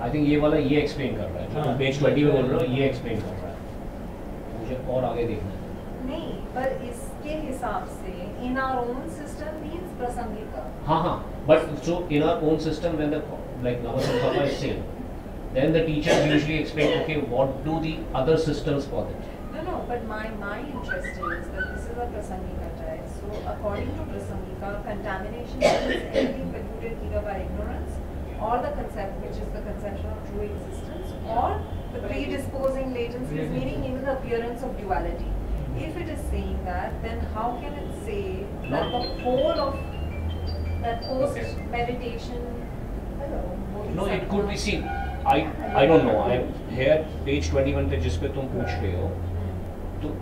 I think ये वाला ये एक्सप्लेन कर रहा है, जो पेज 20 में बोल रहा हूँ ये एक्सप्लेन कर रहा है, मुझे और आगे देखना है। नहीं, पर इसके हिसाब से in our own system means prasangika. हाँ, but so in our own system when the like Navasankapa is same, then the teacher usually explain, okay, what do the other systems for that? No, but my interest is that this is a prasangika type. So according to prasangika, contamination is anything polluted either by ignorance or the concept, which is the conception of true existence, or the predisposing latencies, meaning even the appearance of duality. If it is saying that, then how can it say that the whole of that post meditation? No, it could be seen. I don't know. I here page 21 पे जिस पे तुम पूछ रहे हो, तो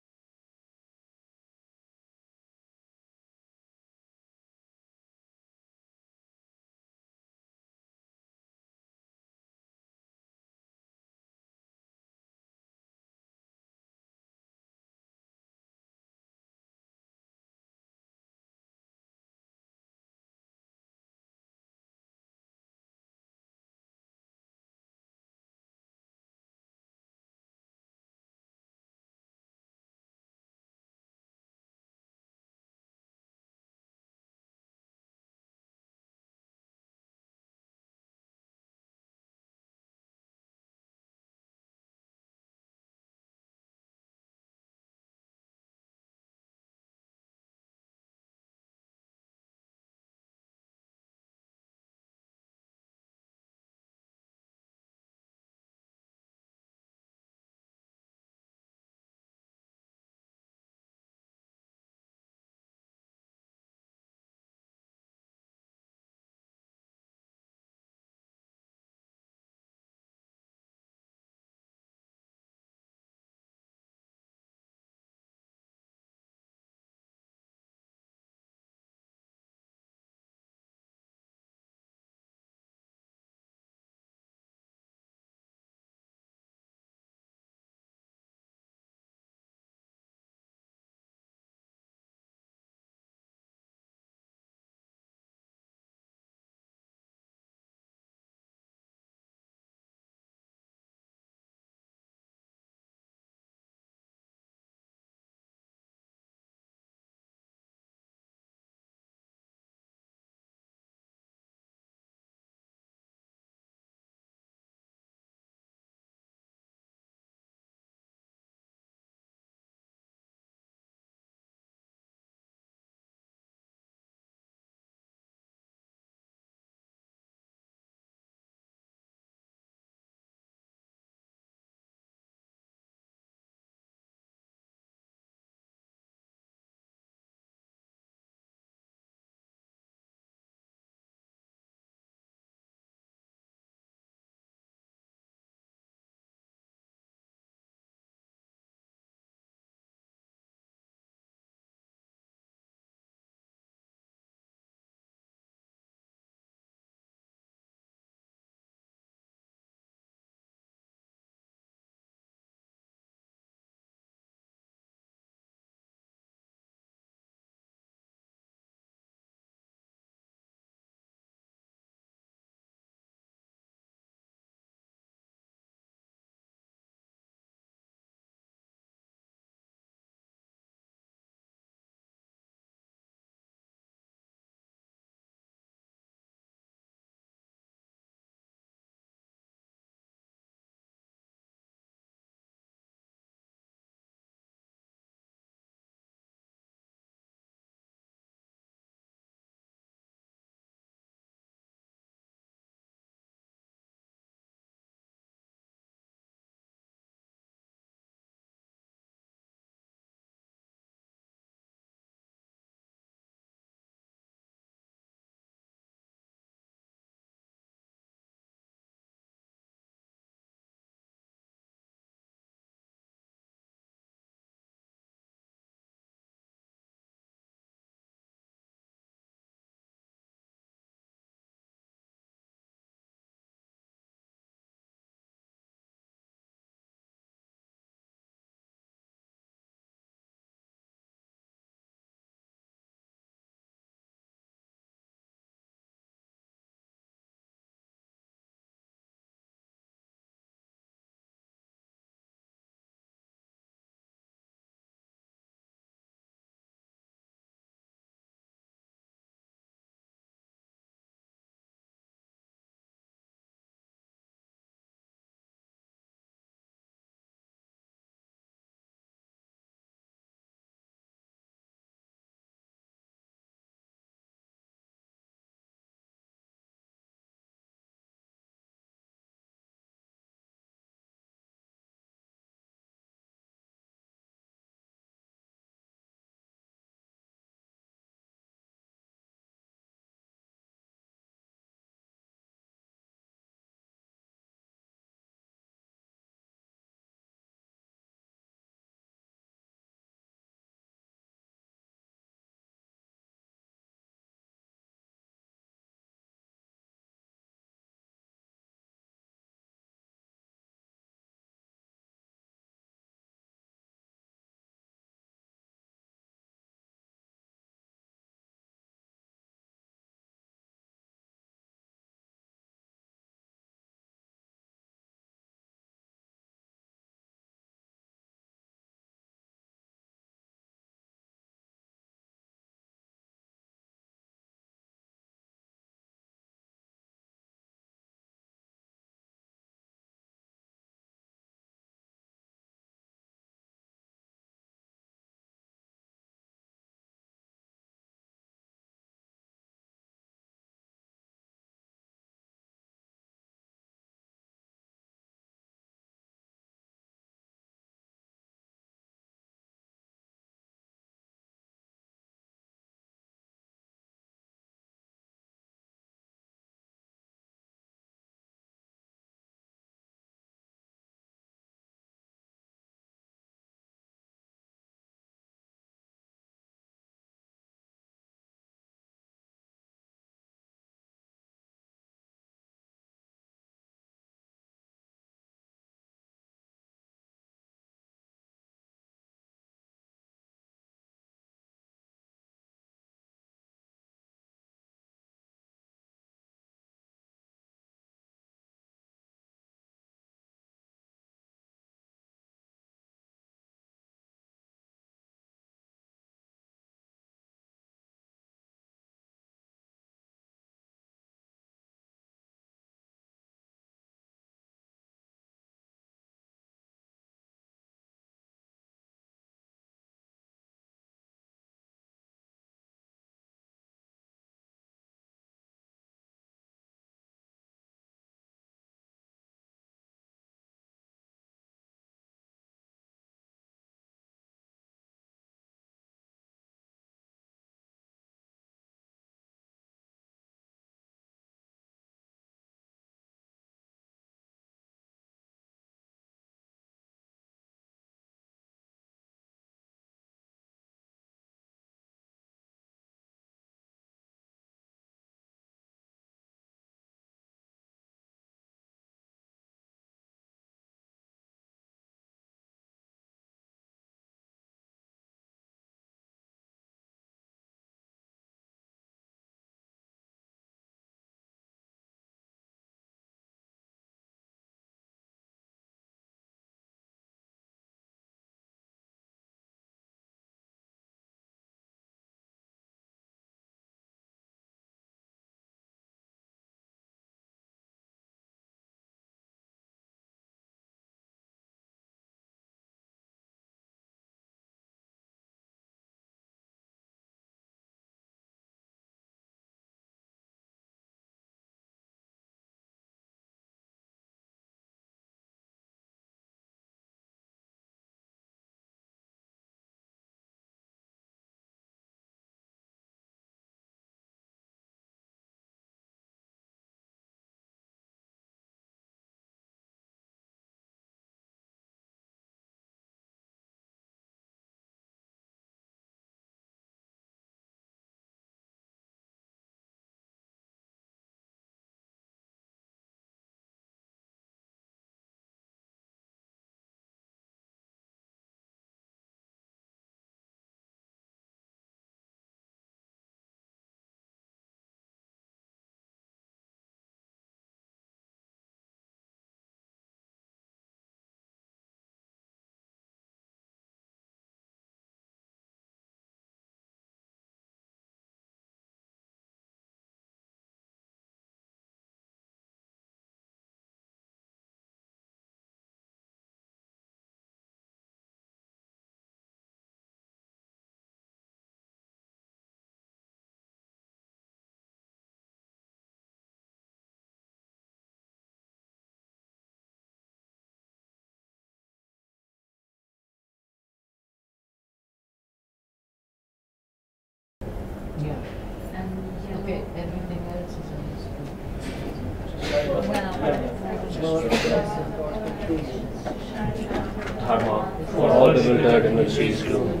bewildered in the sea's gloom.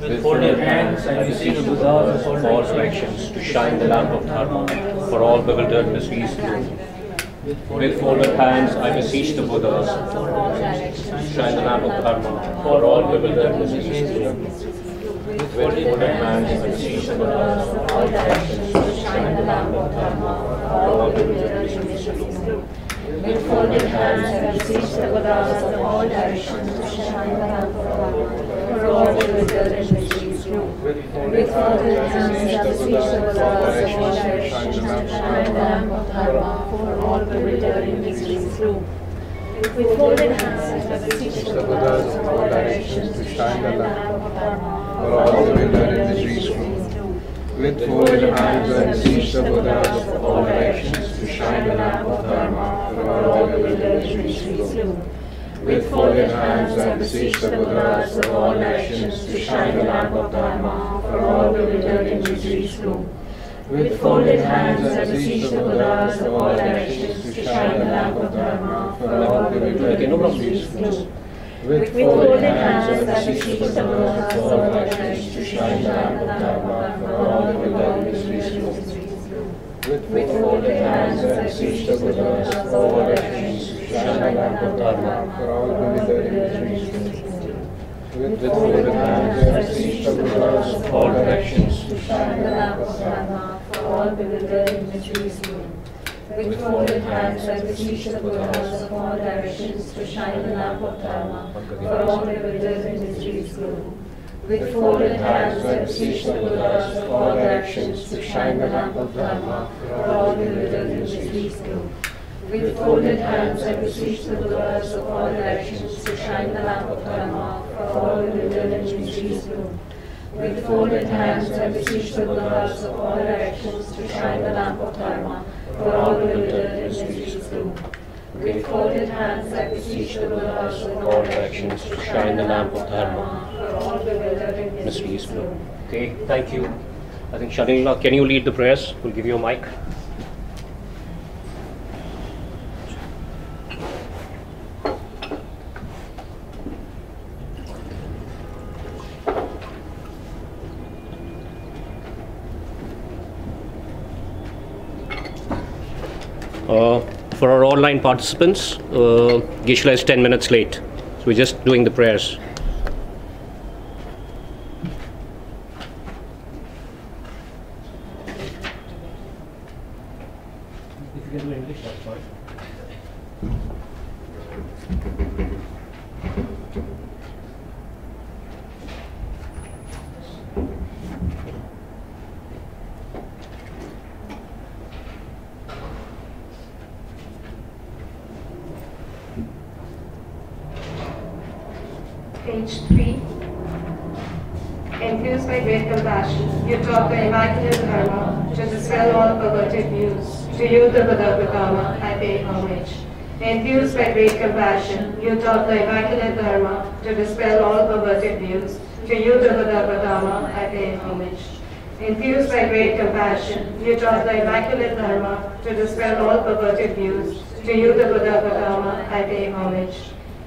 With folded hands, I beseech the Buddhas of all directions to shine the lamp of Dharma for all bewildered in the sea's gloom. With folded hands, I beseech the Buddhas of all directions to shine the lamp of Dharma for all bewildered in the sea's gloom. With folded hands, I beseech the Buddhas of all directions to shine the lamp of Dharma for all bewildered in the sea's gloom. With folded hands, I beseech the Buddhas of all directions to shine the lamp of Dharma for all bewildered in the sea's gloom. With folded hands, I beseech the Buddhas of all directions to shine the lamp of Dharma for all bewildered in the sea's gloom. With folded hands, I beseech the Buddhas of all directions to shine the lamp of Dharma for all bewildered in the sea's gloom. With folded hands, I beseech the Buddhas of all directions to shine the lamp of Dharma for all bewildered in the sea's gloom. With folded hands, I beseech the Buddhas of all directions to shine the lamp of Dharma for all bewildered in the sea's gloom. With folded hands, I beseech the Buddhas of all directions to shine the lamp of Dharma for all bewildered in the sea's gloom. With folded hands, I beseech the Buddhas of all directions to shine the lamp of Dharma for all bewildered in the sea's gloom. With folded hands, I beseech the Buddhas of all directions to shine the lamp of Dharma for all bewildered in the sea's gloom. With folded hands, I beseech the Buddhas of all directions to shine the lamp of Dharma for all bewildered in the sea's gloom. With folded hands, I beseech the Buddhas of all directions to shine the lamp of Dharma for all bewildered in the sea's gloom. With folded hands, I beseech the Buddhas of all directions to shine the lamp of Dharma for all bewildered in the sea's gloom. With folded hands, I beseech the Buddhas of all directions to shine the lamp of Dharma for all bewildered in the sea's gloom. With folded hands, I beseech the Buddhas of all directions to shine the lamp of Dharma for all bewildered in the sea's gloom. With folded hands, I beseech the Buddhas of all directions to shine the lamp of Dharma for all bewildered in the sea's gloom. Okay, thank you. I think Shanila, can you lead the prayers? We'll give you a mic. For our online participants, Gishla is 10 minutes late, so we're just doing the prayers. If you can do English, that's fine. Page 3. Infused by great compassion, you taught the immaculate Dharma to dispel all perverted views. To you, the Buddha Gautama, I pay homage. Infused by great compassion, you taught the immaculate Dharma to dispel all perverted views. To you, the Buddha Gautama, I pay homage. Infused by great compassion, you taught the immaculate Dharma to dispel all perverted views. To you, the Buddha Gautama, I pay homage.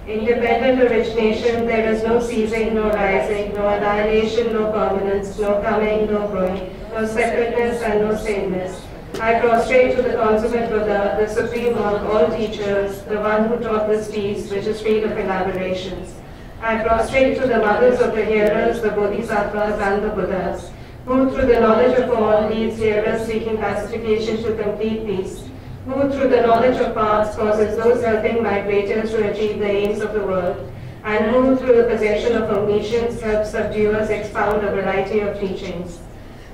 Independent origination, there is no ceasing, no rising, no annihilation, no permanence, no coming, no growing, no separateness and no sameness. I prostrate to the consummate Buddha, the supreme of all teachers, the one who taught this peace which is freed of elaborations. I prostrate to the mothers of the hearers, the Bodhisattvas and the Buddhas, who through the knowledge of all leads hearers seeking pacification to complete peace, who through the knowledge of paths causes those helping migrators to achieve the aims of the world, and who through the possession of omniscience helps subduers expound a variety of teachings.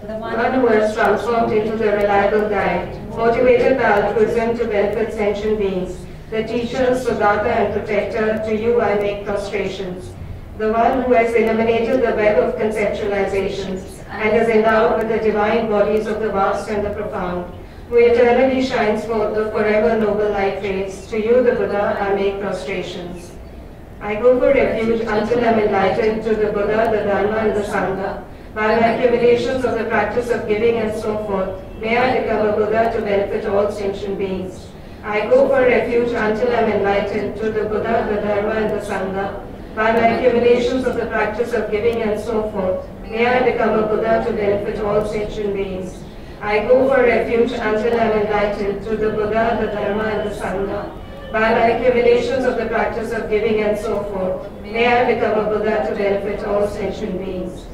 The one who has transformed into the reliable guide, motivated by altruism to benefit sentient beings, the teacher, Sugata and protector, to you I make prostrations. The one who has eliminated the web of conceptualizations and is endowed with the divine bodies of the vast and the profound, who eternally shines forth the forever noble light rays, to you, the Buddha, I make prostrations. I go for refuge until I am enlightened to the Buddha, the Dharma, and the Sangha. By my accumulations of the practice of giving and so forth, may I become a Buddha to benefit all sentient beings. I go for refuge until I am enlightened to the Buddha, the Dharma, and the Sangha. By my accumulations of the practice of giving and so forth, may I become a Buddha to benefit all sentient beings. I go for refuge until I am enlightened through the Buddha, the Dharma, and the Sangha. By my accumulations of the practice of giving and so forth, may I become a Buddha to benefit all sentient beings.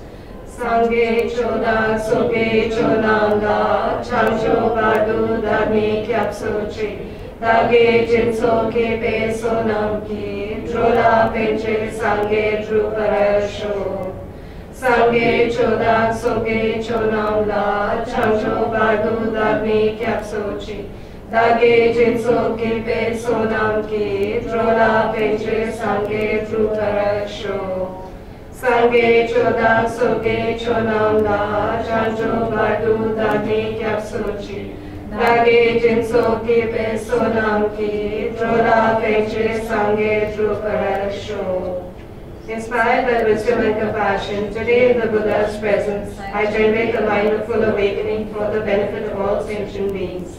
Sangye choda soge chonanda chancho badu dharmi kyapsochi dage jinso ke pe sonam ki drola penche sangye druparasho. Sangye choda soge chonanda chancho badu dharmi kyapsochi dage jinso ke pe sonam ki drola penche sangye druparasho. Sangye choda soge chonanda chancho badu dharmi kyapsochi dage jinso ki pe sonam ki drola penche sangye druparasho. Inspired by wisdom and compassion, today in the Buddha's presence, I generate a mindful awakening for the benefit of all sentient beings.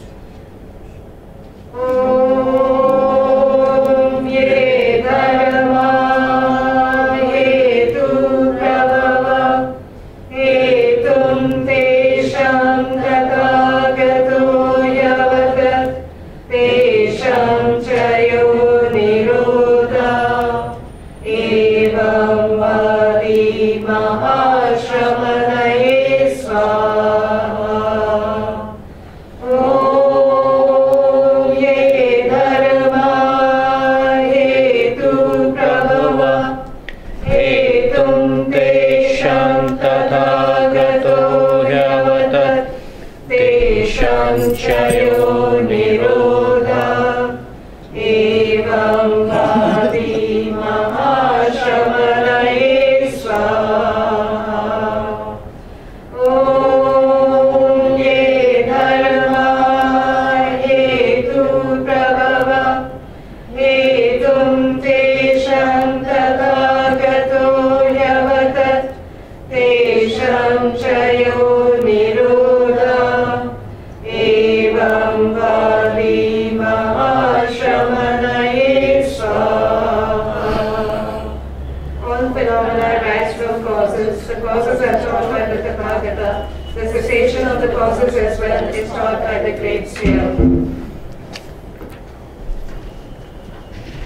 Om ye dharma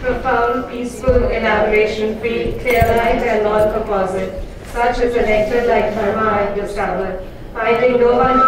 Profound, peaceful, elaboration, free, clear-eyed and non-composite. Such is the nectar like Dharma I have discovered. Finding no one to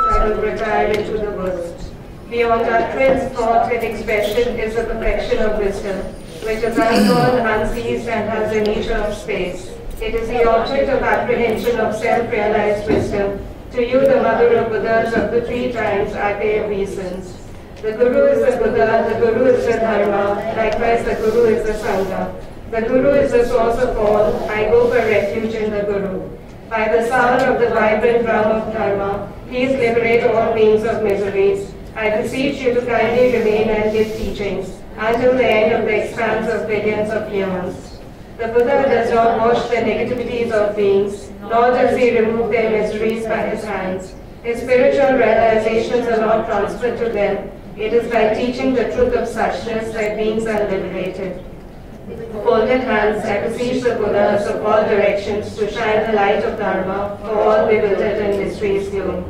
I will retire into the woods. Beyond utterance, thought and expression is the perfection of wisdom, which is unknown, unseized and has the nature of space. It is the object of apprehension of self-realized wisdom. To you, the mother of Buddhas of the 3 times, I pay obeisance. The Guru is the Buddha, the Guru is the Dharma, likewise the Guru is the Sangha. The Guru is the source of all, I go for refuge in the Guru. By the sound of the vibrant drum of Dharma, please liberate all beings of miseries. I beseech you to kindly remain and give teachings until the end of the expanse of billions of years. The Buddha does not wash the negativities of beings, nor does he remove their miseries by his hands. His spiritual realizations are not transferred to them. It is by teaching the truth of suchness that beings are liberated. With folded hands, I beseech the Buddhas of all directions to shine the light of Dharma for all bewildered and mysteries gloom.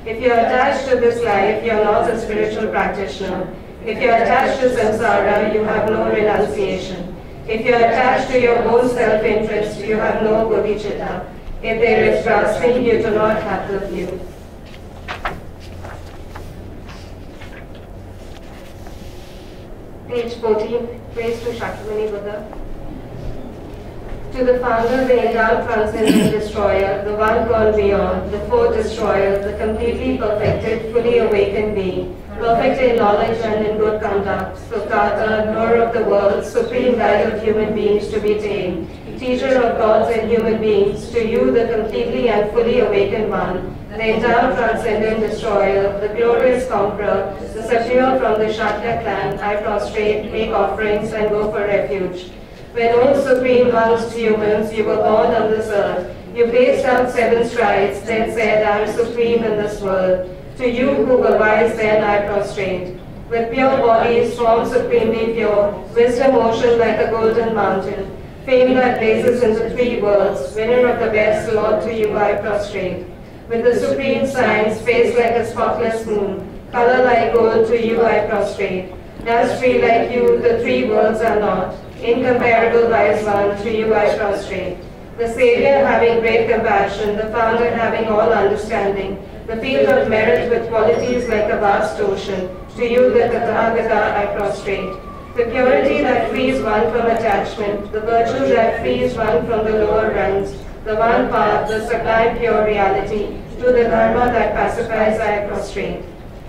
If you are attached to this life, you are not a spiritual practitioner. If you are attached to samsara, you have no renunciation. If you are attached to your own self-interest, you have no bodhicitta. If there is grasping, you do not have the view. Page 14, praise to Shakyamuni Buddha. To the founder, the endowed transcendent destroyer, the one gone beyond, the fourth destroyer, the completely perfected, fully awakened being, perfect in knowledge and in good conduct, Sukata, knower of the world, supreme guide of human beings to be tamed, teacher of gods and human beings, to you, the completely and fully awakened one, the endowed transcendent destroyer, the glorious conqueror, the supreme from the Shakya clan, I prostrate, make offerings and go for refuge. When, O Supreme amongst humans, you were born on this earth, you paced out 7 strides, then said, I am supreme in this world. To you who were wise then I prostrate. With pure bodies formed supremely pure, wisdom ocean like a golden mountain, fame that blazes in the three worlds, winner of the best, Lord, to you I prostrate. With the supreme science, face like a spotless moon, color like gold, to you I prostrate. Dust free like you, the three worlds are not, incomparable wise one, to you I prostrate. The Savior having great compassion, the Founder having all understanding, the field of merit with qualities like a vast ocean, to you the Tathagata I prostrate. The purity that frees one from attachment, the virtue that frees one from the lower rungs, the one path, the sublime pure reality, to the Dharma that pacifies I prostrate.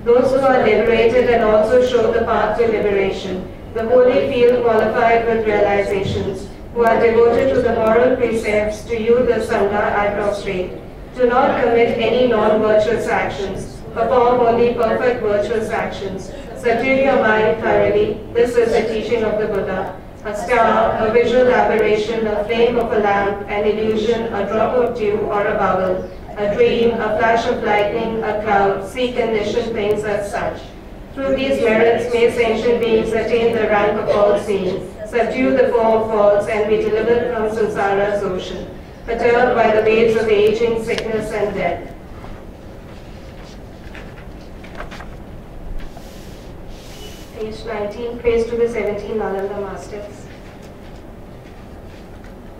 Those who are liberated and also show the path to liberation, the holy field qualified with realizations, who are devoted to the moral precepts, to you the Sangha I prostrate. Do not commit any non-virtuous actions, perform only perfect virtuous actions. Subdue your mind thoroughly. This is the teaching of the Buddha. A star, a visual aberration, a flame of a lamp, an illusion, a drop of dew or a bubble, a dream, a flash of lightning, a cloud, see conditioned things as such. Through these merits may sentient beings attain the rank of all seeing, subdue the four faults, and be delivered from samsara's ocean, perturbed by the waves of aging, sickness, and death. Page 19, praise to the 17 Nalanda Masters.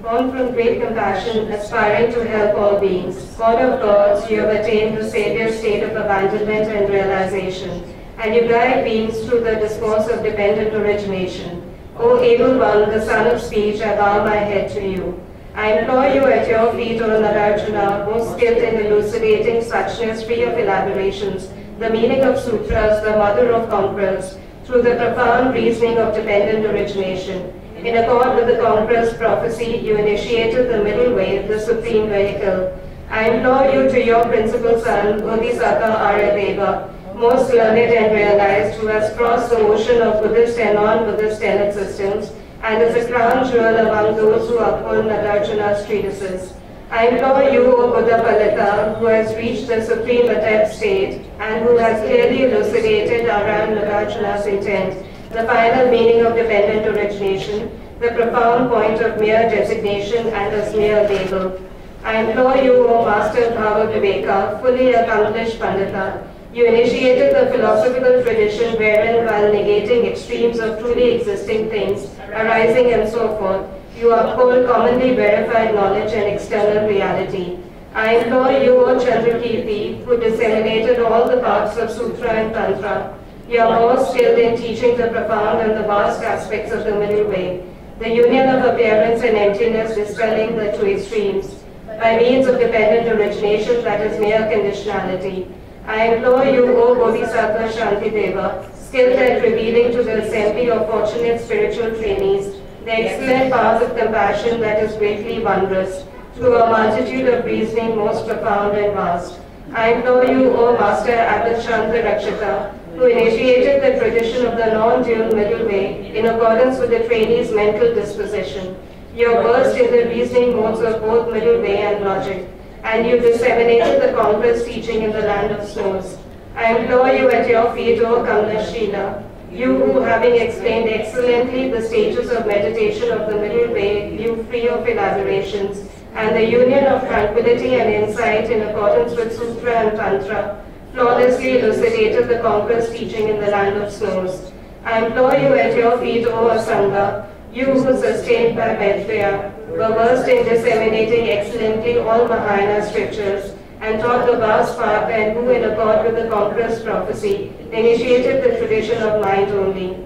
Born from great compassion, aspiring to help all beings, God of gods, you have attained the Saviour's state of abandonment and realization, and you guide beings through the discourse of dependent origination. O able one, the son of speech, I bow my head to you. I implore you at your feet, O Nagarjuna, most skilled in elucidating suchness free of elaborations, the meaning of sutras, the mother of conquerors, through the profound reasoning of dependent origination. In accord with the conqueror's prophecy, you initiated the middle way, the supreme vehicle. I implore you to your principal son, Bodhisattva Aryadeva, most learned and realized, who has crossed the ocean of Buddhist and non-Buddhist tenet systems, and is a crown jewel among those who uphold Nagarjuna's treatises. I implore you, O Buddha Palita, who has reached the supreme adept state, and who has clearly elucidated around Nagarjuna's intent, the final meaning of dependent origination, the profound point of mere designation and as mere label. I implore you, O Master Bhava Viveka, fully accomplished Pandita, you initiated the philosophical tradition wherein, while negating extremes of truly existing things, arising and so forth, you uphold commonly verified knowledge and external reality. I implore you, O Chandrakirti, who disseminated all the parts of Sutra and Tantra, you are more skilled in teaching the profound and the vast aspects of the middle way, the union of appearance and emptiness dispelling the two extremes, by means of dependent origination that is mere conditionality. I implore you, O Bodhisattva Shantideva, skilled at revealing to the assembly of fortunate spiritual trainees the excellent path of compassion that is greatly wondrous, through a multitude of reasoning most profound and vast. I implore you, O Master Adachanta Rakshita, who initiated the tradition of the non-dual middle way in accordance with the trainee's mental disposition. You are versed in the reasoning modes of both middle way and logic, and you disseminated the conqueror's teaching in the land of snows. I implore you at your feet, O Kamlashila, you who, having explained excellently the stages of meditation of the middle way, you free of elaborations, and the union of tranquility and insight in accordance with Sutra and Tantra, flawlessly elucidated the conqueror's teaching in the land of snows. I implore you at your feet, O Asanga, you who, sustained by Maitreya, were versed in disseminating excellently all Mahayana scriptures, and taught the vast path, and who, in accord with the conqueror's prophecy, initiated the tradition of mind only.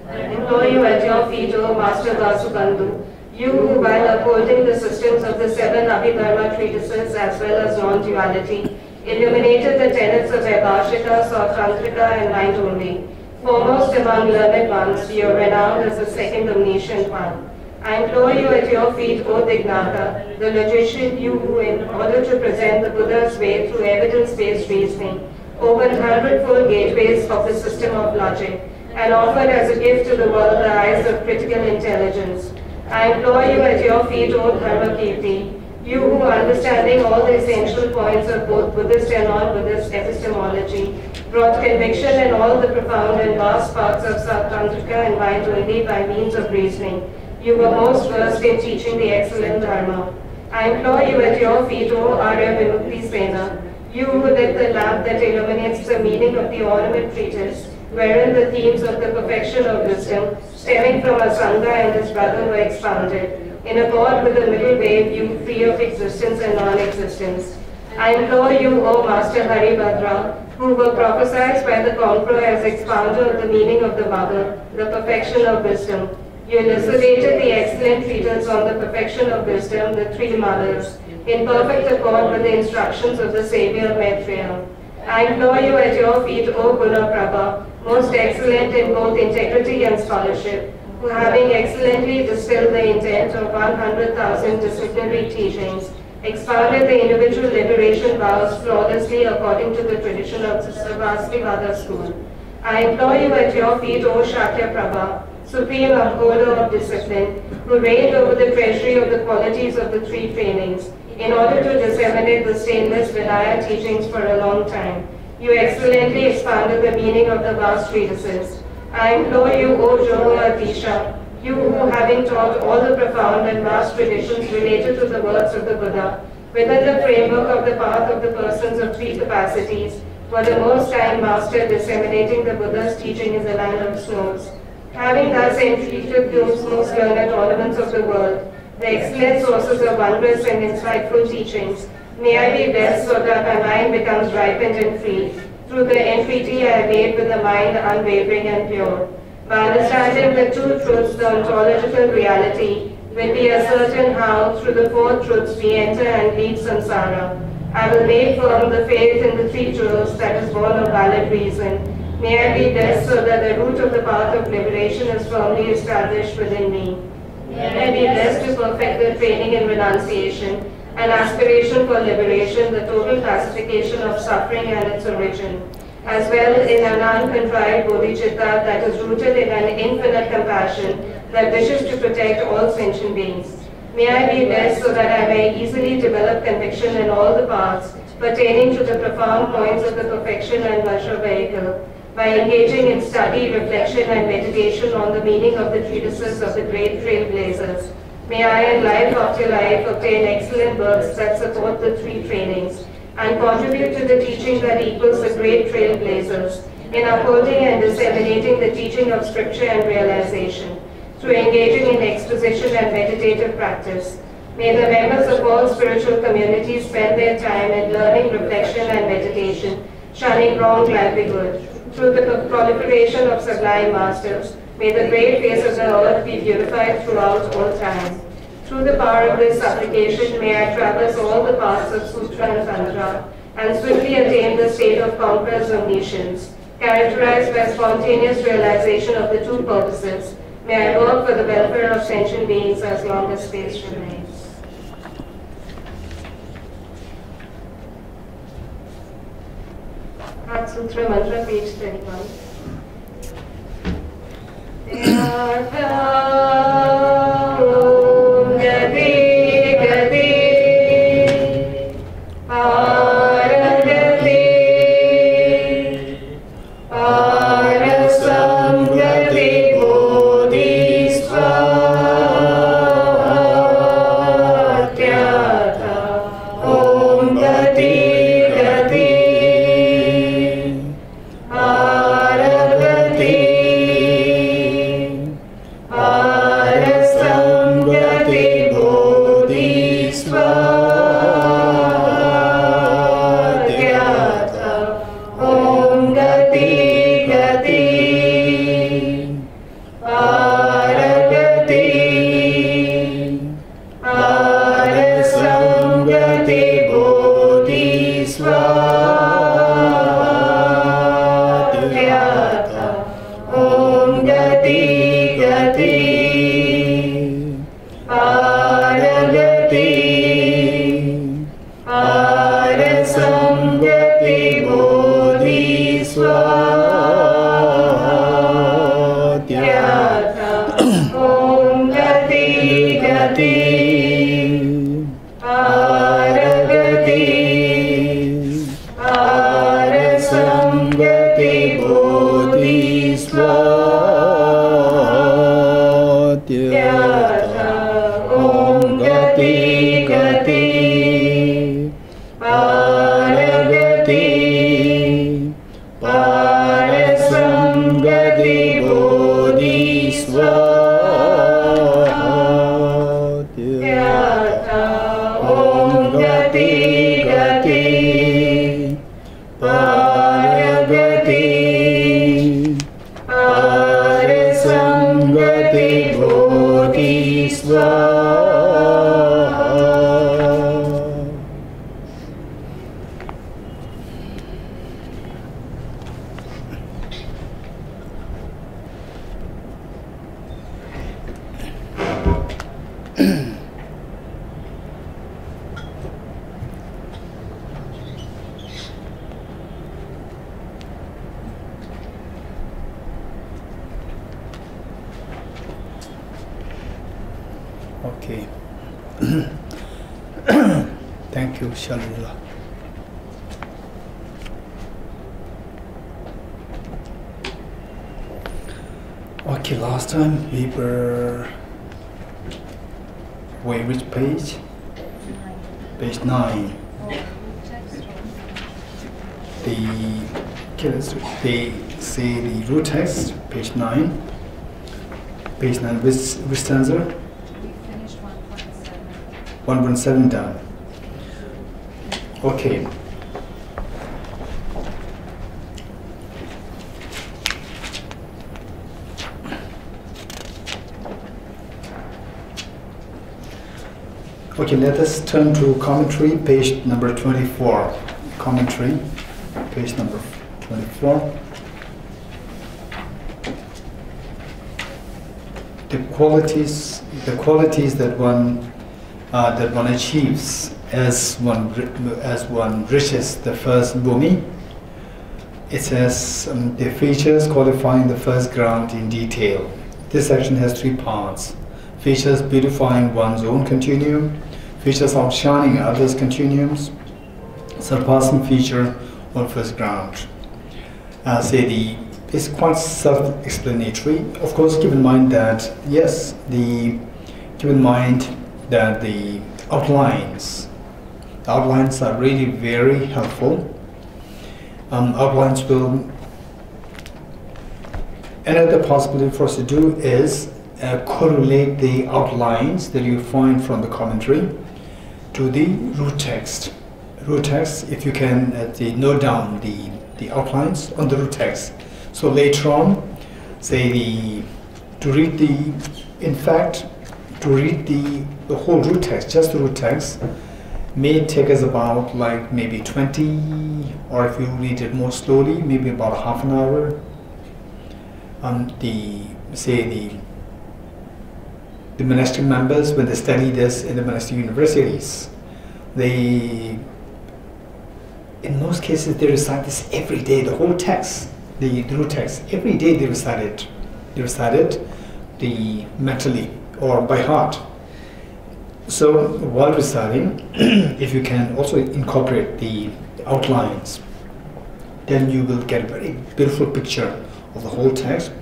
I implore you at your feet, O Master Vasubandhu, you who, while upholding the systems of the 7 Abhidharma treatises as well as non-duality, illuminated the tenets of Vaibhashika, Sautantrika, and mind only. Foremost among learned ones, you are renowned as the second omniscient one. I implore you at your feet, O Dignata, the logician, you who, in order to present the Buddha's way through evidence-based reasoning, opened 100-fold gateways of the system of logic, and offered as a gift to the world the eyes of critical intelligence. I implore you at your feet, O Dharmakirti, You who, understanding all the essential points of both Buddhist and non-Buddhist epistemology, brought conviction in all the profound and vast parts of Tantrika and mind only by means of reasoning. You were most versed in teaching the excellent Dharma. I implore you at your feet, O Arya Vimukti Sena, you who lit the lamp that illuminates the meaning of the ornament treatise, wherein the themes of the perfection of wisdom, stemming from Asanga and his brother, were expounded. In accord with the middle way, you free of existence and non-existence. I implore you, O Master Haribhadra, who were prophesied by the Conqueror as expounder of the meaning of the Mother, the perfection of wisdom. You elucidated the excellent treatise on the perfection of wisdom, the three mothers, in perfect accord with the instructions of the Savior Maitreya. I implore you at your feet, O Gunaprabha, most excellent in both integrity and scholarship, who having excellently distilled the intent of 100,000 disciplinary teachings, expounded the individual liberation vows flawlessly according to the tradition of the Sarvastivada school. I implore you at your feet, O Shakya Prabha, supreme upholder of discipline, who reigned over the treasury of the qualities of the three trainings, in order to disseminate the stainless Vinaya teachings for a long time. You excellently expanded the meaning of the vast treatises. I implore you, O Jogatisha, you who, having taught all the profound and vast traditions related to the words of the Buddha, within the framework of the path of the persons of three capacities, were the most time master disseminating the Buddha's teaching in the land of snows. Having thus entreated those most learned ornaments of the world, the excellent sources of wondrous and insightful teachings, may I be blessed so that my mind becomes ripened and free, through the entreaty I have made with the mind unwavering and pure. By understanding the two truths, the ontological reality will be ascertain how, through the four truths, we enter and leave samsara. I will make firm the faith in the three jewels that is born of valid reason. May I be blessed so that the root of the path of liberation is firmly established within me. May I be blessed to perfect the training in renunciation, an aspiration for liberation, the total pacification of suffering and its origin, as well in an uncontrived bodhicitta that is rooted in an infinite compassion that wishes to protect all sentient beings. May I be blessed so that I may easily develop conviction in all the paths pertaining to the profound points of the perfection and Vajra vehicle, by engaging in study, reflection, and meditation on the meaning of the treatises of the great trailblazers. May I, in life after life, obtain excellent works that support the three trainings, and contribute to the teaching that equals the great trailblazers, in upholding and disseminating the teaching of scripture and realization, through engaging in exposition and meditative practice. May the members of all spiritual communities spend their time in learning, reflection, and meditation, shunning wrong, gladly good. Through the proliferation of sublime masters, may the great face of the earth be beautified throughout all time. Through the power of this supplication, may I traverse all the paths of Sutra and Tantra, and swiftly attain the state of conqueror's omniscience, characterized by spontaneous realization of the two purposes. May I work for the welfare of sentient beings as long as space remains. Heart Sutra Mantra, page 31. Om Gati Gati Okay. Thank you, Shalila. Okay, last time we were... Wait, which page? Page 9. They say the root text, page 9. Page 9, which stanza? We finished 1.7. 1.7 down. Okay. Okay, let us turn to commentary, page number 24. Commentary, page number 24. The qualities that one achieves as one reaches the first bhumi. It says the features qualifying the first ground in detail. This section has 3 parts: features beautifying one's own continuum, features outshining others' continuums, surpassing feature on first ground. It's quite self-explanatory. Of course, keep in mind that the outlines are really very helpful. Outlines will. Another possibility for us to do is correlate the outlines that you find from the commentary to the root text. Root text, if you can note down the outlines on the root text. So later on, to read the whole root text, just the root text, may take us about like maybe 20, or if you read it more slowly, maybe about half an hour. The monastic members, when they study this in the monastic universities, in most cases they recite this every day, the whole text, the root text. Every day they recite it. They recite it mentally or by heart. So while reciting, if you can also incorporate the outlines, then you will get a very beautiful picture of the whole text.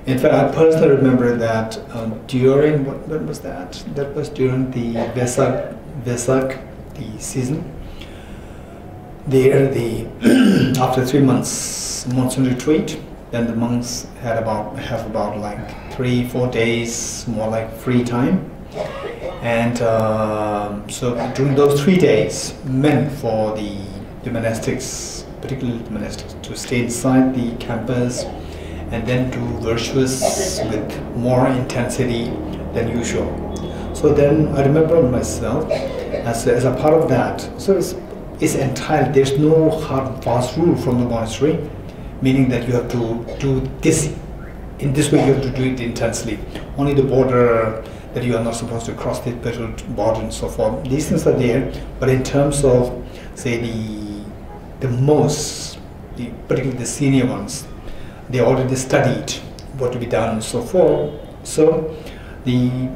In fact, I personally remember that during, when was that? That was during the Vesak, the season. There, after 3 months monsoon retreat, then the monks have about like 3-4 days more like free time. And so during those 3 days, meant for the monastics, particularly the monastics, to stay inside the campus and then do virtuous with more intensity than usual. So then I remember myself as a part of that. So it's entirely, there's no hard and fast rule from the monastery, meaning that you have to do this, in this way you have to do it intensely. Only the border that you are not supposed to cross the border and so forth. These things are there, but in terms of, say, particularly the senior ones, they already studied what to be done and so forth. So the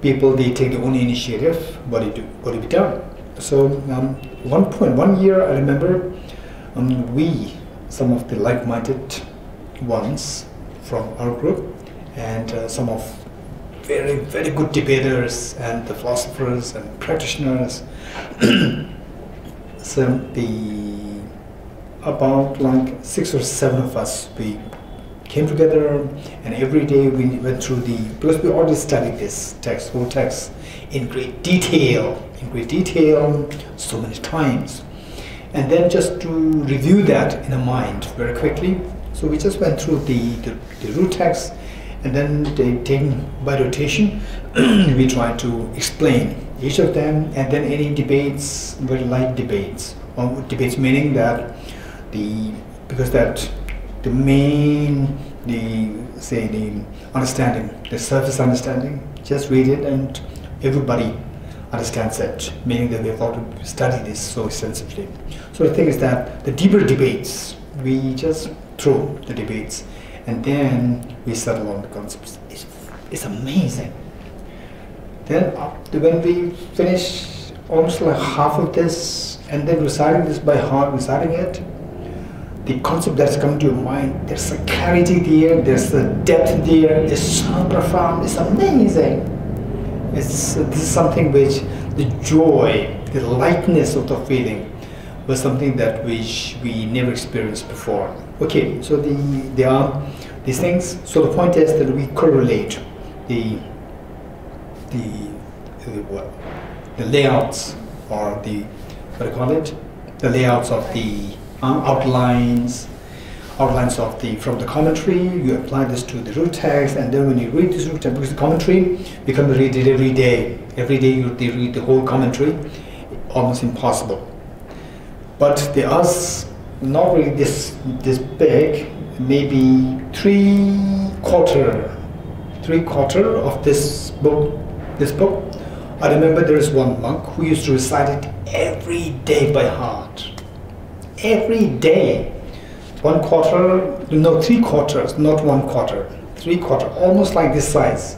people, they take their own initiative, what to be done. So one year I remember some of the like-minded ones from our group and some of very, very good debaters and the philosophers and practitioners. So about like 6 or 7 of us, we came together, and every day we went through because we already studied this text, whole text, in great detail, so many times. And then just to review that in the mind very quickly, so we just went through the root text, and then taking by rotation, we tried to explain each of them, and then any debates, very light debates. Debates meaning that the understanding, the surface understanding, just read it and everybody understands it, meaning that we have to study this so extensively. So the thing is that the deeper debates, we just throw the debates and then we settle on the concepts. It's amazing. Then when we finish almost like half of this, and then reciting this by heart, reciting it, the concept that's coming to your mind, there's a clarity there, there's a depth there, it's so profound, it's amazing. This is something which the joy, the lightness of the feeling was something that we never experienced before. Okay, so there are these things. So the point is that we correlate the layouts, or the, what do you call it? The layouts of the outlines of from the commentary. You apply this to the root text, and then when you read this root text, because the commentary you can read it every day. Every day you read the whole commentary, almost impossible. But there are not really this big, maybe three quarter of this book. I remember there is one monk who used to recite it every day by heart. Every day. 1/4, no, 3/4, not 1/4, 3/4, almost like this size.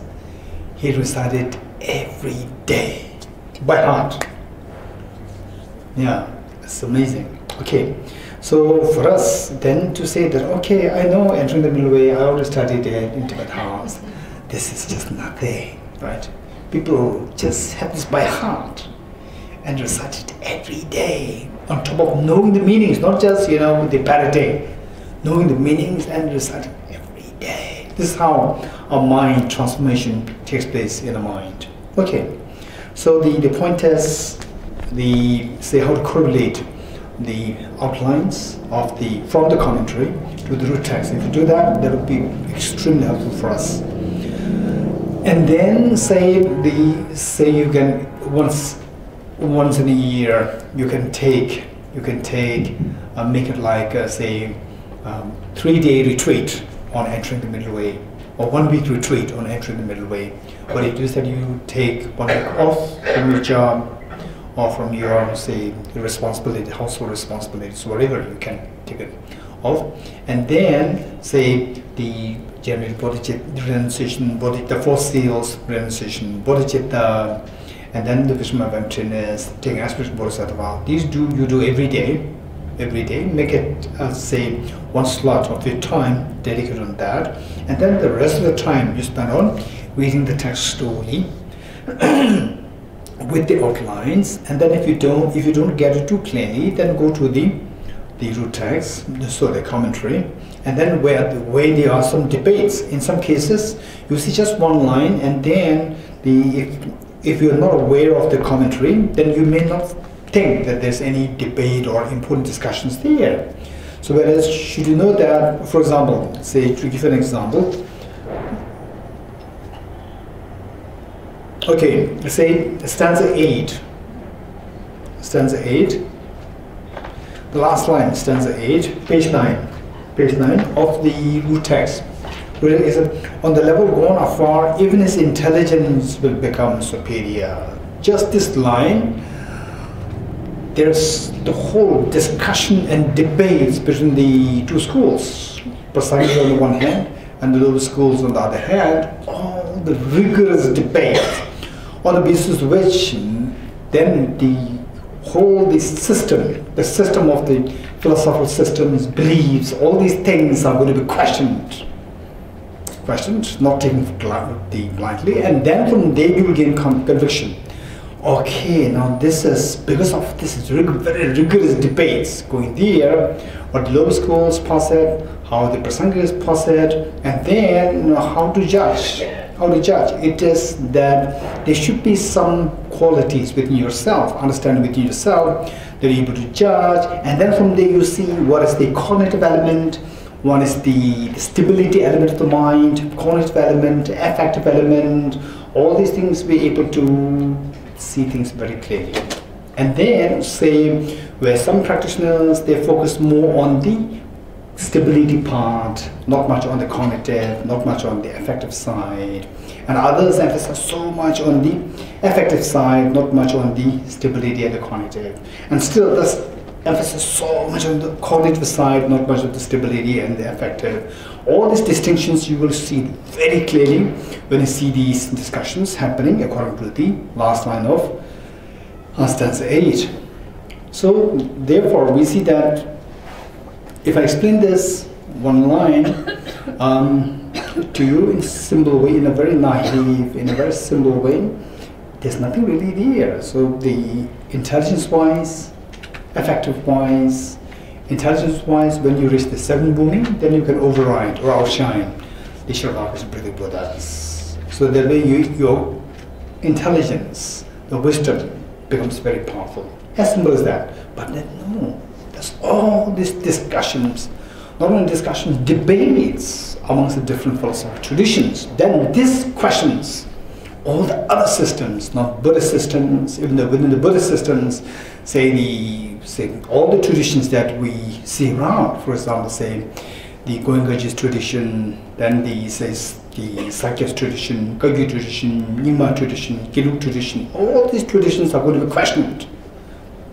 He recited every day by heart. Yeah, it's amazing. Okay, so for us then to say that, okay, I know entering the middle way, I already studied it in Tibet house. This is just nothing, right? People just have this by heart and recite it every day, on top of knowing the meanings, not just, you know, the parity, knowing the meanings and reciting every day. This is how our mind transformation takes place in the mind. Okay, so the point is how to correlate the outlines of from the commentary to the root text. If you do that, that would be extremely helpful for us. And then say you can once in a year you can take make it like say 3-day retreat on entering the middle way, or 1-week retreat on entering the middle way. What it is that you take 1 week off from your job or from your, say, responsibility, household responsibilities, wherever you can take it off, and then say the general bodhicitta renunciation, the 4 seals renunciation, bodhicitta, and then the vision of emptiness, taking aspirational bodhisattva. These you do every day. Make it say 1 slot of your time dedicated on that, and then the rest of the time you spend on reading the text slowly with the outlines. And then if you don't get it too clearly, then go to the root text, so the commentary, and then where there are some debates. In some cases you see just 1 line, and then if you're not aware of the commentary, then you may not think that there's any debate or important discussions there. So whereas should you know that, for example, say, to give an example, okay, say stanza 8, the last line, stanza 8, page 9 of the root text. Really is on the level gone afar, even his intelligence will become superior. Just this line, there's the whole discussion and debates between the 2 schools, Prasangika on the one hand and the lower schools on the other hand, all the rigorous debate on the basis of which then the system of the philosophical systems, beliefs, all these things are going to be questioned, not taken blindly, and then from there you will gain conviction. Okay, now this is because of this is very rigorous debates going there, what the lower schools posit, how the Prasangikas posit, and then how to judge. It is that there should be some qualities within yourself, understanding within yourself, that you're able to judge, and then from there you see what is the cognitive element, one is the stability element of the mind, cognitive element, affective element, all these things we're able to see things very clearly. And then say where some practitioners, they focus more on the stability part, not much on the cognitive, not much on the affective side, and others emphasize so much on the affective side, not much on the stability and the cognitive. And still emphasis so much on the cognitive side, not much of the stability and the affective. All these distinctions you will see very clearly when you see these discussions happening according to the last line of stanza 8. So therefore we see that if I explain this one line to you in a simple way, in a very naive, in a very simple way, there's nothing really there. So the intelligence-wise, affective-wise, intelligence-wise, when you reach the 7 booming, then you can override or outshine the Sharvakas and Prithic Buddhas. So that way your intelligence, the wisdom becomes very powerful. As simple as that. But then no, there's all these discussions, not only discussions, debates amongst the different philosophical traditions. Then these questions, all the other systems, not Buddhist systems, even within the Buddhist systems, say all the traditions that we see around, for example, say the Goenkaji's tradition, then the Sakya's tradition, Kagyu tradition, Nyingma tradition, Gelug tradition, all these traditions are going to be questioned.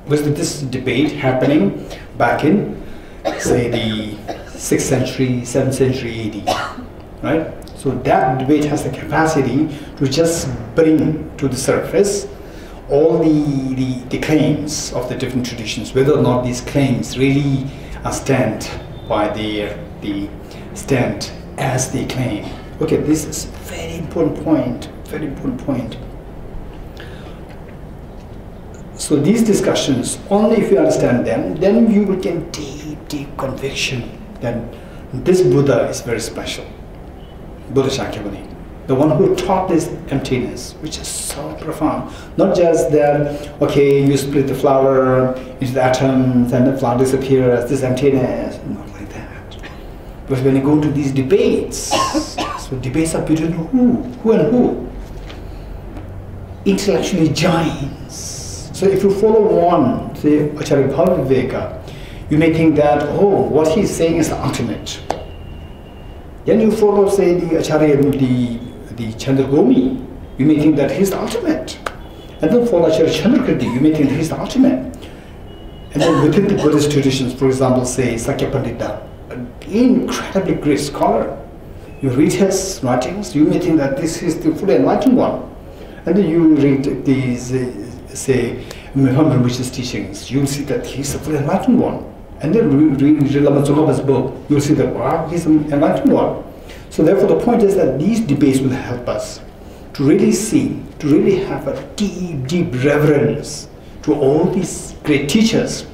Because this debate happening back in, say, the 6th century, 7th century AD, right? So that debate has the capacity to just bring to the surface all the claims of the different traditions, whether or not these claims really stand by the stand as they claim. Okay, this is a very important point, very important point. So these discussions, only if you understand them, then you will get deep conviction that this Buddha is very special. Buddha Shakyamuni, the one who taught this emptiness, which is so profound. Not just that, okay, you split the flower into the atoms and the flower disappears, this emptiness, not like that. But when you go into these debates, so debates are between who and who? Intellectually giants. So if you follow one, say Acharya Bhavaviveka, you may think that, oh, what he's saying is the ultimate. Then you follow, say, the Acharya, the Chandragomi, you may think that he's the ultimate. And then follow Acharya Chandrakirti, you may think he's the ultimate. And then within the Buddhist traditions, for example, say Sakya Pandita, an incredibly great scholar. You read his writings, you may think that this is the fully enlightened one. And then you read these, say, Muhammad Rinpoche's teachings, you'll see that he's the fully enlightened one. And then read Lama Tsongkhapa's book, you'll see that, wow, he's an enlightened one. So therefore the point is that these debates will help us to really see, to really have a deep reverence to all these great teachers.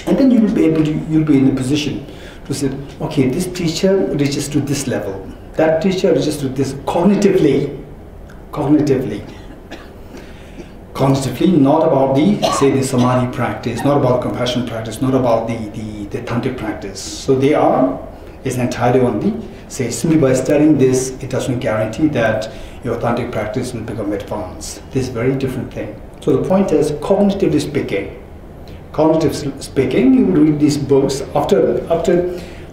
And then you will be able to, you'll be in a position to say, okay, this teacher reaches to this level, that teacher reaches to this cognitively, not about the samadhi practice, not about compassion practice, not about the tantric practice. So they are, is entirely on the, say, simply by studying this, it doesn't guarantee that your tantric practice will become advanced. This is a very different thing. So the point is, cognitively speaking, you will read these books after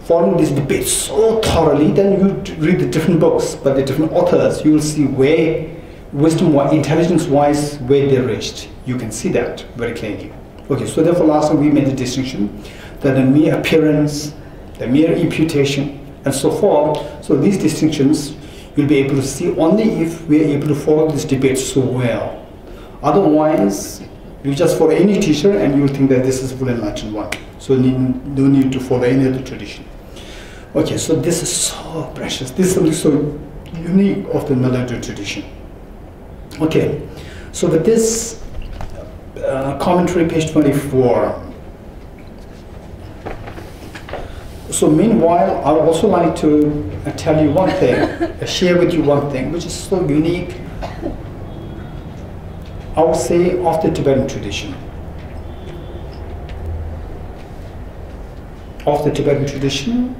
following this debate so thoroughly, then you read the different books by the different authors, you will see where wisdom-wise, intelligence-wise, where they reached. You can see that very clearly. Okay, so therefore last time we made the distinction that the mere appearance, the mere imputation, and so forth. So these distinctions you'll be able to see only if we are able to follow this debate so well. Otherwise, you just follow any teacher and you will think that this is full enlightened one. So no need to follow any other tradition. Okay, so this is so precious. This is something so unique of the Nalanda tradition. Okay, so with this commentary, page 24. So meanwhile, I would also like to tell you one thing, share with you one thing, which is so unique, I would say, of the Tibetan tradition. Of the Tibetan tradition,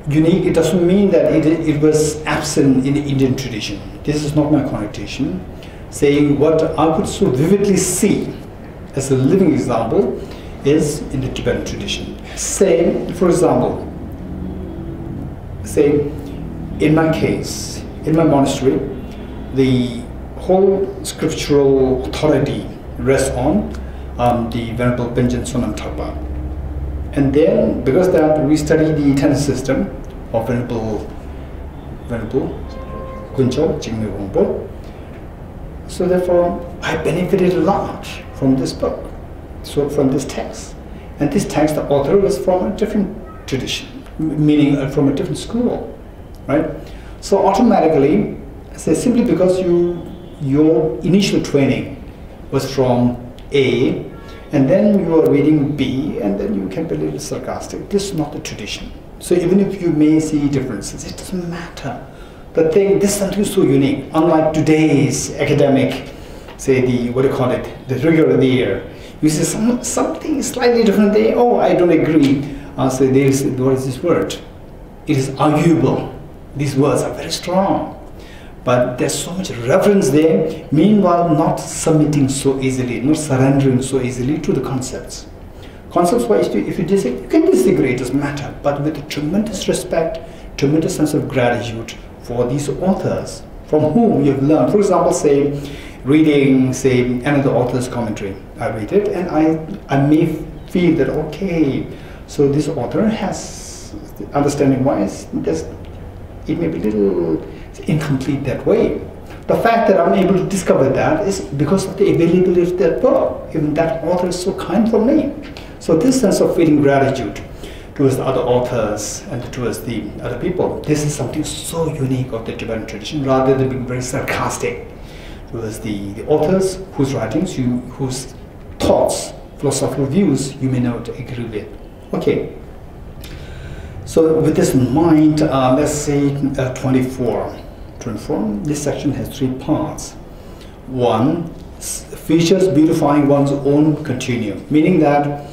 unique, it doesn't mean that it was absent in the Indian tradition. This is not my connotation. Saying what I could so vividly see as a living example is in the Tibetan tradition. Say, for example, say in my case, in my monastery, the whole scriptural authority rests on the Venerable Bhenjan Sonam Thapa. And then, because that we study the tenet system of Venerable Kuncho Chingme Wongpo, so therefore I benefited a lot from this book, so from this text. And this text, the author was from a different tradition, meaning from a different school, right? So automatically, say simply because your initial training was from A, and then you are reading B, and then you can be a little sarcastic. This is not the tradition. So even if you may see differences, it doesn't matter. The thing, this is something so unique, unlike today's academic, say the, what do you call it, the rigor of the year. You see something slightly different there, oh, I don't agree. So there is, what is this word? It is arguable. These words are very strong. But there's so much reverence there, meanwhile not submitting so easily, not surrendering so easily to the concepts. Concepts-wise, if you disagree, you can disagree, it doesn't matter, but with a tremendous respect, tremendous sense of gratitude for these authors from whom you have learned. For example, say, reading, say, another author's commentary. I read it and I may feel that, okay, so this author has, understanding-wise, it may be a little incomplete that way. The fact that I'm able to discover that is because of the availability of that book. Even that author is so kind for me. So this sense of feeling gratitude towards the other authors and towards the other people, this is something so unique of the Tibetan tradition, rather than being very sarcastic towards the authors whose writings, whose thoughts, philosophical views you may not agree with. Okay. So with this in mind, let's say 24. This section has 3 parts. 1, features beautifying one's own continuum, meaning that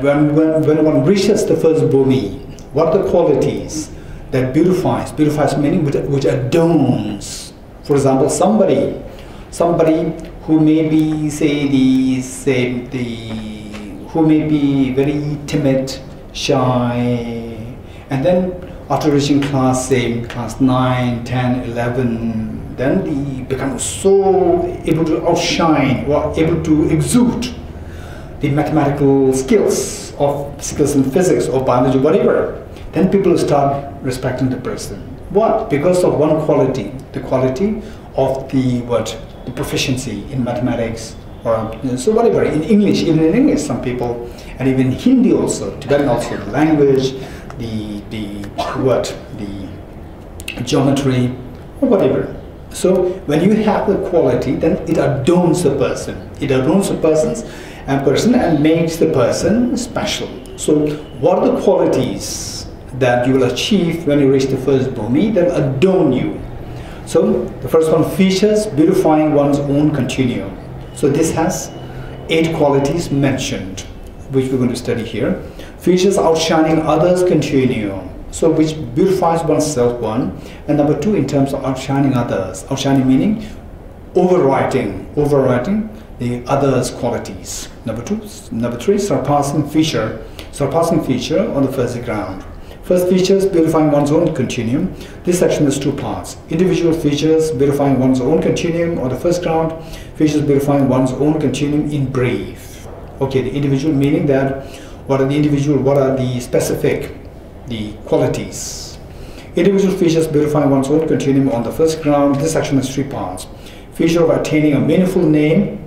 when one reaches the first bhumi, what are the qualities that beautifies meaning which adorns. For example, somebody who may be who may be very timid, shy, and then after reaching class 9, 10, 11, then he becomes so able to outshine or able to exude the mathematical skills in physics or biology, whatever. Then people start respecting the person. What? Because of one quality, the quality of the proficiency in mathematics, or so whatever, in English, even in English, some people, and even Hindi also, Tibetan also, the language, the geometry, or whatever. So when you have the quality, then it adorns the person. It adorns the person and makes the person special. So what are the qualities that you will achieve when you reach the first bhumi that will adorn you? So the first one, features beautifying one's own continuum. So this has 8 qualities mentioned, which we're going to study here. Features outshining others continuum, so which beautifies oneself, one, and number 2, in terms of outshining others. Outshining meaning overwriting the others' qualities. Number 3, surpassing feature on the first ground. First, features beautifying one's own continuum. This section has 2 parts. Individual features beautifying one's own continuum on the first ground. Features beautifying one's own continuum in brief. Okay, the individual meaning that what are the specific, the qualities. Individual features beautifying one's own continuum on the first ground. This section has 3 parts. Feature of attaining a meaningful name,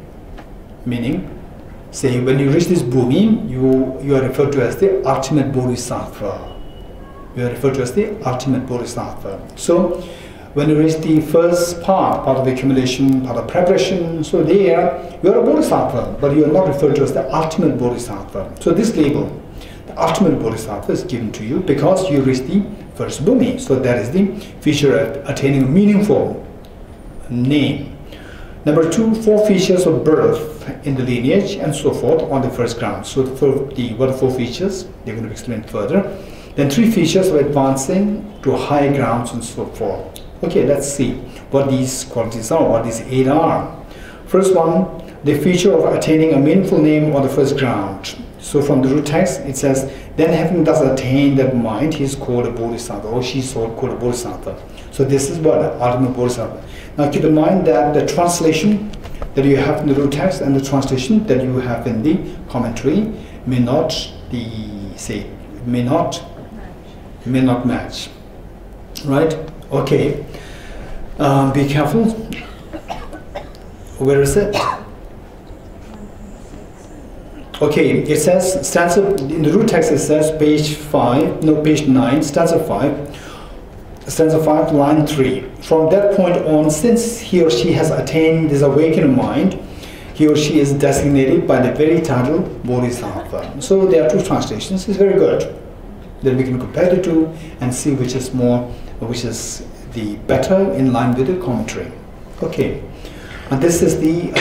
meaning, say when you reach this bhumi, you are referred to as the ultimate bodhisattva. You are referred to as the ultimate bodhisattva. So when you reach the first part of the accumulation, part of preparation, so there you are a bodhisattva, but you are not referred to as the ultimate bodhisattva. So this label, the ultimate bodhisattva, is given to you because you reach the first bhumi. So that is the feature of attaining a meaningful name. Number 2, 4 features of birth in the lineage and so forth on the first ground. So what are 4 features? They're going to explain further. Then 3 features of advancing to higher grounds and so forth. Okay, let's see what these qualities are, what these 8 are. First one, the feature of attaining a meaningful name on the first ground. So from the root text, it says, then having thus attained that mind, he is called a bodhisattva, or she is called a bodhisattva. So this is what ultimate bodhisattva. Now keep in mind that the translation that you have in the root text and the translation that you have in the commentary may not match, right? Okay, be careful. Where is it? Okay, it says stanza in the root text. It says page 9, stanza 5, line 3. From that point on, since he or she has attained this awakened mind, he or she is designated by the very title Bodhisattva. So there are two translations. It's very good. Then we can compare the two and see which is the better in line with the commentary. Okay, and this is the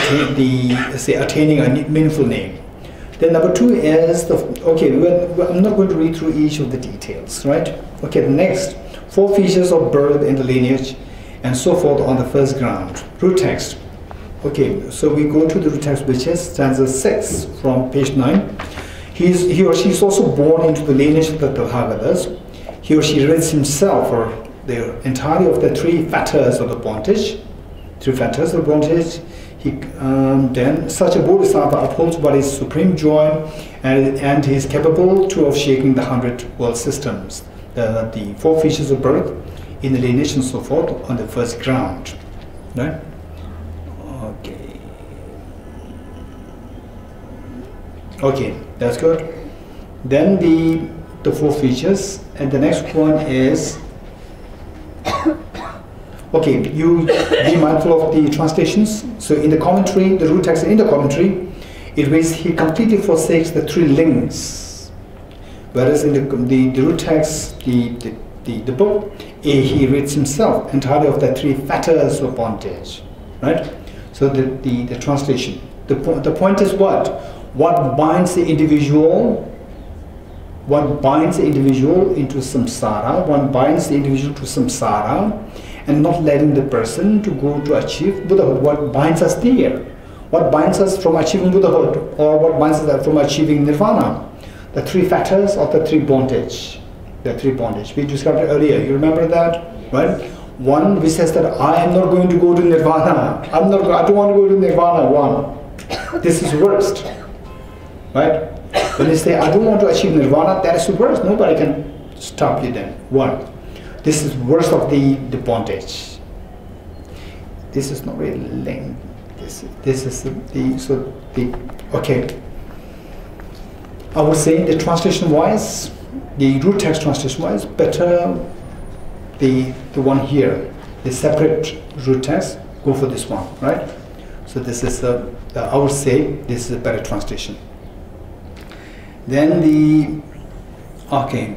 attaining a meaningful name. Then number 2 is I'm not going to read through each of the details, right? Okay, the next 4 features of birth in the lineage and so forth on the first ground. Root text. Okay, so we go to the root text, which is stanza 6 from page 9. He or she is also born into the lineage of the Tathagatas. He or she rids himself or the entirety of the 3 fetters of the bondage. Then such a bodhisattva upholds what is supreme joy and he is capable of shaking the 100 world systems. The 4 features of birth in the lineage and so forth on the first ground, right? Okay, that's good. Then the 4 features, and the next one is okay, you be mindful of the translations. So in the commentary, the root text in the commentary, it reads, he completely forsakes the 3 links. Whereas in the root text, the book, he reads himself entirely of the 3 fetters of bondage, right? So the translation, the point is what binds the individual? What binds the individual into samsara? What binds the individual to samsara, and not letting the person to go to achieve Buddhahood? What binds us there? What binds us from achieving Buddhahood, or what binds us from achieving nirvana? The 3 fetters of the 3 bondage. The 3 bondage we discussed earlier. You remember that, right? One which says that I am not going to go to nirvana. I don't want to go to nirvana. One. This is worst. Right? When they say, I don't want to achieve nirvana, that is the worst. Nobody can stop you then. 1. This is worst of the bondage. This is not really linked. This is okay. I would say the translation wise, the root text translation wise, better the one here, the separate root text, go for this one, right? So this is I would say this is a better translation. Then okay.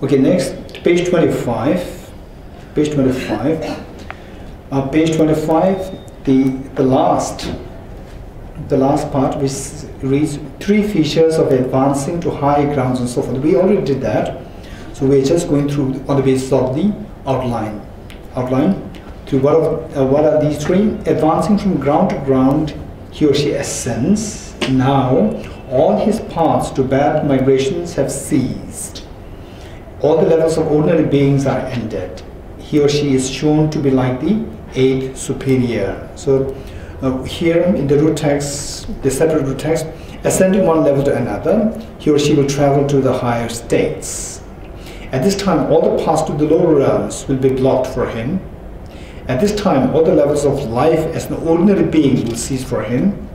Okay, next, page 25. Page 25. Page 25, the last part, which reads 3 features of advancing to high grounds and so forth. We already did that, so we're just going through on the basis of the outline. To what are these 3? Advancing from ground to ground, he or she ascends. Now, all his paths to bad migrations have ceased. All the levels of ordinary beings are ended. He or she is shown to be like the 8th superior. So here in the root text, the separate root text, ascending one level to another, he or she will travel to the higher states. At this time, all the paths to the lower realms will be blocked for him. At this time, all the levels of life as an ordinary being will cease for him.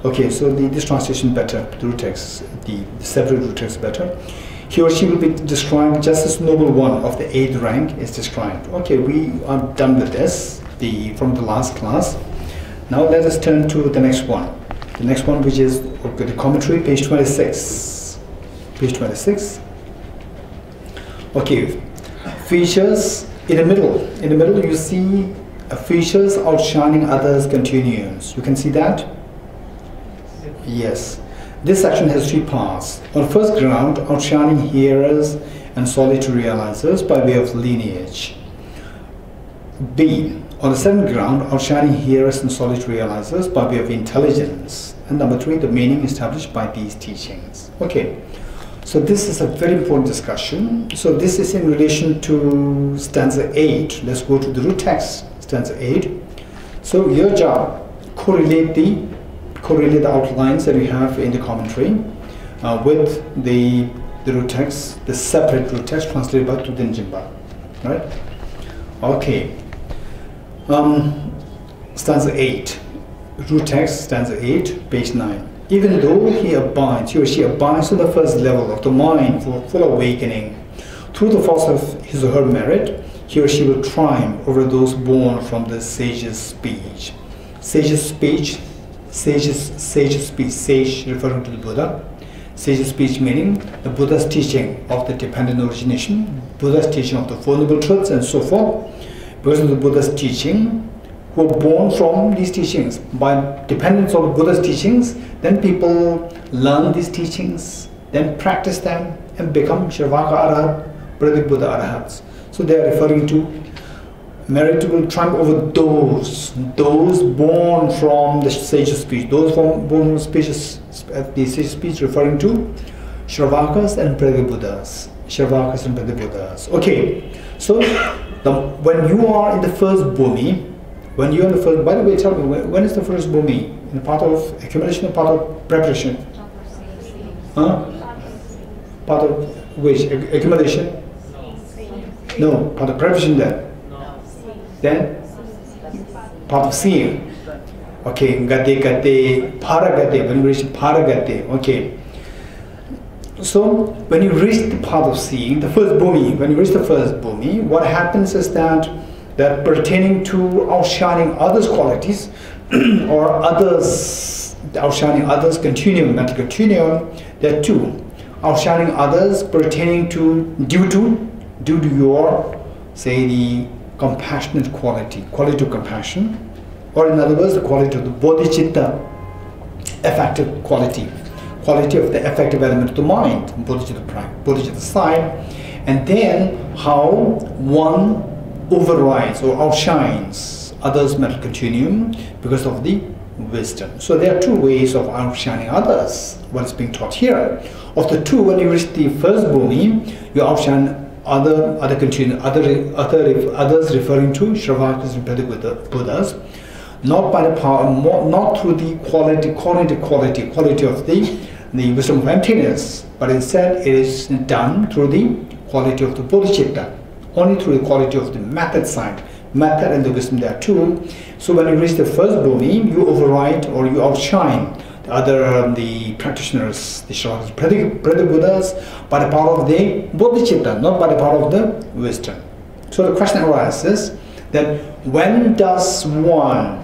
Okay, so this translation better, the root text, the separate root text better. He or she will be described just as noble one of the 8th rank is described. Okay, we are done with this from the last class. Now let us turn to the next one. The next one, which is the commentary, page 26. Page 26. Okay, features in the middle. In the middle, you see features outshining others continues. You can see that? Yes. This section has 3 parts. On first ground, outshining hearers and solitary realizers by way of lineage. B. On the second ground, outshining hearers and solitary realizers by way of intelligence. and number 3, the meaning established by these teachings. Okay, so this is a very important discussion. So this is in relation to stanza 8. Let's go to the root text, stanza 8. So your job, correlate the outlines that we have in the commentary with the root text, the separate root text translated by Tudin Jimba. Right? Okay. Stanza 8. Root text, stanza 8, page 9. Even though he or she abides to the first level of the mind for full awakening, through the force of his or her merit, he or she will triumph over those born from the sage's speech. Sage's speech, sage referring to the Buddha. Sage's speech meaning the Buddha's teaching of the dependent origination, Buddha's teaching of the Four Noble Truths, and so forth. Because of the Buddha's teaching, who are born from these teachings. By dependence on the Buddha's teachings, then people learn these teachings, then practice them, and become Shravaka Arahat, Pratik Buddha Arahats. So they are referring to merit will triumph over those born from the sage's speech, those born from the sage's speech, referring to Shravakas and Pratik Buddhas. Shravakas and Pratik Buddhas. Okay, so when you are in the first bhumi, by the way, tell me, when is the first bhumi? In the part of accumulation or part of preparation? Huh? Part of which? Accumulation? No, part of preparation then. Then? Part of seeing. Okay, gate, paragate, when you reach paragate, okay. So, when you reach the part of seeing, the first bhumi, what happens is that pertaining to outshining others' qualities or outshining others continuum, mental continuum, there are two. Outshining others pertaining to due to your, say, the compassionate quality of compassion, or in other words, the quality of the bodhicitta, affective quality of the affective element of the mind, bodhicitta side, and then how one overrides or outshines others' mental continuum because of the wisdom. So there are two ways of outshining others, what is being taught here. Of the two, when you reach the first bhumi, you outshine other continuum, others referring to Shravakas and Pratik Buddhas, not by the power, not through the quality of the wisdom of emptiness, but instead it is done through the quality of the bodhicitta. Only through the quality of the method side. Method and the wisdom there too. So when you reach the first bhumi, you override or you outshine the practitioners, the Shravakas, Pratik Buddhas, by the power of the bodhicitta, not by the power of the wisdom. So the question arises that when does one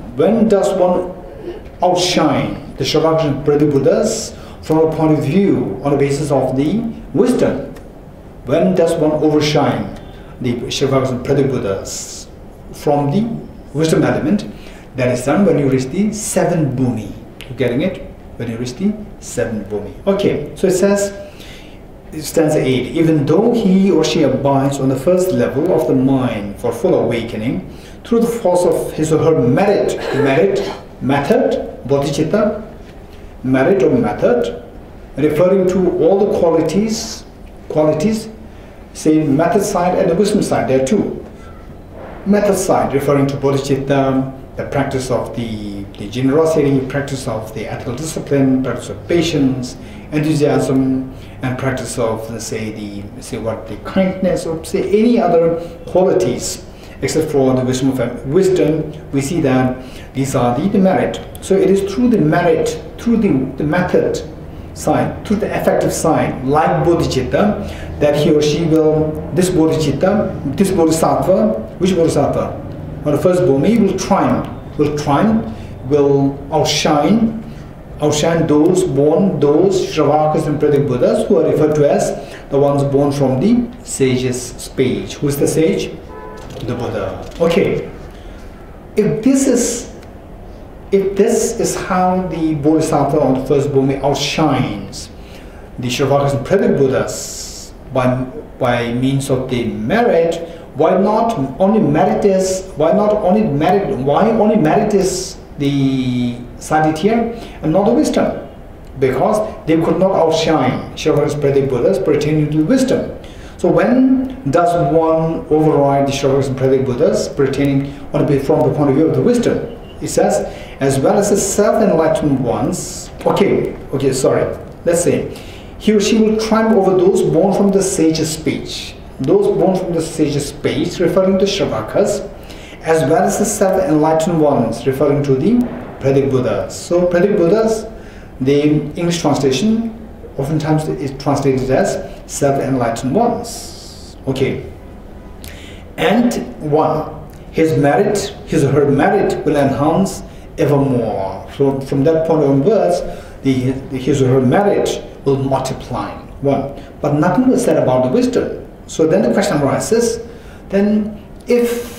outshine the Shravakas and Pratik Buddhas from a point of view on the basis of the wisdom? When does one overshine the Shravakas and Pratik Buddhas from the wisdom element? That is done when you reach the seventh bhumi. You getting it? When you reach the seventh bhumi. Okay, so it says, stanza 8, even though he or she abides on the first level of the mind for full awakening, through the force of his or her method, bodhicitta, merit or method, referring to all the qualities, say method side and the wisdom side, there are two. Method side referring to bodhicitta, the practice of the generosity, practice of the ethical discipline, practice of patience, enthusiasm, and practice of the kindness, or say any other qualities except for the wisdom. We see that these are the merit. So it is through the merit, through the method side, through the affective side, like bodhicitta, that he or she will, this bodhicitta, this bodhisattva, which bodhisattva? On the first bhumi will outshine those Shravakas and Pratik Buddhas who are referred to as the ones born from the sage's speech. Who is the sage? The Buddha. Okay. If this is how the Bodhisattva on the first bhumi outshines the Shravakas and Pratik Buddhas by means of the merit, why only merit is the Sagittarian and not the wisdom, because they could not outshine Shravaka Pratik Buddhas pertaining to wisdom. So when does one override the Shravaka and Pratik Buddhas pertaining from the point of view of the wisdom? It says, as well as the self-enlightened ones, let's say, he or she will triumph over those born from the sage's speech. Those born from the sage's speech, referring to Shravakas, as well as the self-enlightened ones, referring to the Pratik Buddhas. So Pratik Buddhas, the English translation, oftentimes is translated as self-enlightened ones. Okay. And one, his or her merit will enhance evermore. So from that point onwards, his or her merit will multiply. One. But nothing was said about the wisdom. So then the question arises, then if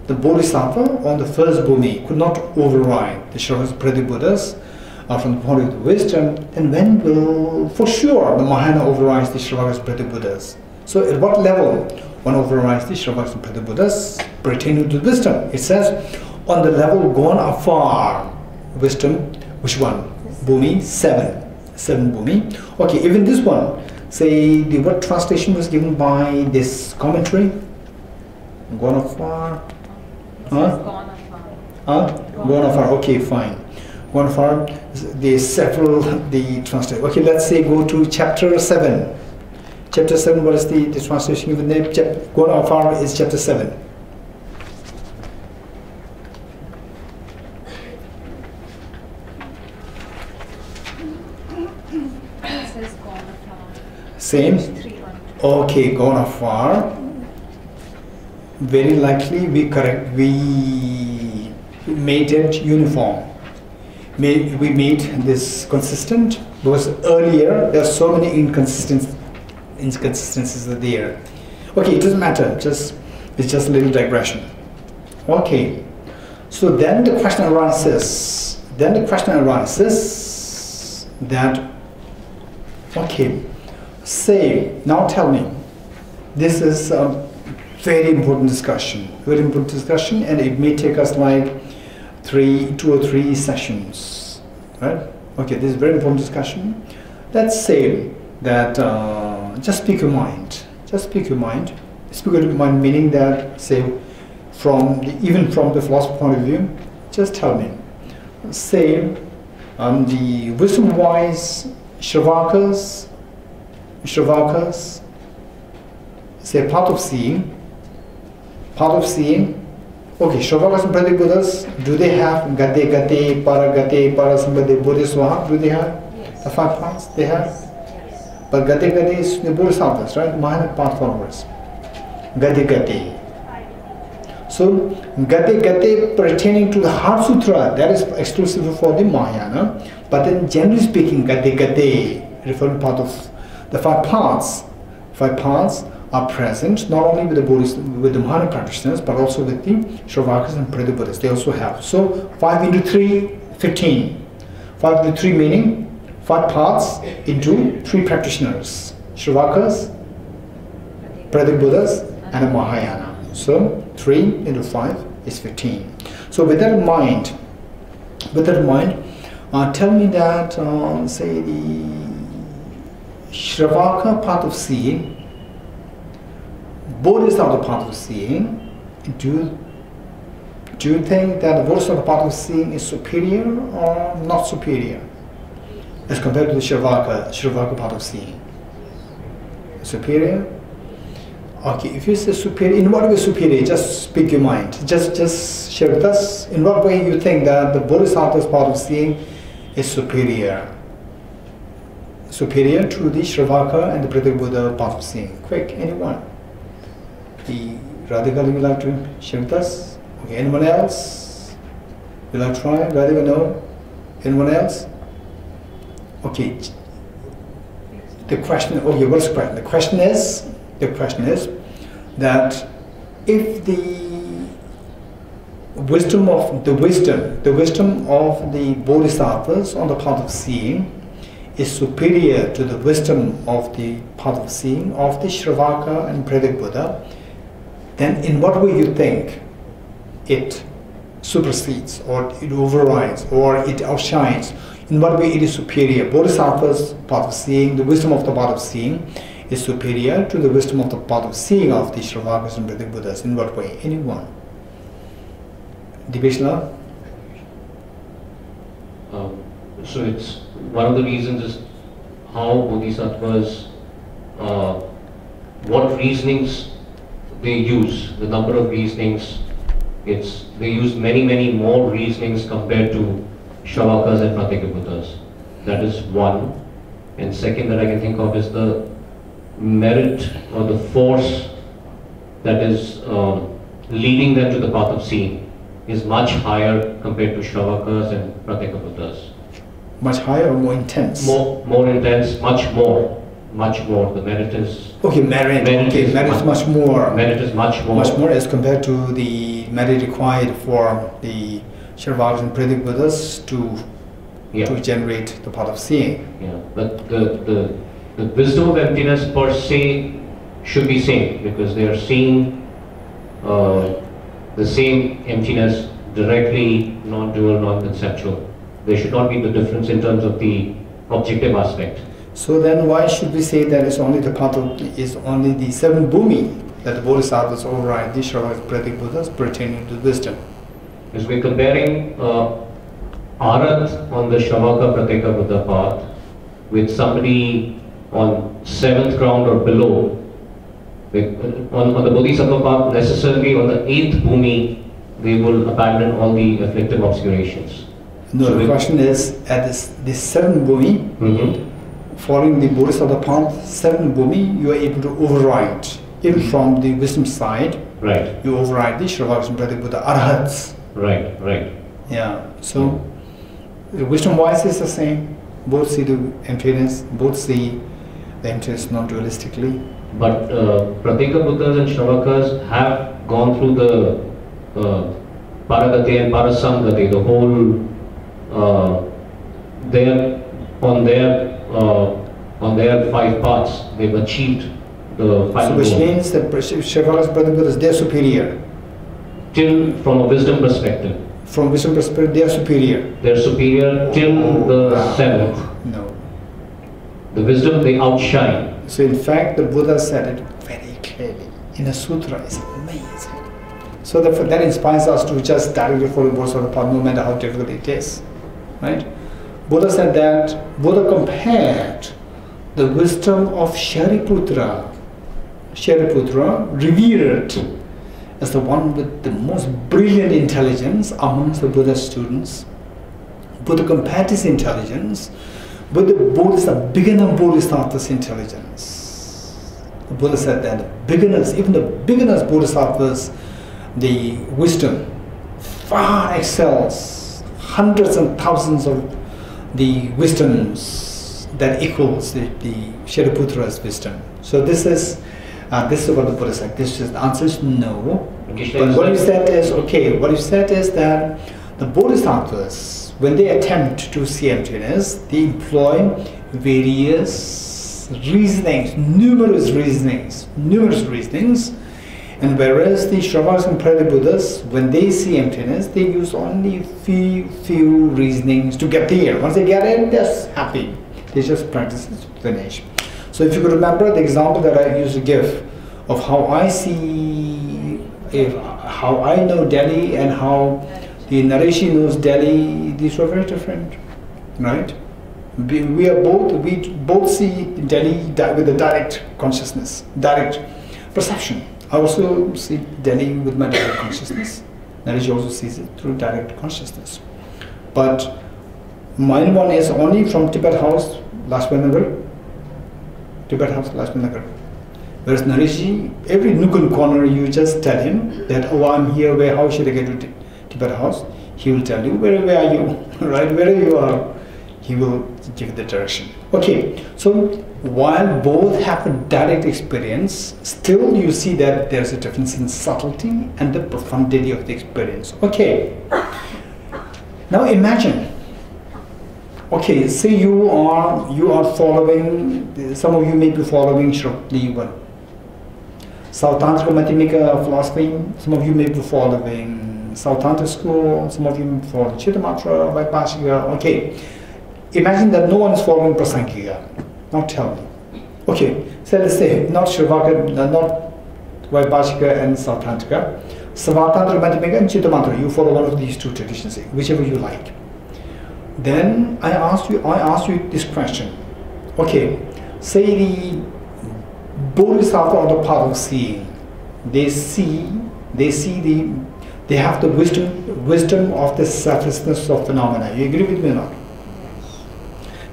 the Bodhisattva on the first bhumi could not override the Shravaka Pratik Buddhas from the point of the wisdom, then when will, for sure, the Mahayana overrides the Shravaka Pratik Buddhas? So at what level one overrides the Shravaka Pratik Buddhas pertaining to wisdom? It says, on the level gone afar, wisdom, which one? Bhumi 7. 7 bhumi. Okay, even this one, say the what translation was given by this commentary? Gone afar. Huh? Gone afar. Okay, fine. Gone afar. The translation. Okay, let's say go to chapter 7. Chapter 7. What is the translation given there? Gone afar is chapter 7. It says gone afar. Same. Okay, gone afar. Very likely we made it uniform. We made this consistent because earlier there are so many inconsistencies there. Okay, it doesn't matter. It's just a little digression. Okay, so then the question arises. That okay, say now tell me. This is very important discussion, and it may take us like 2 or 3 sessions, right? Okay, this is a very important discussion. Let's say that just speak your mind. Speak your mind meaning that, say, even from the philosophy point of view, just tell me. Say the wisdom-wise Shravakas, say part of seeing. Okay, Shravakas and Pratik Buddhas, do they have Gate, Parasambhati, Bodhiswaha? Do they have? Yes. The 5 parts? They have? Yes. But Gate is the Bodhisattvas, right? Mahayana path followers. Gate. So, Gate pertaining to the Heart Sutra, that is exclusive for the Mahayana. But then, generally speaking, Gate, referring part of the 5 parts. 5 parts are present not only with the Mahayana practitioners, but also with the Shravakas and Pratik Buddhas. They also have. So 5 into 3, 15. 5 into 3 meaning 5 parts into 3 practitioners: Shravakas, Pratik Buddhas, and a Mahayana. So 3 into 5 is 15. So with that in mind, tell me that say the Shravaka part of seeing, Bodhisattva part of seeing, do you think that the Bodhisattva part of seeing is superior or not superior as compared to the Shravaka part of seeing? Superior? Okay, if you say superior, in what way superior? Just speak your mind. Just share with us in what way you think that the Bodhisattva's part of seeing is superior to the Shravaka and the Pratik Buddha part of seeing. Quick, anyone? The Radhika, would you like to share with us? Okay, anyone else? Will I try? Radhika, no? Anyone else? Okay. The question, okay, what's the question? The question is that if the wisdom of the Bodhisattvas on the part of seeing is superior to the wisdom of the part of seeing of the Shravaka and Pratik Buddha, then in what way you think it supersedes, or it overrides, or it outshines? In what way it is superior? Bodhisattva's path of seeing, the wisdom of the path of seeing is superior to the wisdom of the path of seeing of the Shravakas and Pratyeka Buddhas. In what way? Anyone? Dipeshla? So it's one of the reasons is how Bodhisattvas, what reasonings they use, the number of reasonings. They use many more reasonings compared to Shravakas and Pratyeka Buddhas. That is one. And second that I can think of is the merit or the force that is leading them to the path of seeing is much higher compared to Shravakas and Pratyeka Buddhas. Much higher or more intense? More intense, much more. The merit is... Okay, merit is much more. Merit is much more. Much more as compared to the merit required for the Shravakas and Pratyeka Buddhas to generate the path of seeing. Yeah, but the wisdom of emptiness per se should be same, because they are seeing the same emptiness directly, non-dual, non-conceptual. There should not be the difference in terms of the objective aspect. So then why should we say that it's only the path of, is only the seven bhumi that the Bodhisattvas override the Shravakas and Pratyeka Buddhas pertaining to wisdom? Because we're comparing Arhat on the Shravaka Pratyeka Buddha path with somebody on 7th ground or below. On the Bodhisattva path, necessarily on the 8th bhumi, they will abandon all the afflictive obscurations. No, so the question is, at this 7 bhumi, following the Bodhisattva path, 7 bhumi, you are able to override, even from the wisdom side, right? You override the Shravakas and Pratyeka Buddha Arhats. Right. Yeah, so wisdom-wise is the same. Both see the emptiness, both see the emptiness non-dualistically. But Pratyeka Buddhas and Shravakas have gone through the Paragati and Parasamgati, the whole on their 5 paths, they've achieved the final. So which means that Shravakas and Pratyeka Buddhas, they are superior. Till from a wisdom perspective. From wisdom perspective, they are superior. They are superior till the 7th. No. The wisdom, they outshine. So in fact, the Buddha said it very clearly in a sutra. It's amazing. So therefore, that inspires us to just directly follow the Bodhisattva path, no matter how difficult it is. Right? Buddha said that, Buddha compared the wisdom of Shariputra, revered as the one with the most brilliant intelligence amongst the Buddha students. Buddha compared his intelligence with the beginner Bodhisattva's intelligence. The Buddha said that beginners, even the beginners Bodhisattvas, the wisdom far excels hundreds and thousands of the wisdoms that equals the Shariputra's wisdom. So this is what the Buddha said. The answer is no. But what he said is that the Bodhisattvas, when they attempt to see emptiness, they employ various reasonings, numerous reasonings. And whereas the Shravakas and Pratyeka Buddhas, when they see emptiness, they use only few reasonings to get there. Once they get it, they're happy. They just practice it, finish. So if you could remember the example that I used to give of how I see, how I know Delhi and how the Nareshi knows Delhi, these were very different, right? We both see Delhi with a direct consciousness, direct perception. I also see Delhi with my direct consciousness. Nareshi also sees it through direct consciousness. But mine one is only from Tibet House, Lajpat Nagar. Whereas Nareshi, every nook and corner you just tell him that, oh, I'm here, how should I get to Tibet House? He will tell you, where are you? Right, wherever you are, he will give the direction. Okay, so while both have a direct experience, still you see that there's a difference in subtlety and the profundity of the experience. Okay, now imagine, okay, say you are following, some of you may be following Sautrantika Madhyamika philosophy, some of you may be following South Tantra school, some of you follow Chittamatra, Vaibhashika. Okay, imagine that no one is following Prasangika. Now tell me. Okay, so let's say not Shravaka, not Vaibhashika and South Tantra, Savatantra, Madhyamika and Chittamatra. You follow one of these two traditions, whichever you like. Then I ask you this question. Okay, say the Bodhisattva on the path of seeing, they have the wisdom of the selflessness of phenomena. You agree with me or not?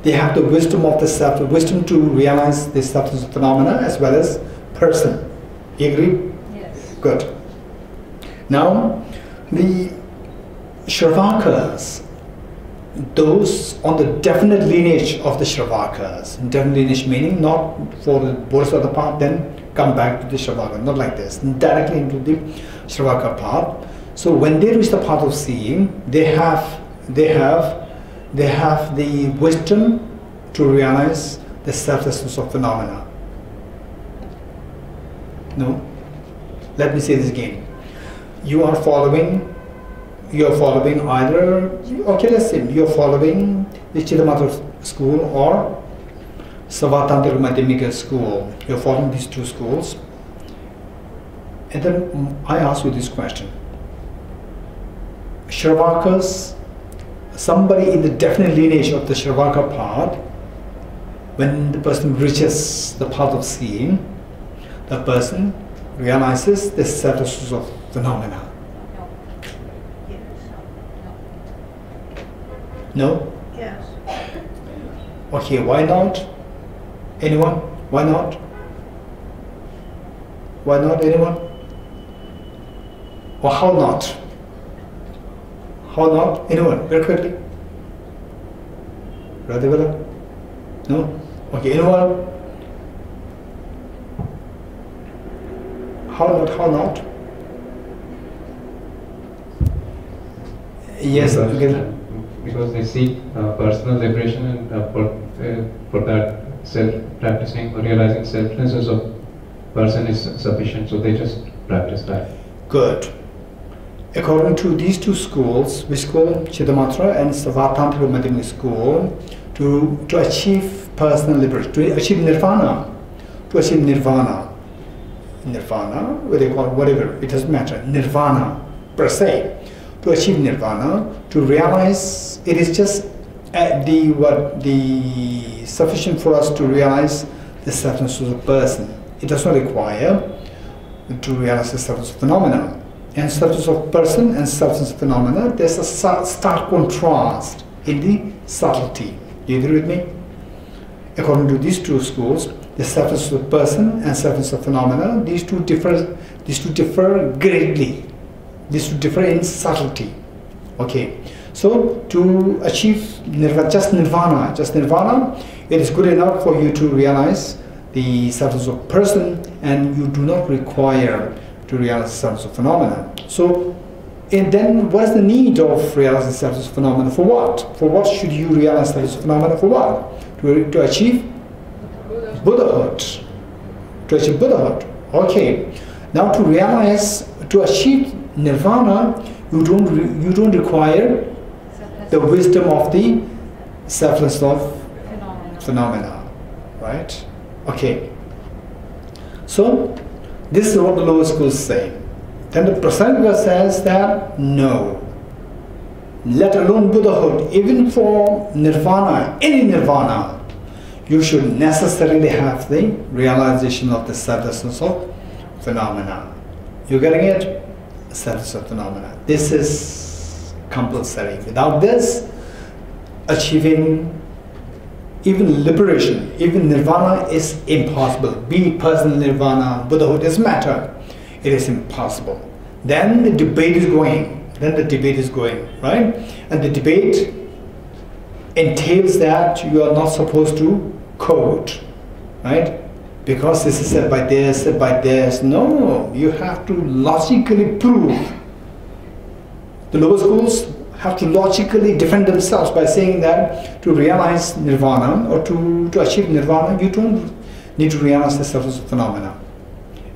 They have the wisdom of the wisdom to realize the selflessness of phenomena as well as person. You agree? Yes. Good. Now, the Shravakas, those on the definite lineage of the Shravakas, definite lineage meaning not for the Bodhisattva path, then come back to the Shravaka, not like this, directly into the Shravaka path. So when they reach the path of seeing, they have the wisdom to realize the selflessness of phenomena. No? Let me say this again. You are following either, okay, let's say you're following the Chittamatra school or Savatantra Madhyamika school. You're following these two schools. And then I ask you this question. Shravakas, somebody in the definite lineage of the Shravaka path, when the person reaches the path of seeing, the person realizes the selflessness of phenomena. No? Yes. Okay, why not? Anyone? Why not? Why not? Anyone? Or how not? How not? Anyone? Very quickly. Radhavila? No? Okay, anyone? How not? How not? Yes, again. Because they seek personal liberation, and for that practicing or realizing selflessness of person is sufficient, so they just practice that. Good. According to these two schools, which school? Chittamatra and Savatantra Madhyamika school, to achieve personal liberation, to achieve nirvana, whether you call it whatever, it doesn't matter, nirvana per se. To achieve nirvana, to realize it is just sufficient for us to realize the selflessness of a person. It does not require to realize the selflessness of phenomena. And selflessness of person and selflessness of phenomena, there's a stark contrast in the subtlety. Do you agree with me? According to these two schools, the selflessness of person and selflessness of phenomena, these two differ greatly. These two differ in subtlety. Okay. So to achieve just nirvana, it is good enough for you to realize the selflessness of person, and you do not require to realize the selflessness of phenomena. So, and then what is the need of realizing the selflessness of phenomena? For what? For what should you realize the selflessness of phenomena? For what? To achieve Buddhahood. To achieve Buddhahood. Okay. Now to achieve nirvana, you don't require the wisdom of the selflessness of phenomena, right? Okay. So this is what the lower schools say. Then the Prasangika says that no, let alone Buddhahood, even for nirvana, any nirvana, you should necessarily have the realization of the selflessness of phenomena. You getting it? Selflessness of phenomena. This is compulsory. Without this, achieving even liberation, even nirvana is impossible. Be it personal nirvana, Buddhahood, doesn't matter. It is impossible. Then the debate is going. Right? And the debate entails that you are not supposed to quote, right? Because this is said by this. No, you have to logically prove. The lower schools have to logically defend themselves by saying that to realize nirvana or to achieve nirvana, you don't need to realize the selfless phenomena.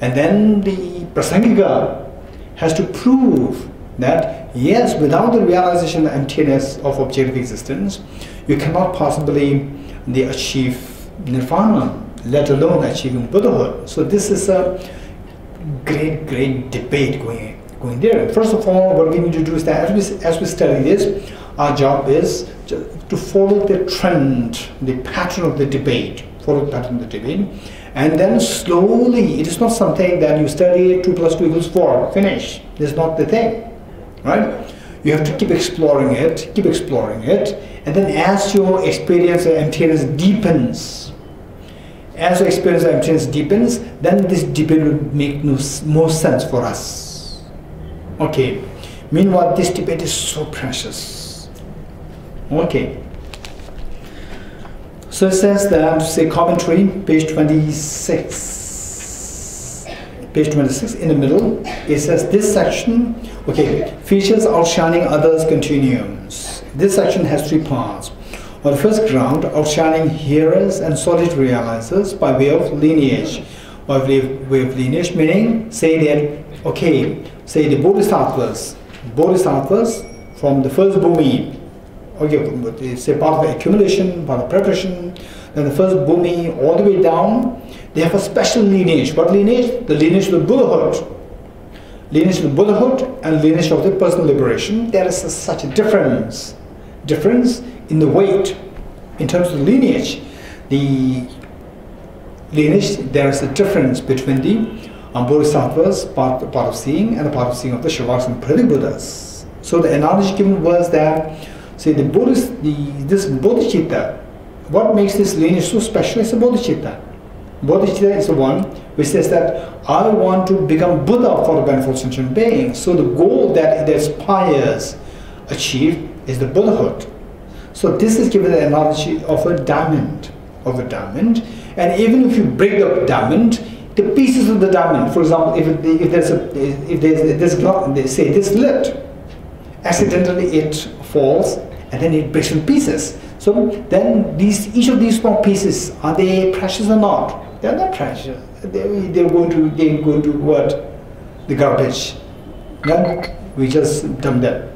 And then the Prasangika has to prove that yes, without the realization of emptiness of objective existence, you cannot possibly achieve nirvana, let alone achieving Buddhahood. So this is a great debate going there. First of all, what we need to do is that as we study this, our job is to follow the trend, the pattern of the debate, and then slowly, it is not something that you study 2 + 2 = 4, finish. This is not the thing, right? You have to keep exploring it, and then as your experience of emptiness deepens, then this debate will make more sense for us. Okay. Meanwhile, this debate is so precious. Okay. So it says that, say, commentary, page 26. Page 26 in the middle, it says this section, okay, features outshining others continuums. This section has 3 parts. On the first ground, outshining hearers and solid realizers by way of lineage. By way of lineage, meaning, say that, okay, say the bodhisattvas from the first bhumi, okay, it's a part of accumulation, part of preparation, then the first bhumi all the way down, they have a special lineage. What lineage? The lineage of the Buddhahood. Lineage of the Buddhahood and lineage of the personal liberation. There is such a difference in the weight. In terms of the lineage, there is a difference between the bodhisattvas, part of seeing, and the part of seeing of the Sravaks and Pratibhuddhas. So the analogy given was that, say, this bodhicitta, what makes this lineage so special is the bodhicitta. Bodhicitta is the one which says that I want to become Buddha for the benefit of sentient beings. So the goal that it aspires achieve is the Buddhahood. So this is given the analogy of a diamond, and even if you break the diamond, the pieces of the diamond, for example, if there's say this lid, accidentally it falls and then it breaks in pieces. So then each of these small pieces, are they precious or not? They're not precious. They're going to what? The garbage. Then we just dump them.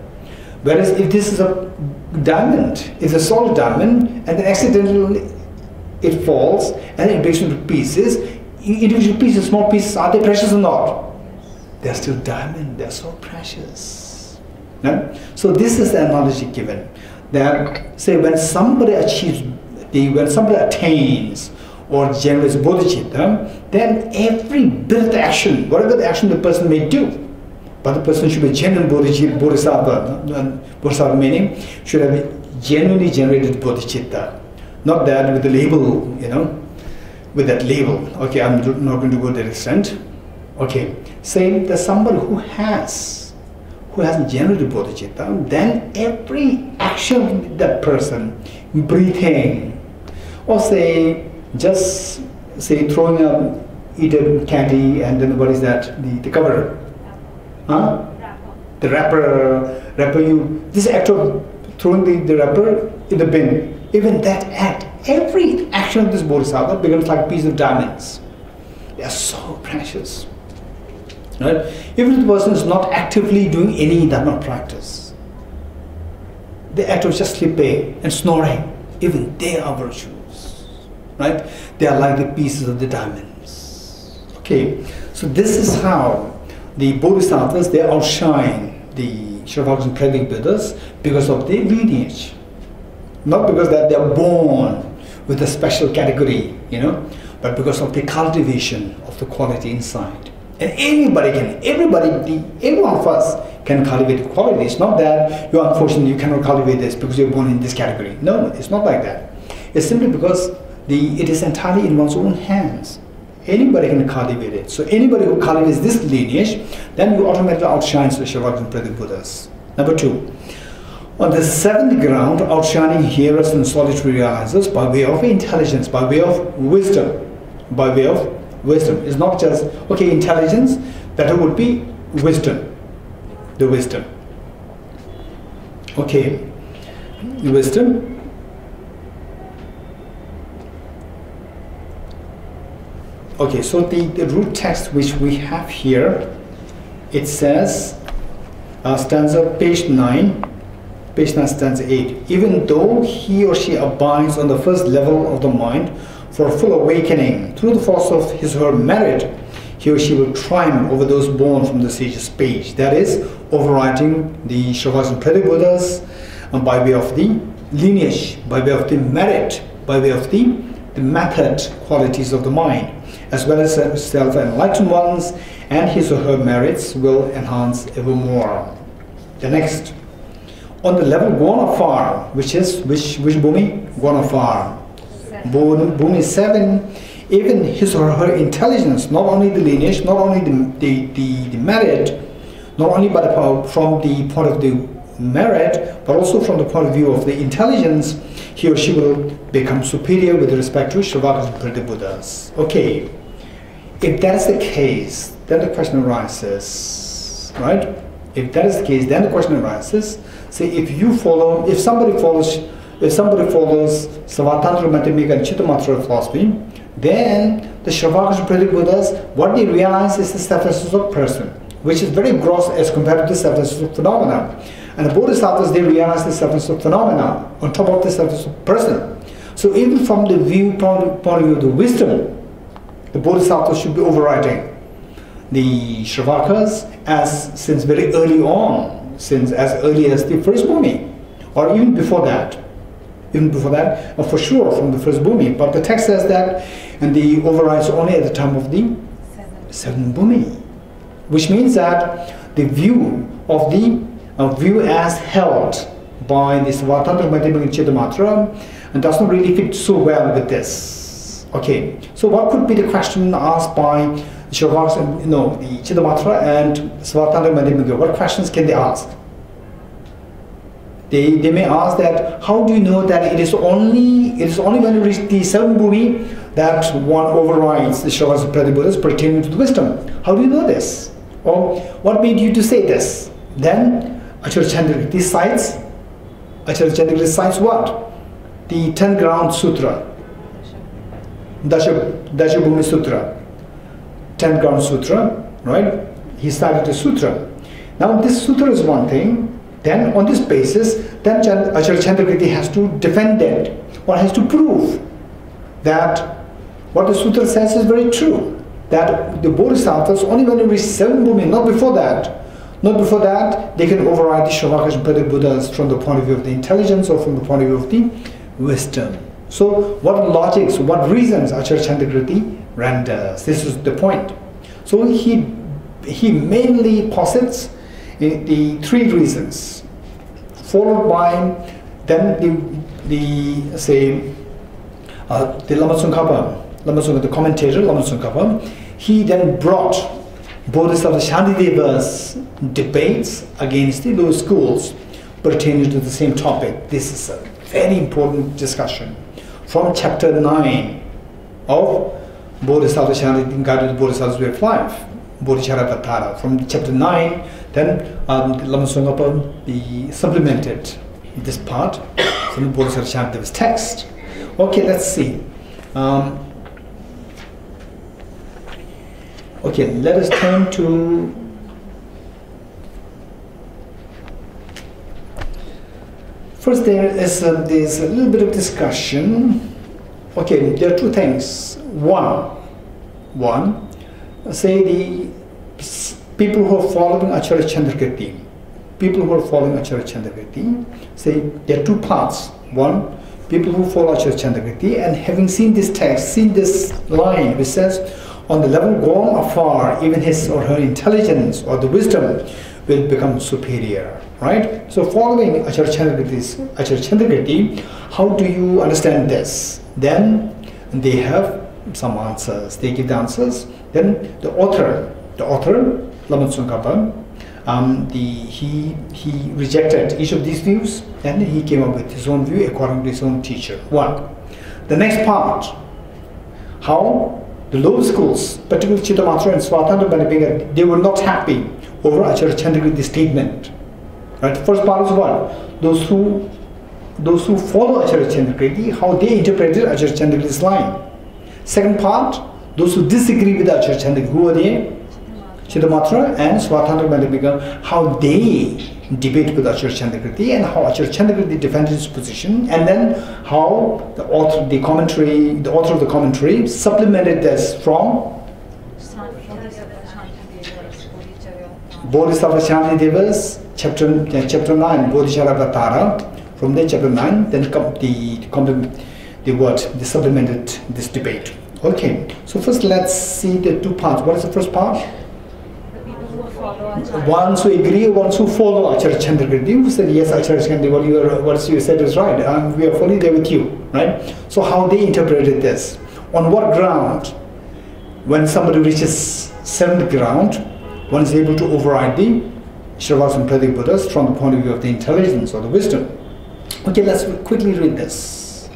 Whereas if this is a diamond, it's a solid diamond, and then accidentally it falls and it breaks into pieces. Individual pieces, small pieces, are they precious or not? They're still diamond. They're so precious. No? So this is the analogy given. That, say, when somebody attains or generates bodhicitta, then every bit of the action, whatever the action the person may do, but the person should be genuine bodhisattva. Bodhisattva meaning should have genuinely generated bodhicitta, not that with the label, with that label. Okay, I'm not going to go to that extent. Okay, say that somebody who has generated bodhicitta, then every action of that person, breathing, or say throwing up eaten candy, and then what is that? The cover, the wrapper. This act of throwing the wrapper in the bin, even that act, every action of this bodhisattva becomes like a piece of diamonds. They are so precious. Right? Even if the person is not actively doing any dharma practice, the act of just sleeping and snoring, even they are virtues. Right? They are like the pieces of the diamonds. Okay, so this is how the bodhisattvas, they outshine the Sravaks and Pratibhuddhas because of their lineage. Not because that they are born with a special category, but because of the cultivation of the quality inside. And every one of us can cultivate the quality. It's not that you're unfortunate, you cannot cultivate this because you're born in this category. No, it's not like that. It's simply because it is entirely in one's own hands. Anybody can cultivate it. So anybody who cultivates this lineage, then you automatically outshines the Sravaks and Pratibhuddhas. Number 2. On the 7th ground, outshining hearers and solitary realizers by way of intelligence, by way of wisdom. By way of wisdom. It's not just, okay, intelligence, better would be wisdom. The wisdom. Okay, the wisdom. Okay, so the root text which we have here, it says, stanza page 9, stanza 8. Even though he or she abides on the first level of the mind for full awakening through the force of his or her merit, he or she will triumph over those born from the sage's page. That is, overriding the Shravakas and Pradip Buddhas by way of the lineage, by way of the merit, by way of the method qualities of the mind, as well as self-enlightened ones, and his or her merits will enhance evermore. The next, on the level Gonafar, which is which Bhumi? Gonafar. Bhumi 7, even his or her intelligence, not only the lineage, not only the merit, not only from the point of the merit, but also from the point of view of the intelligence, he or she will become superior with respect to Shravakas and Pradip Buddhas. Okay, if that is the case, then the question arises, right? If that is the case, then the question arises, say if somebody follows Savatantra, Madhyamika and Chittamatra philosophy, then the Shravakas and Pradip Buddhas, what they realize is the selflessness of person, which is very gross as compared to the selflessness of phenomena. And the Bodhisattvas, they realize the selflessness of phenomena on top of the selflessness of person. So even from the point of view of the wisdom, the Bodhisattvas should be overriding the Shravakas since very early on, since as early as the first Bhumi, or even before that. Or for sure from the first Bhumi. But the text says that, and the overrides only at the time of the seventh Bhumi, which means that the view as held by the Savatantra, Madhyamika and Chittamatra does not really fit so well with this. Okay, so what could be the question asked by Shravakas and the Chittamatra and Savatantra, Madhyamika? What questions can they ask? They may ask that, how do you know that it is only when you reach the seventh Bhumi that one overrides the Shravakas and Pradip Buddhas pertaining to the wisdom? How do you know this? Or what made you to say this? Then Acharya Chandragiri cites what? The 10 ground sutra, Dashabhumi Sutra, 10 ground sutra, right? He started the sutra. Now this sutra is one thing. Then on this basis, then Acharya Chandragiri has to defend it, or has to prove that what the sutra says is very true. That the Bodhisattvas, only when you reach 7th Bhumi, not before that, they can override the Shravakas and Pradip Buddhas from the point of view of the intelligence or from the point of view of the wisdom. So what logics, what reasons Acharya Chandragiri renders? This is the point. So he mainly posits the 3 reasons, followed by then the Lama Tsongkhapa, the commentator Lama Tsongkhapa. He then brought Bodhisattva Shantideva's debates against the lower schools pertaining to the same topic. This is a very important discussion from chapter 9 of Bodhisattva Shantideva's Guide to the Bodhisattva's Way of Life, Bodhicharyavatara. From chapter 9, then Lama Tsongkhapa supplemented this part from the Bodhisattva Shantideva's text. Okay, let's see. Okay, let us turn to first. There's a little bit of discussion. Okay, there are 2 things. One, say the people who are following Acharya Chandragiri. Say there are 2 parts. One, people who follow Acharya Chandragiri, and having seen this text, seen this line which says, on the level gone afar, even his or her intelligence or the wisdom will become superior, right? So following Acharya Chandragiri, how do you understand this? Then they have some answers. They give the answers. Then the author, Lama Tsongkhapa, he rejected each of these views, and he came up with his own view according to his own teacher. The next part, how the lower schools, particularly Chittamatra and Savatantra, they were not happy over Acharya Chandragiri's statement. Right? The first part is what? Those who follow Acharya Chandragiri, how they interpreted Acharya Chandragiri's line. Second part, those who disagree with Acharya Chandragiri, who are they? Chidamatra and Swatantra Madhyamika, how they debate with Acharya Chandrakriti and how Acharya Chandrakriti defended his position, and then how the author of the commentary supplemented this from Bodhisattva Shanti Devas, chapter 9, Bodhisattva Tara. From there, chapter 9, then they supplemented this debate. Okay, so first let's see the two parts. What is the first part? The people who follow Acharya. Ones who agree, ones who follow Acharya Chandrakriti, who said, yes, Acharya Chandrakriti, what you said is right, we are fully there with you, right? So how they interpreted this? On what ground, when somebody reaches 7th ground, one is able to override the Shravakas and Pratik Buddhas from the point of view of the intelligence or the wisdom. Okay, let's quickly read this.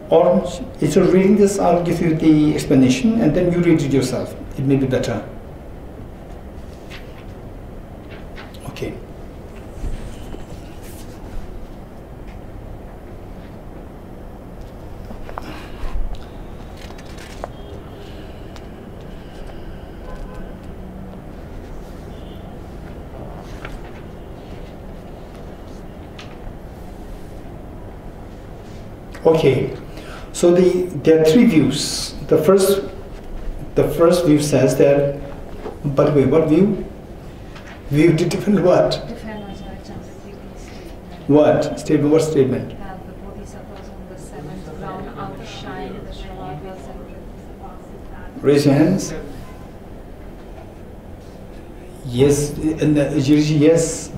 Or instead of reading this, I'll give you the explanation and then you read it yourself. It may be better. Okay. Okay, so there are three views. The first view says that, by the way, what view? View to defend what? Defend Acharya Chandrakriti's statement. What statement? What statement? That the Bodhisattvas on the 7th ground outshine the Shravakas and Raise your hands. Yes, and yes.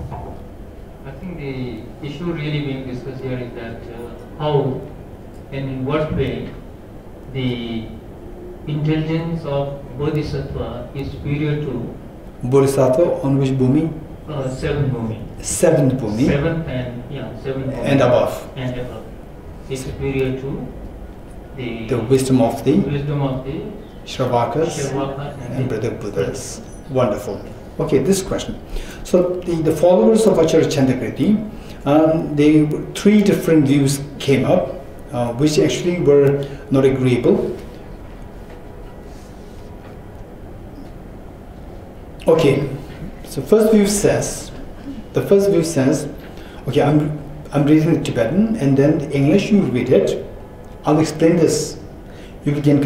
I think the issue really being discussed here is that how and in what way the intelligence of Bodhisattva is superior to Bodhisattva on which bhumi? 7th bhumi. 7th bhumi. 7th and 7th bhumi. And above. And above. Is superior to the wisdom of the Shravakas and Pratik Buddhas. Wonderful. Okay, this question. So the followers of Acharya Chandrakriti, three different views came up, which actually were not agreeable. Okay, so first view says, okay, I'm reading the Tibetan and then the English, you read it. I'll explain this. You will gain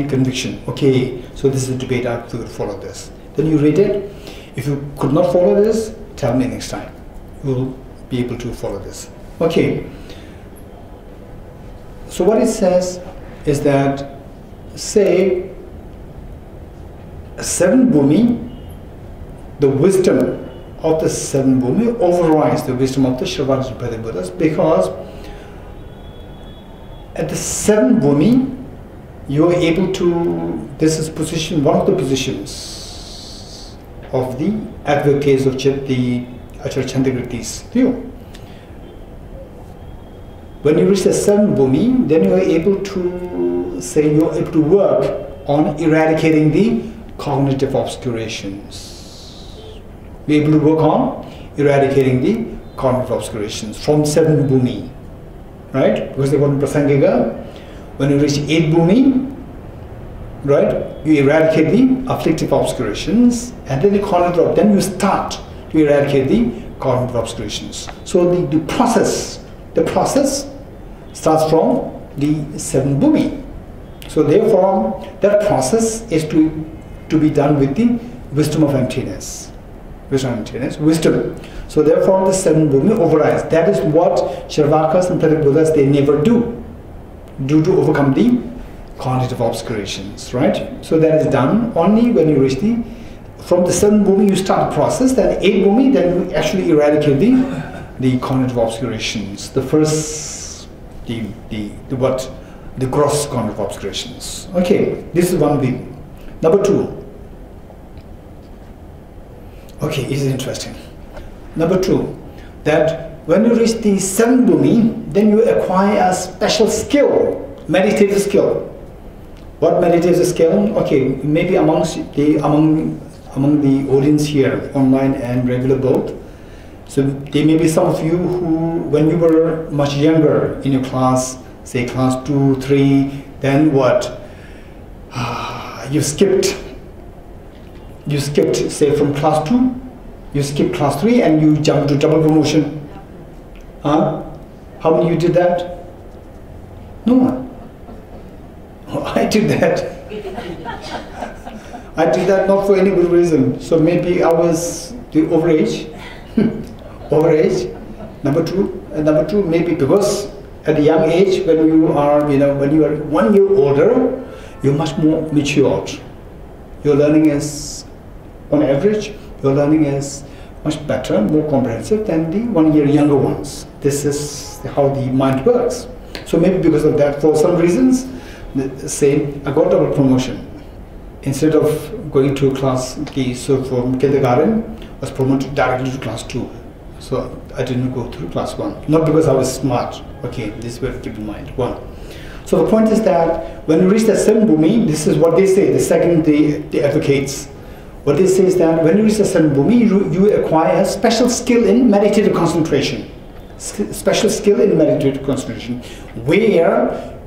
conviction. Okay, so this is a debate. I have to follow this. Then you read it. If you could not follow this, tell me next time. You will be able to follow this. Okay. So what it says is that, say, 7 bhumi, the wisdom of the 7 bhumi overrides the wisdom of the Shravakas and Pratik Buddhas, because at the 7 bhumi, you are able to, this is position, one of the positions of the advocates of the Acharya Chandrakriti's view. When you reach the 7th bhumi, then you are able to say you are able to work on eradicating the cognitive obscurations. You're able to work on eradicating the cognitive obscurations from 7th bhumi, right? Because they want prasangika. When you reach 8th bhumi, right, you eradicate the afflictive obscurations, and then then you start to eradicate the cognitive obscurations. So the process starts from the 7th bhumi. So therefore, that process is to be done with the wisdom of emptiness. Wisdom. So therefore, the 7th bhumi overrides. That is what Shravakas and Pratik Buddhas, they never do to overcome the cognitive obscurations, right? So that is done only when you reach from the 7th bhumi you start the process, then 8th bhumi, then you actually eradicate the cognitive obscurations. The first, the gross cognitive obscurations. Okay, this is one view. Number 2. Okay, this is interesting. Number 2, that when you reach the 7th bhumi, then you acquire a special skill, meditative skill. What meditative skill? Okay, maybe among the audience here, online and regular both. So there may be some of you who, when you were much younger in your class, say class 2, 3, then what? you skipped, say from class 2, you skipped class 3 and you jumped to double promotion. How many of you did that? No one. Oh, I did that. I did that not for any good reason. So maybe I was the overage. Overage. Number two, maybe because at a young age, when you are, when you are 1 year older, you're much more matured. Your learning is, on average, your learning is much better, more comprehensive than the 1 year younger ones. This is how the mind works. So maybe because of that, for some reasons, say I got double promotion. Instead of going to class K, so from kindergarten, I was promoted directly to class 2. So I didn't go through class 1. Not because I was smart. Okay, this will keep in mind. 1. So the point is that when you reach that 7 bhumi, this is what they say, the second the advocates. What they say is that when you reach the 7 bhumi, you acquire a special skill in meditative concentration. Special skill in meditative concentration, where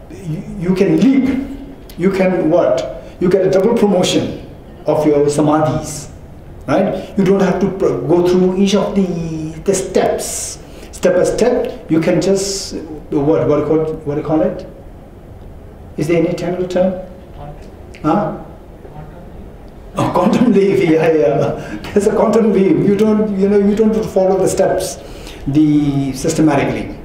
you can leap, you can what? You get a double promotion of your samadhis, right? You don't have to go through each of the steps. Step by step, you can just, what do you call it? Is there any technical term? Huh? Oh, quantum leap, yeah. There's a quantum leap. You don't follow the steps systematically.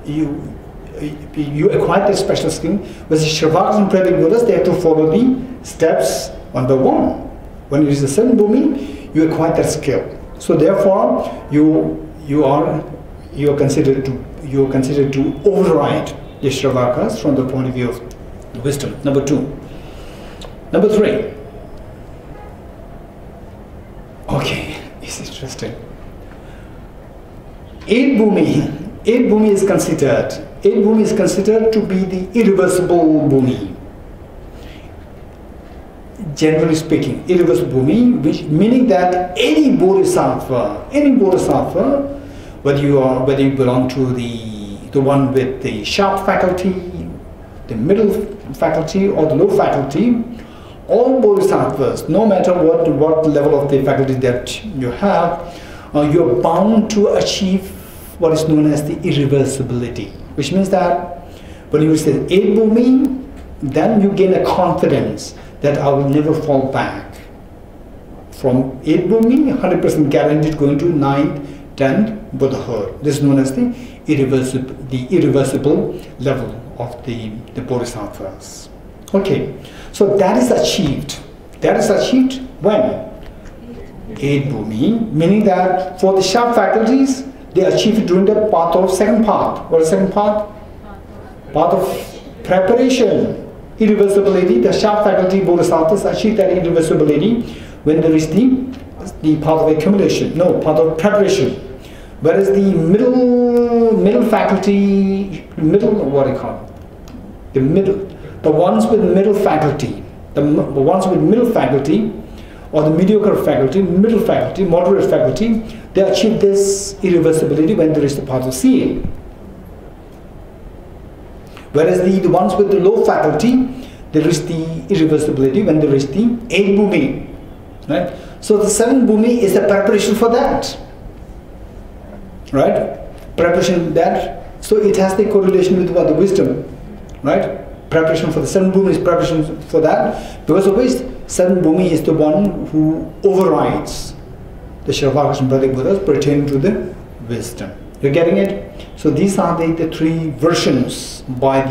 You acquire the special skill. With the Shravakas and Prabhupada Buddhas, they have to follow the steps 1 by 1. When you reach the 7 bhumi, you acquire that skill. So therefore, you are considered to override the Shravakas from the point of view of wisdom. Number 2. Number 3. Okay, it's interesting. 8 bhumi is considered to be the irreversible bhumi. Generally speaking, irreversible bhumi, which meaning that any bodhisattva, whether you belong to the one with the sharp faculty, the middle faculty, or the low faculty, all bodhisattvas, no matter what level of the faculty that you have, you're bound to achieve what is known as the irreversibility, which means that when you say 8 bhumi, then you gain a confidence that I will never fall back. From 8 bhumi, 100% guaranteed going to 9th, 10th Buddhahood. This is known as the irreversible level of the bodhisattvas. Okay, so that is achieved. That is achieved when? 8 bhumi, meaning that for the sharp faculties, they achieve it during the path of second path. What is second path? Path of preparation. Irreversibility, the sharp faculty bodhisattvas achieve that irreversibility when there is the path of accumulation, no, path of preparation. Whereas the middle faculty, what do you call it? The ones with middle faculty, or the mediocre faculty, middle faculty, moderate faculty, they achieve this irreversibility when there is the path of seeing. Whereas the ones with the low faculty, there is the irreversibility when there is the 8 bhumi. Right? So the 7 bhumi is the preparation for that. Right? Preparation that. So it has the correlation with what? The wisdom. Right? Preparation for the 7 bhumi is preparation for that. Because of which 7 bhumi is the one who overrides the Shravakas and Prabhupada Buddhas pertaining to the wisdom. You're getting it? So these are the 3 versions by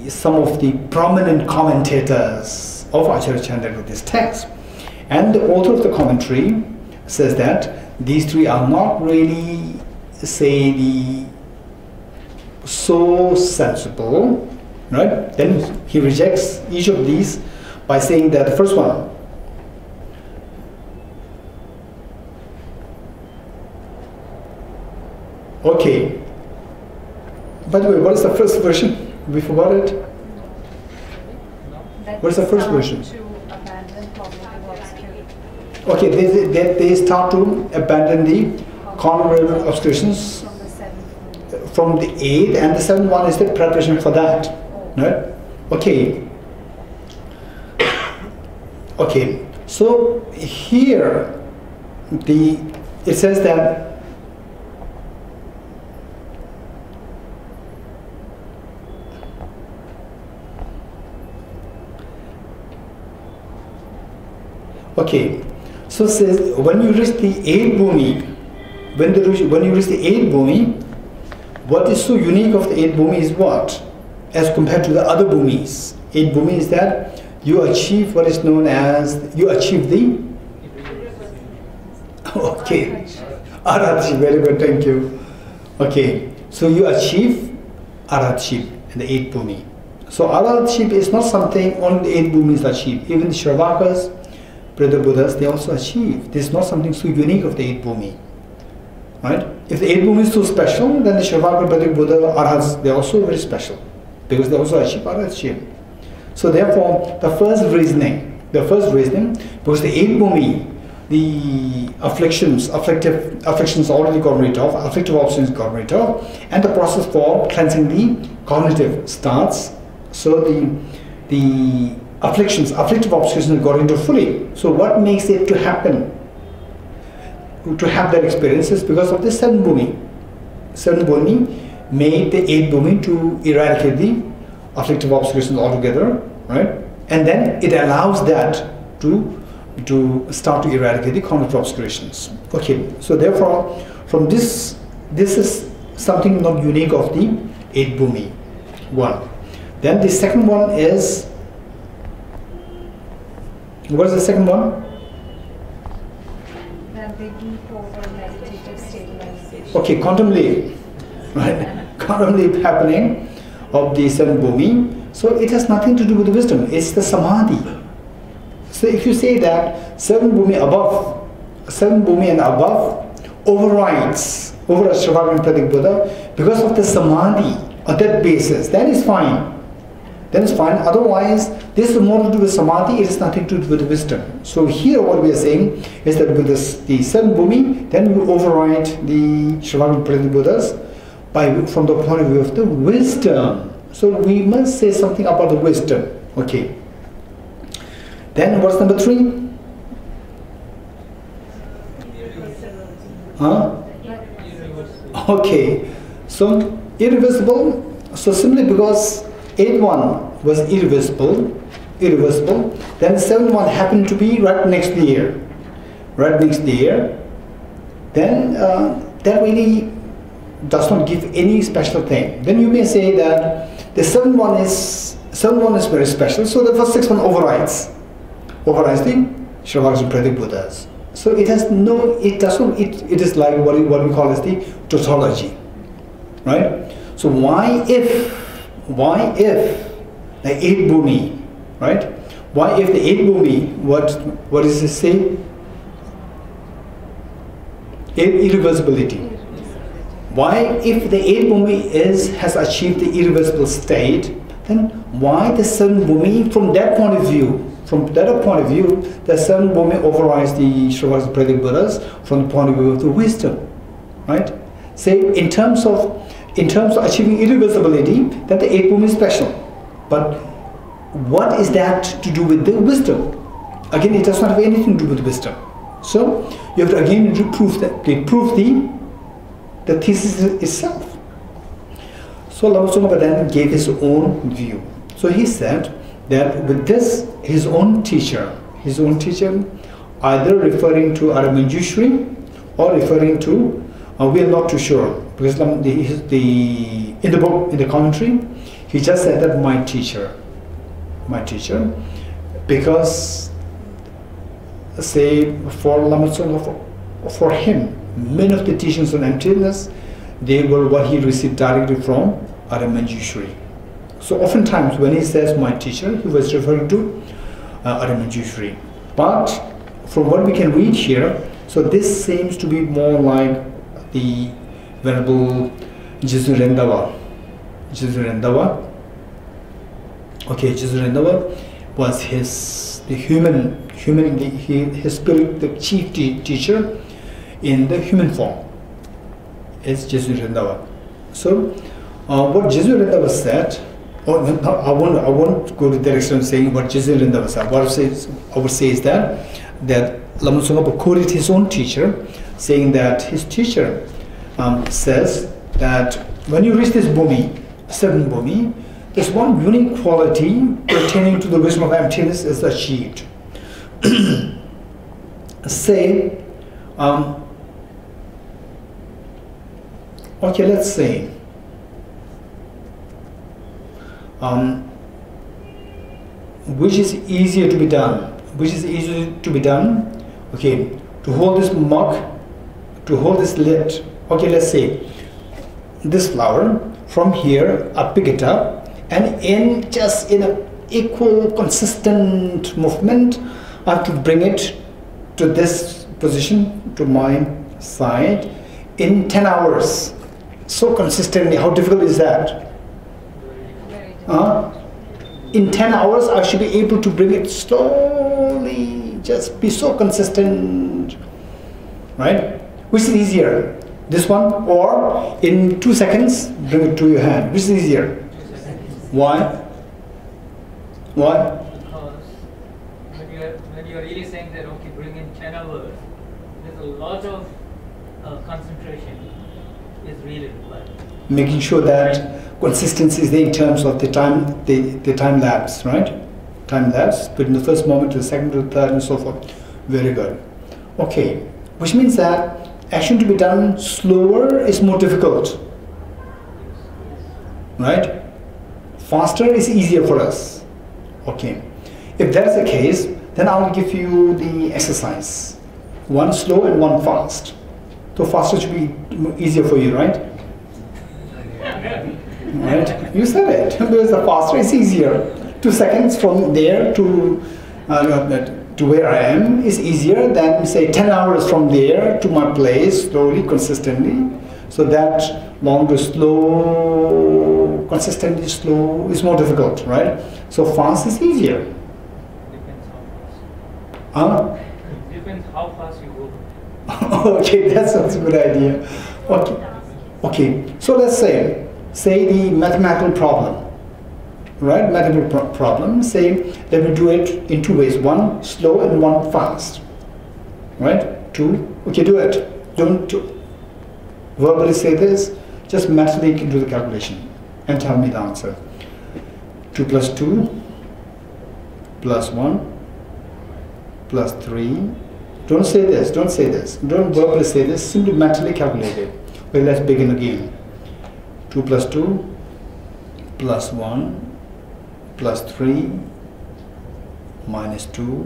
some of the prominent commentators of Acharya Chandra with this text. And the author of the commentary says that these 3 are not really, say, so sensible, right? Then he rejects each of these by saying that the first one, okay. By the way, what is the first version? We forgot it. What is the first version? To abandon cognitive obscurity. Okay, they start to abandon the cognitive obscurations From the 7th. from the 8th, and the 7th one is the preparation for that. Right? Okay. Okay, so here it says that okay, so it says when you reach the 8th bhumi, when you reach the 8th bhumi, what is so unique of the 8th bhumi is what? As compared to the other bhumis. 8th bhumi is that you achieve what is known as, you achieve the, okay, Arhatship, very good, thank you. Okay, so you achieve Arhatship in the 8th bhumi. So Arhatship is not something only the 8th bhumis achieve. Even the Shravakas, Brother Buddhas, they also achieve. This is not something so unique of the 8th bhumi. Right? If the 8th bhumi is so special, then the Shravakas, Brother Buddha, Arhats, they are also very special. Because they also achieve Arhatship. So therefore, the first reasoning, because the 8th bhumi, the afflictions already got rid of, afflictive obstacles got rid of, and the process for cleansing the cognitive starts. So the afflictive obstacles got rid of fully. So what makes it to happen, to have that experience is because of the 7th bhumi. 7th bhumi made the 8th bhumi to eradicate the afflictive obstacles altogether, right? And then it allows that to start to eradicate the cognitive obscurations. Okay, so therefore, from this is something not unique of the 8th bhumi. One. Then the second one is, what is the second one? That they deep over meditative stabilization. Okay, quantum leap, right? Quantum leap happening of the 7th bhumi. So it has nothing to do with the wisdom, it's the samadhi. So if you say that 7th bhumi and above overrides over a Shravakas and Pratyeka Buddha because of the samadhi on that basis, then it's fine. Then it's fine. Otherwise, this is more to do with samadhi, it has nothing to do with wisdom. So here what we are saying is that with this, the 7th bhumi, then you override the Shravakas and Pratyeka Buddhas from the point of view of the wisdom. So we must say something about the wisdom. Okay. Then what's number 3? Huh? Okay. So irreversible. So simply because 8th one was irreversible, then 7th one happened to be right next to the ear. Right next to the ear. Then that really does not give any special thing. Then you may say that the 7th one is very special, so the first 6th one overrides the Shravakas and Pratyeka Buddhas. So it has no, it is like what we call as the tautology, right? So why if the 8th bhumi, right? Why if the 8th bhumi, what does it say? Irreversibility. Why, if the 8th bhumi has achieved the irreversible state, then why the 7th bhumi, from that point of view, the 7th bhumi overrides the Shravakas and Pratyeka Buddhas from the point of view of the wisdom, right? Say in terms of achieving irreversibility, that the 8th bhumi is special, but what is that to do with the wisdom? Again, it does not have anything to do with wisdom. So you have to again prove the thesis itself. So Lama Tsongkhapa then gave his own view. So he said that with this, his own teacher, either referring to Aramanjushri or referring to, we are not too sure, because in the commentary, he just said that my teacher, because say for Lama Tsongkhapa, for him, many of the teachings on emptiness, they were what he received directly from Aramanjushri. So oftentimes when he says my teacher, he was referring to Aramanjushri. But from what we can read here, so this seems to be more like the Venerable Jisu Rendava. Okay, Jisu Rendava was his spirit, the chief teacher in the human form. It's Jisu Rendava. So what Jisu Rendava said Oh, no, I won't go to the extent of saying what Jizil in the Vasa. What I would say is that Lama Tsongkhapa quoted his own teacher, saying that his teacher says that when you reach this bhumi, seven bhumi, there's one unique quality pertaining to the wisdom of emptiness is achieved. Say, okay, let's say, which is easier to be done? Which is easier to be done? Okay, to hold this mug, to hold this lid. Okay, let's say this flower from here, I pick it up, and in an equal, consistent movement, I have to bring it to this position, to my side, in 10 hours. So consistently, how difficult is that? In 10 hours, I should be able to bring it slowly, just be so consistent, right? Which is easier, this one, or in 2 seconds, bring it to your hand? Which is easier? Why? Why? Because when you are really saying that, okay, bring in 10 hours, there's a lot of concentration is really required. Making sure that consistency is there in terms of the time lapse, right? Time lapse between the first moment to the second to the third and so forth. Very good. Okay, which means that action to be done slower is more difficult, right? Faster is easier for us. Okay, if that's the case, then I'll give you the exercise. One slow and one fast. So faster should be easier for you, right? Right? You said it. Because the faster is easier. 2 seconds from there to where I am is easier than say 10 hours from there to my place, slowly, consistently. So that longer, slow, consistently slow is more difficult, right? So fast is easier. Depends how fast. Depends how fast you go. Okay, that's a good idea. Okay. So let's say the mathematical problem, right? Mathematical problem. Say let me do it in 2 ways: one slow and one fast, right? 2. Okay, do it. Don't verbally say this. Just mentally do the calculation and tell me the answer. 2 plus 2 plus 1 plus 3. Don't say this. Don't say this. Don't verbally say this. Simply mentally calculate it. Well, let's begin again. 2 plus 2 plus 1 plus 3 minus 2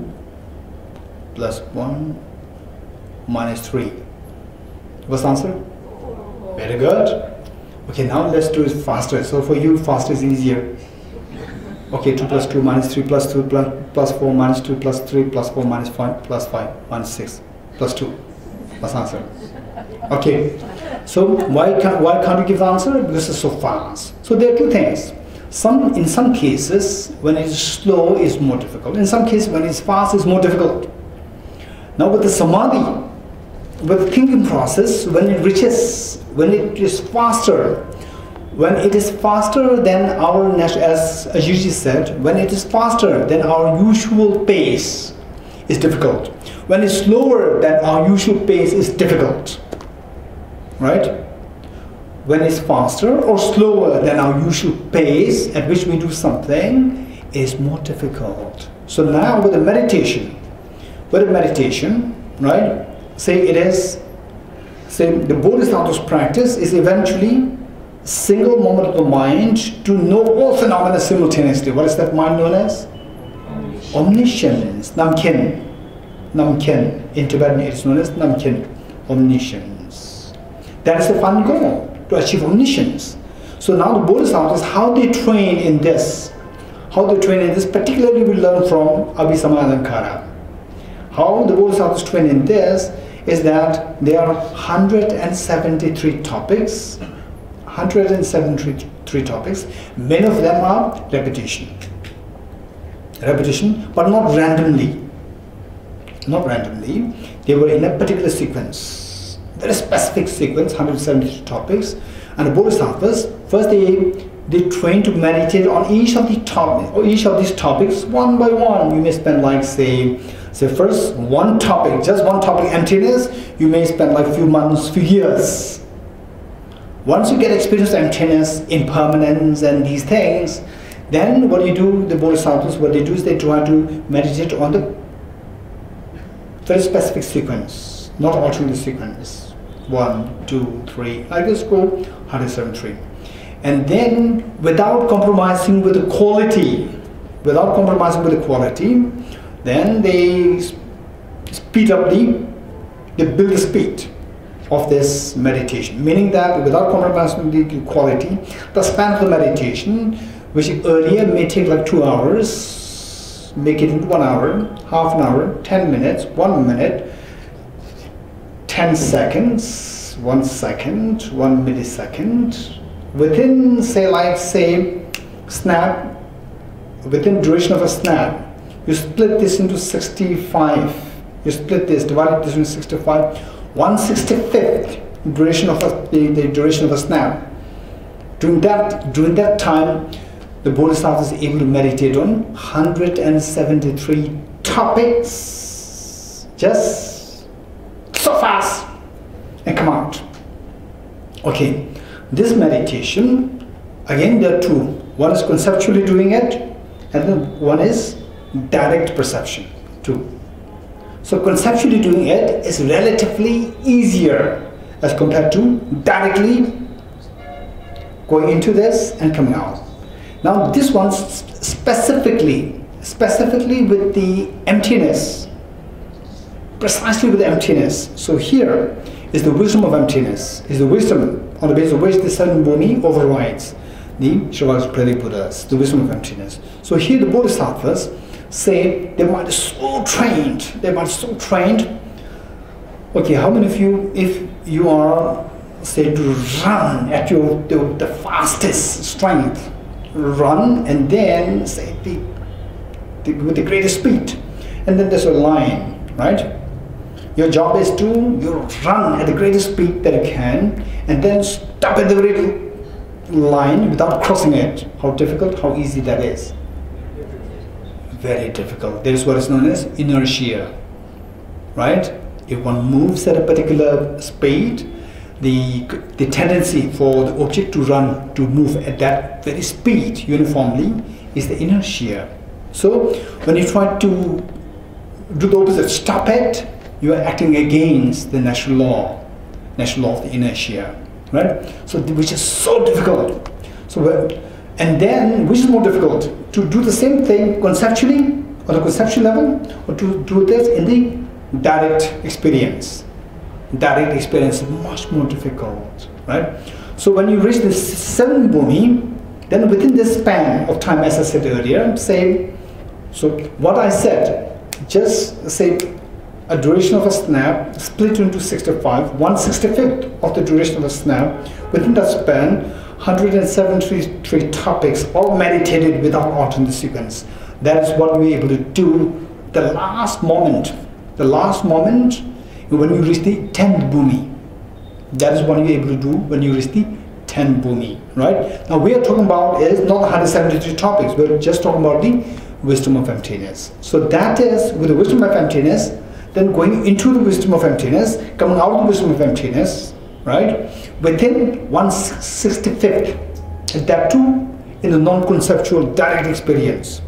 plus 1 minus 3. What's the answer? Very good. Okay, now let's do it faster. So for you, faster is easier. Okay, 2 plus 2 minus 3 plus 2 plus 4 minus 2 plus 3 plus 4 minus 5 plus 5 minus 6 plus 2. What's the answer? Okay, so why can't you give the answer? Because it's so fast. So there are two things. In some cases, when it is slow, it's more difficult. In some cases, when it's fast, it's more difficult. Now with the samadhi, with the thinking process, when it is faster than our natural, as Ajiji said, when it is faster than our usual pace, is difficult. When it's slower than our usual pace, is difficult. Right? When it's faster or slower than our usual pace at which we do something, is more difficult. So now with the meditation, right? Say the Bodhisattva's practice is eventually single moment of the mind to know all phenomena simultaneously. What is that mind known as? Omniscience. Namkhen. In Tibetan it is known as Namkhen. Omniscience. That is the final goal, to achieve omniscience. So now the Bodhisattvas, how they train in this. Particularly we learn from Abhisamalankara. How the Bodhisattvas train in this is that there are 173 topics. 173 topics. Many of them are repetition, but not randomly. They were in a particular sequence, very specific sequence, 173 topics. And the Bodhisattvas, first they they train to meditate on each of the topic or each of these topics one by one. You may spend like say first one topic, just one topic, emptiness. You may spend like few months, few years. Once you get experience of emptiness, impermanence, and these things, then what you do, the bodhisattvas, what they do is they try to meditate on the very specific sequence, not altering the sequence. 1, 2, 3. I just go 173. And then, without compromising with the quality, then they speed up they build the speed of this meditation. Meaning that without compromising the quality, the span of the meditation, which earlier may take like 2 hours, make it into 1 hour, half an hour, 10 minutes, 1 minute, 10 seconds, 1 second, 1 millisecond. Within snap, within duration of a snap, you split this into 65. You split this, divide this into 65. 1/65th duration of the duration of a snap. During that time, the Bodhisattva is able to meditate on 173 topics, just so fast, and come out. Okay, this meditation, again there are two. One is conceptually doing it, and then one is direct perception, too. So conceptually doing it is relatively easier as compared to directly going into this and coming out. Now this one specifically with the emptiness, precisely with the emptiness. So here is the wisdom of emptiness, is the wisdom on the basis of which the seven bhumi overrides the Sravaspriti Buddhas, the wisdom of emptiness. So here the Bodhisattvas say they might be so trained, okay, how many of you, if you are, say, to run at the fastest strength, run and then say with the greatest speed, and then there's a line, right? Your job is to run at the greatest speed that you can, and then stop at the very line without crossing it. How difficult, how easy that is. Very difficult. There is what is known as inertia, right? If one moves at a particular speed, the tendency for the object to run, to move at that very speed uniformly is the inertia. So when you try to do the opposite, stop it, you are acting against the natural law of the inertia, right? So which is so difficult. So and then, which is more difficult, to do the same thing conceptually, on the conceptual level, or to do this in the direct experience? Direct experience is much more difficult, right? So when you reach the seven bhumi, then within this span of time, as I said earlier, say, so what I said, just say a duration of a snap split into 65, 1/65th of the duration of a snap, within that span, 173 topics, all meditated without altering the sequence. That is what we're able to do. The last moment, when you reach the 10th bhumi, that is what you're able to do when you reach the 10th bhumi, right? Now we are talking about is not 173 topics, we're just talking about the wisdom of emptiness. So that is, with the wisdom of emptiness, then going into the wisdom of emptiness, coming out of the wisdom of emptiness, right? Within 1/65th, and that too in the non-conceptual direct experience.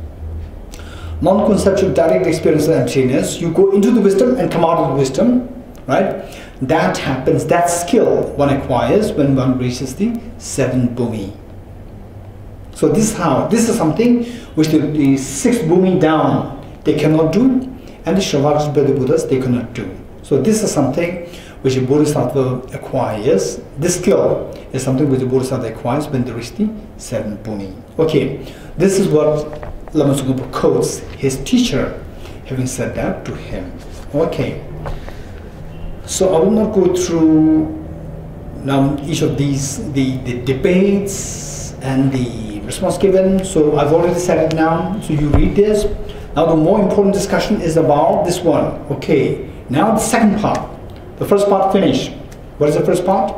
Non-conceptual direct experience of emptiness, you go into the wisdom and come out of the wisdom, right? That happens, that skill one acquires when one reaches the 7th bhumi. So this is something which the 6th bhumi down, they cannot do, and the Sravaspriti Buddhas, they cannot do. So this is something which a Bodhisattva acquires. This skill is something which a Bodhisattva acquires when they reach the 7th bhumi. Okay, this is what Lama Tsongkhapa quotes his teacher having said that to him. Okay, so I will not go through now each of these, the debates and the response given, so I've already said it now, so you read this. Now the more important discussion is about this one. Okay, now the second part. The first part finished. What is the first part?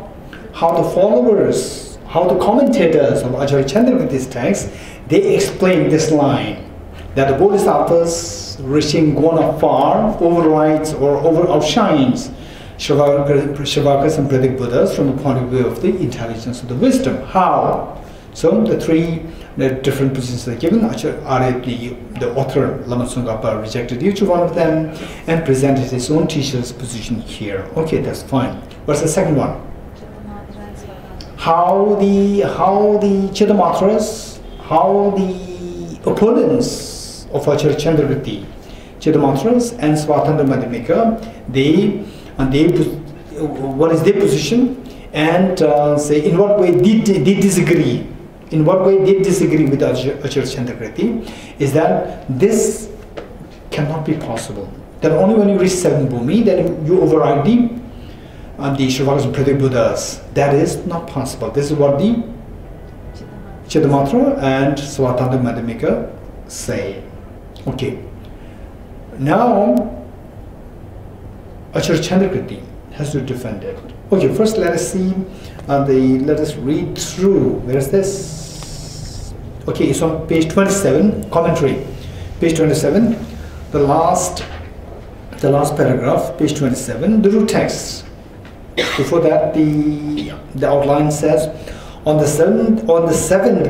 How the followers how the commentators of Acharya Chandravarti's text, they explain this line, that the bodhisattvas reaching Guna far overrides or outshines Shravakas and Pratik Buddhas from the point of view of the intelligence of the wisdom. How? So the three different positions are given. The author Lama Tsongkhapa rejected each one of them and presented his own teacher's position here. Okay, that's fine. What's the second one? How the Chidamatras, how the opponents of Acharya Chandravarti, Chidamatras and Svatandra Madhyamika, what is their position, and say in what way did they disagree? In what way they disagree with Acharya Chandravarti is that this cannot be possible. That only when you reach 7 Bhumi, then you override the Shravakas and Pratik Buddhas. That is not possible. This is what the Chidamatra and Svatandra Madhyamika say. Okay. Now, Acharya Chandravarti has to defend it. Okay, first let us see, let us read through. Where is this? Okay, it's on page 27, commentary. Page 27, the last paragraph, page 27, the root text. Before that, the outline says, on the seventh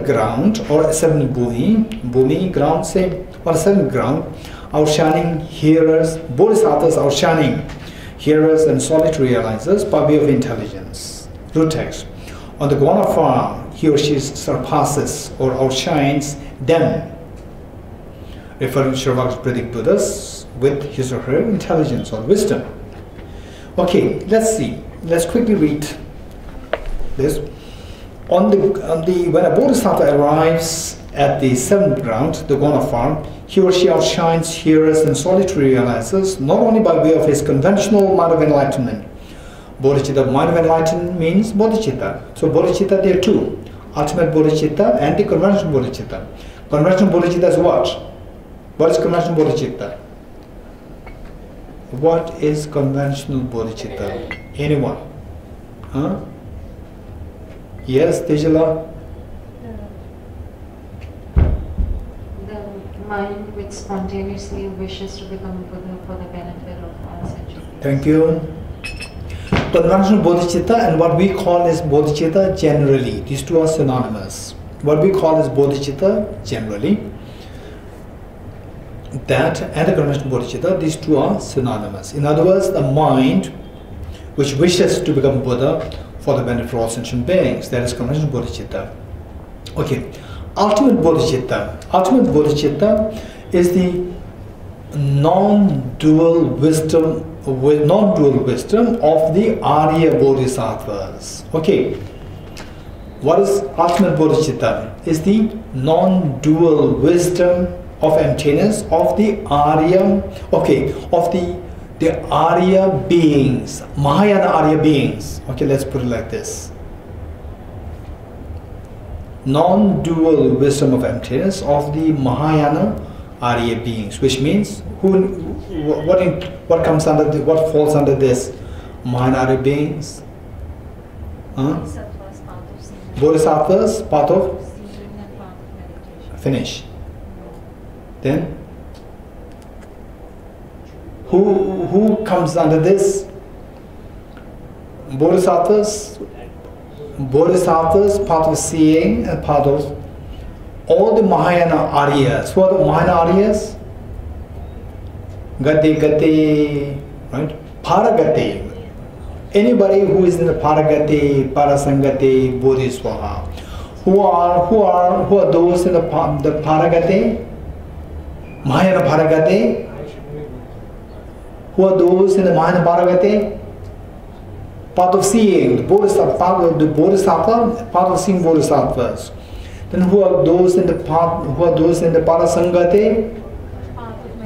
ground, or 7 Bhumi ground, say, on the 7th ground, outshining hearers, bodhisattvas outshining hearers and solitary realizers by way of intelligence. Root text. On the Guna far, he or she surpasses or outshines them, referring to Shravakas Pratik Buddhas with his or her intelligence or wisdom. Okay, let's see. Let's quickly read this. When a bodhisattva arrives at the 7th ground, the Guna farm, he or she outshines hearers and solitary realizers not only by way of his conventional mind of enlightenment. Bodhicitta, mind of enlightenment means bodhicitta. So bodhicitta, there are two. Ultimate bodhicitta and the conventional bodhicitta. Conventional bodhicitta is what? What is conventional bodhicitta? What is conventional bodhicitta? Anyone? Huh? Yes, Tejala? The mind which spontaneously wishes to become Buddha for the benefit of all sentient beings. Thank you. Conventional bodhicitta and what we call as bodhicitta generally. These two are synonymous. What we call as bodhicitta generally, that and the conventional bodhicitta, these two are synonymous. In other words, the mind which wishes to become Buddha for the benefit of all sentient beings, that is conventional bodhicitta. Okay, ultimate bodhicitta. Ultimate bodhicitta is the non-dual wisdom of the Arya Bodhisattvas. Okay, what is ultimate bodhicitta? Is the non-dual wisdom of emptiness of the Arya, okay, of the Arya beings, Mahayana Arya beings. Okay, let's put it like this. Non-dual wisdom of emptiness of the Mahayana Arya beings, which means what comes under what falls under this Mahayana Arya beings? Bodhisattvas, part of finish. Then who comes under this? Bodhisattvas, part of seeing and part of all the Mahayana Aryas. Who are the Mahayana Aryas? Gati, right? Paragati. Anybody who is in the Paragati, Parasangati, Bodhiswaha. Who are those in the Paragati? Mahayana Paragati. Who are those in the Mahayana Paragati? Part of seeing, the Bodhisattva, part of seeing Bodhisattvas. Then who are those in the Parasangati?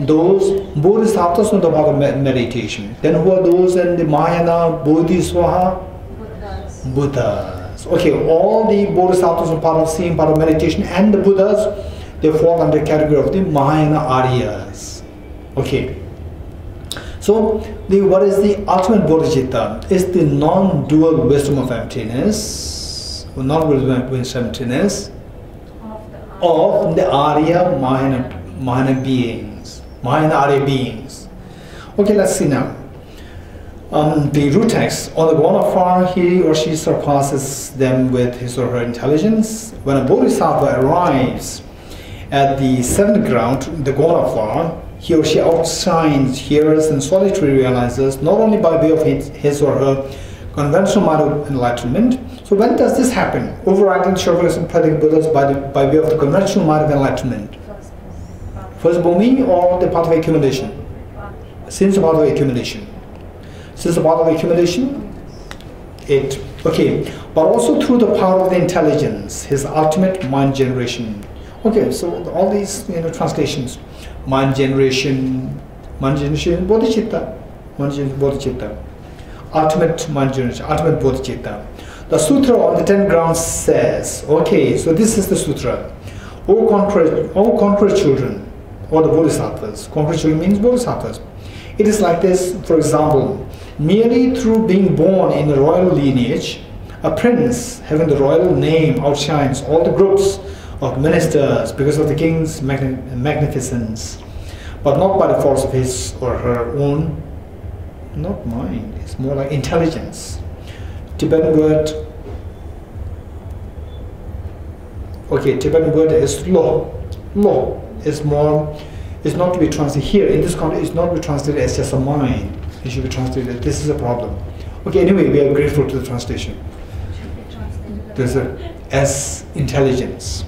Those Bodhisattvas on the part of meditation. Then who are those in the Mahayana Bodhiswaha? Buddhas. Okay, all the Bodhisattvas are part of seeing, part of meditation, and the Buddhas, they fall under the category of the Mahayana Aryas. Okay. So, what is the ultimate bodhicitta? Is the non-dual wisdom of emptiness, not Buddhist emptiness, Of the of the Arya Mahayana beings, Mahayana Arya beings. Okay, let's see now. The root text, on the one of far, he or she surpasses them with his or her intelligence. When a bodhisattva arrives at the seventh ground, the Gaunafar, he or she outshines hearers and solitary realizers, not only by way of his or her conventional mind of enlightenment. So when does this happen? Overriding Shavakas and Pratik Buddhas by way of the conventional mind of enlightenment. First Bhumi or the path of accumulation? Since the path of accumulation. Since the path of accumulation, okay, but also through the power of the intelligence, his ultimate mind generation. Okay, so all these translations, mind generation, bodhicitta, ultimate mind generation, ultimate bodhicitta. The sutra on the 10 grounds says, okay, so this is the sutra. O contrary children, or the bodhisattvas. Contrary children means bodhisattvas. It is like this, for example, merely through being born in a royal lineage, a prince having the royal name outshines all the groups of ministers because of the king's magnificence, but not by the force of his or her own, not mind, it's more like intelligence. Tibetan word, okay, Tibetan word is law. Law is more, is not to be translated here, in this context, it's not to be translated as just a mind. It should be translated, this is a problem. Okay, anyway, we are grateful to the translation. There's a, as intelligence.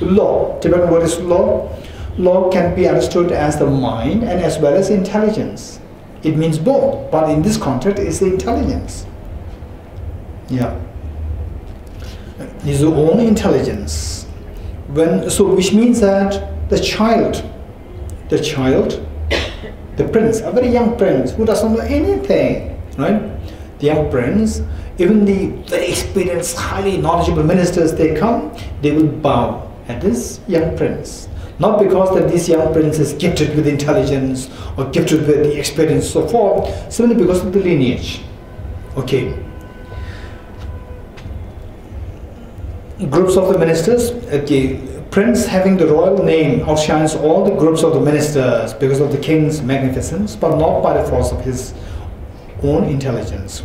Law, Tibetan word is law. Law can be understood as the mind and as well as intelligence. It means both, but in this context, it's the intelligence. Yeah. It's the only intelligence. So which means that the child, the prince, a very young prince who doesn't know anything, right? The young prince, even the very experienced, highly knowledgeable ministers, they come, they will bow at this young prince. Not because that this young prince is gifted with intelligence or gifted with the experience so forth, simply because of the lineage. Okay. Groups of the ministers, okay. Prince having the royal name outshines all the groups of the ministers because of the king's magnificence, but not by the force of his own intelligence.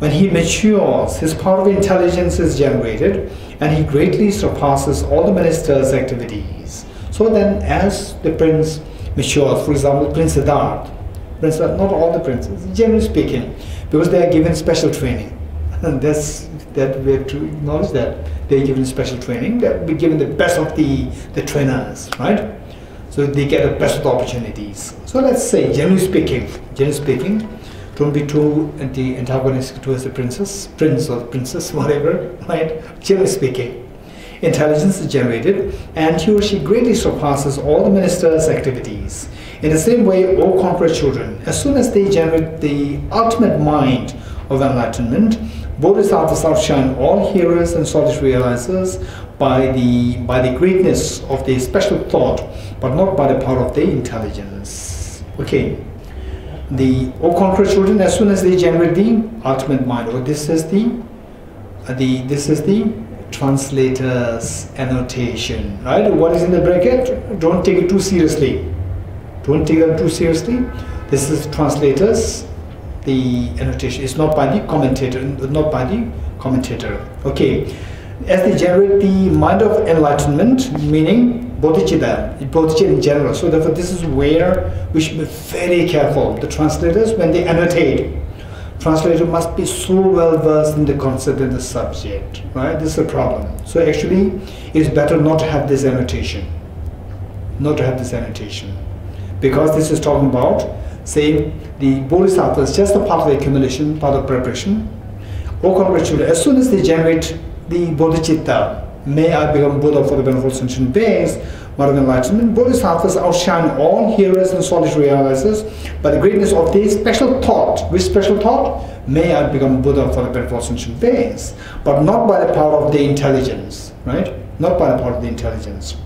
When he matures, his power of intelligence is generated and he greatly surpasses all the ministers' activities. So then as the prince matures, for example, Prince Siddhartha, not all the princes, generally speaking, because they are given special training. And that we have to acknowledge that they are given special training, they will be given the best of the trainers, right? So they get the best of the opportunities. So let's say, generally speaking, don't be too antagonistic towards the prince or princess, whatever, right? Generally speaking, intelligence is generated and he or she greatly surpasses all the ministers' activities. In the same way, all contrary children, as soon as they generate the ultimate mind of enlightenment, bodhisattvas outshine all hearers and solitary realizers by the greatness of their special thought, but not by the power of their intelligence. Okay. The O contrary children, as soon as they generate the ultimate mind, or this is the translator's annotation, right? What is in the bracket? Don't take it too seriously. Don't take them too seriously. This is translators. The annotation is not by the commentator, Okay. As they generate the mind of enlightenment, meaning bodhicitta in general. So therefore, this is where we should be very careful. The translators, when they annotate, translator must be so well versed in the concept and the subject, right? This is a problem. So actually, it's better not to have this annotation. Because this is talking about, say, the bodhisattvas, just a part of the accumulation, part of preparation. O contrary children, as soon as they generate the bodhicitta, may I become Buddha for the benefit of sentient beings, mind of enlightenment, bodhisattvas outshine all hearers and solitary realizers by the greatness of their special thought. Which special thought? May I become Buddha for the benefit of sentient beings, but not by the power of the intelligence, right? Not by the power of the intelligence.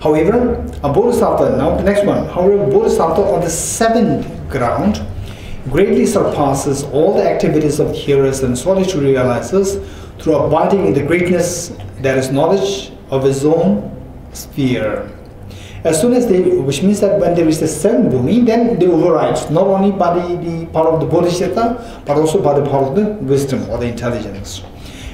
However, a bodhisattva, now the next one, however, a bodhisattva on the seventh ground greatly surpasses all the activities of hearers and solitary realizers through abiding in the greatness that is knowledge of his own sphere. As soon as they, which means that when they reach the seventh bhumi, then they override, not only by the power of the bodhisattva, but also by the power of the wisdom or the intelligence.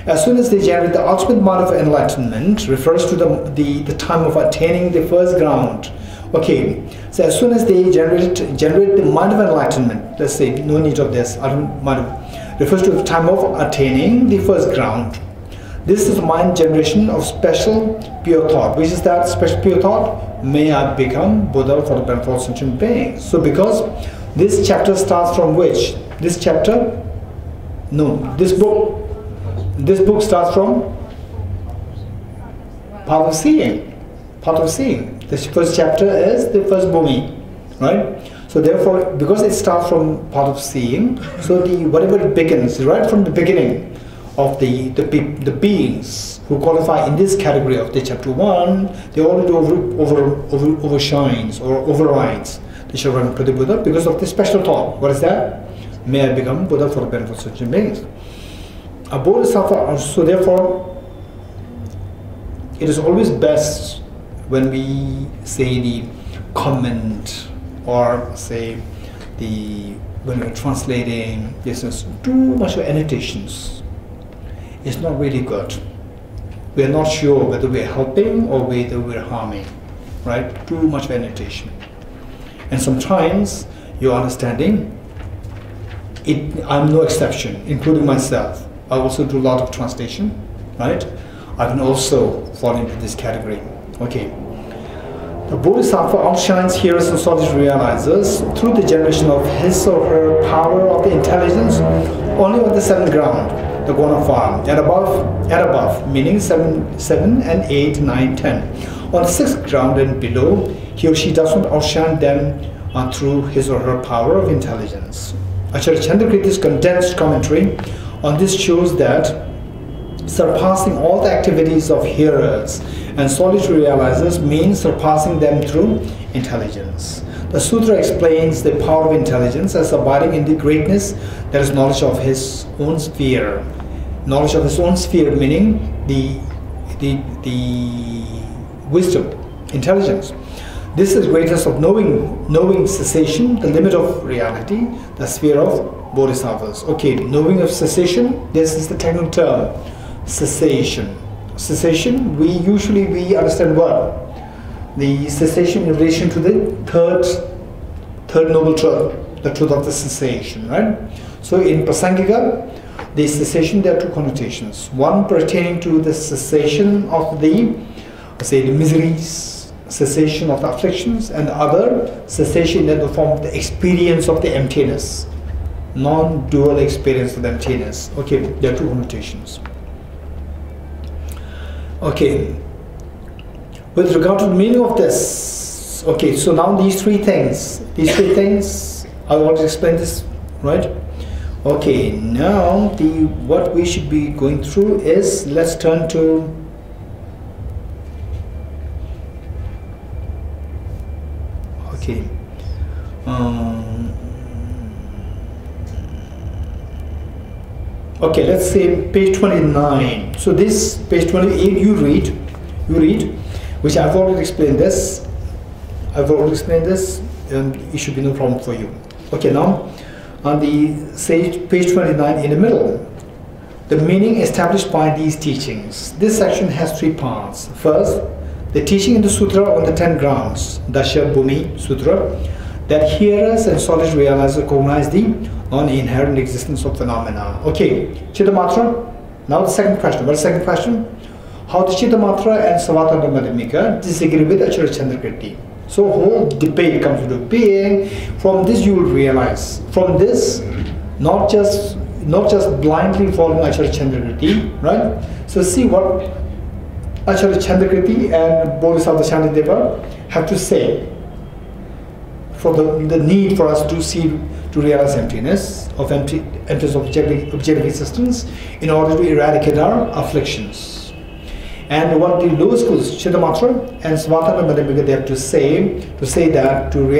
As soon as they generate the ultimate mind of enlightenment, refers to the time of attaining the first ground. Okay, so as soon as they generate the mind of enlightenment, let's say, no need of this, refers to the time of attaining the first ground. This is mind generation of special pure thought. Which is that special pure thought? May I become Buddha for the benefit of sentient beings. So because this chapter starts from which? This chapter? No, this book starts from path of seeing. Path of seeing. This first chapter is the first bhumi, right? So therefore, because it starts from path of seeing, so whatever it begins, right from the beginning of the beings who qualify in this category of the chapter 1, they already overshines or overrides the Sharanagati Buddha because of the special thought. What is that? May I become Buddha for the benefit of sentient beings. A bodhisattva, so therefore, it is always best when we say the comment or say when we're translating, there's too much of annotations. It's not really good. We're not sure whether we're helping or whether we're harming, right? Too much annotation. And sometimes your understanding, I'm no exception, including myself. I also do a lot of translation, right? I can also fall into this category. Okay. The Bodhisattva outshines hearers and solid realizers through the generation of his or her power of the intelligence only on the seventh ground, the Guna form, and above, meaning 7 and 8, 9, 10. On the sixth ground and below, he or she does not outshine them through his or her power of intelligence. Acharya Chandrakriti's condensed commentary on this shows that surpassing all the activities of hearers and solitary realizers means surpassing them through intelligence. The sutra explains the power of intelligence as abiding in the greatness that is knowledge of his own sphere. Knowledge of his own sphere meaning the wisdom, intelligence. This is greatness of knowing cessation, the limit of reality, the sphere of bodhisattvas. Okay, knowing of cessation, this is the technical term, cessation. Cessation, we understand what? The cessation in relation to the third noble truth, the truth of the cessation, right? So in Prasangika, the cessation, there are two connotations. One pertaining to the cessation of the miseries, cessation of the afflictions, and the other cessation in the form of the experience of the emptiness, non-dual experience of the emptiness. Okay, there are two connotations. Okay, with regard to the meaning of this, okay, so now these three things, I want to explain this, right? Okay, now what we should be going through is, let's turn to okay. Okay, let's say page 29. So this page 28, you read, which I've already explained this. And it should be no problem for you. Okay, now on the page 29 in the middle, the meaning established by these teachings. This section has three parts. First, the teaching in the sutra on the 10 grounds, Dasha Bhumi Sutra, that hearers and solid realizers recognize the non-inherent existence of phenomena. Okay, Chittamatra. Now the second question. What is the second question? How the Chittamatra and Savatthana Madhyamika disagree with Acharya Chandrakriti. So whole debate comes into being. From this you will realize. From this, not just blindly following Acharya Chandrakriti, right? So see what Acharya Chandrakriti and Bodhisattva Shantideva have to say for the need for us to realize emptiness of objective existence in order to eradicate our afflictions. And what the lower schools, Chittamatra and Savatthana Madhyamika, they have to say that to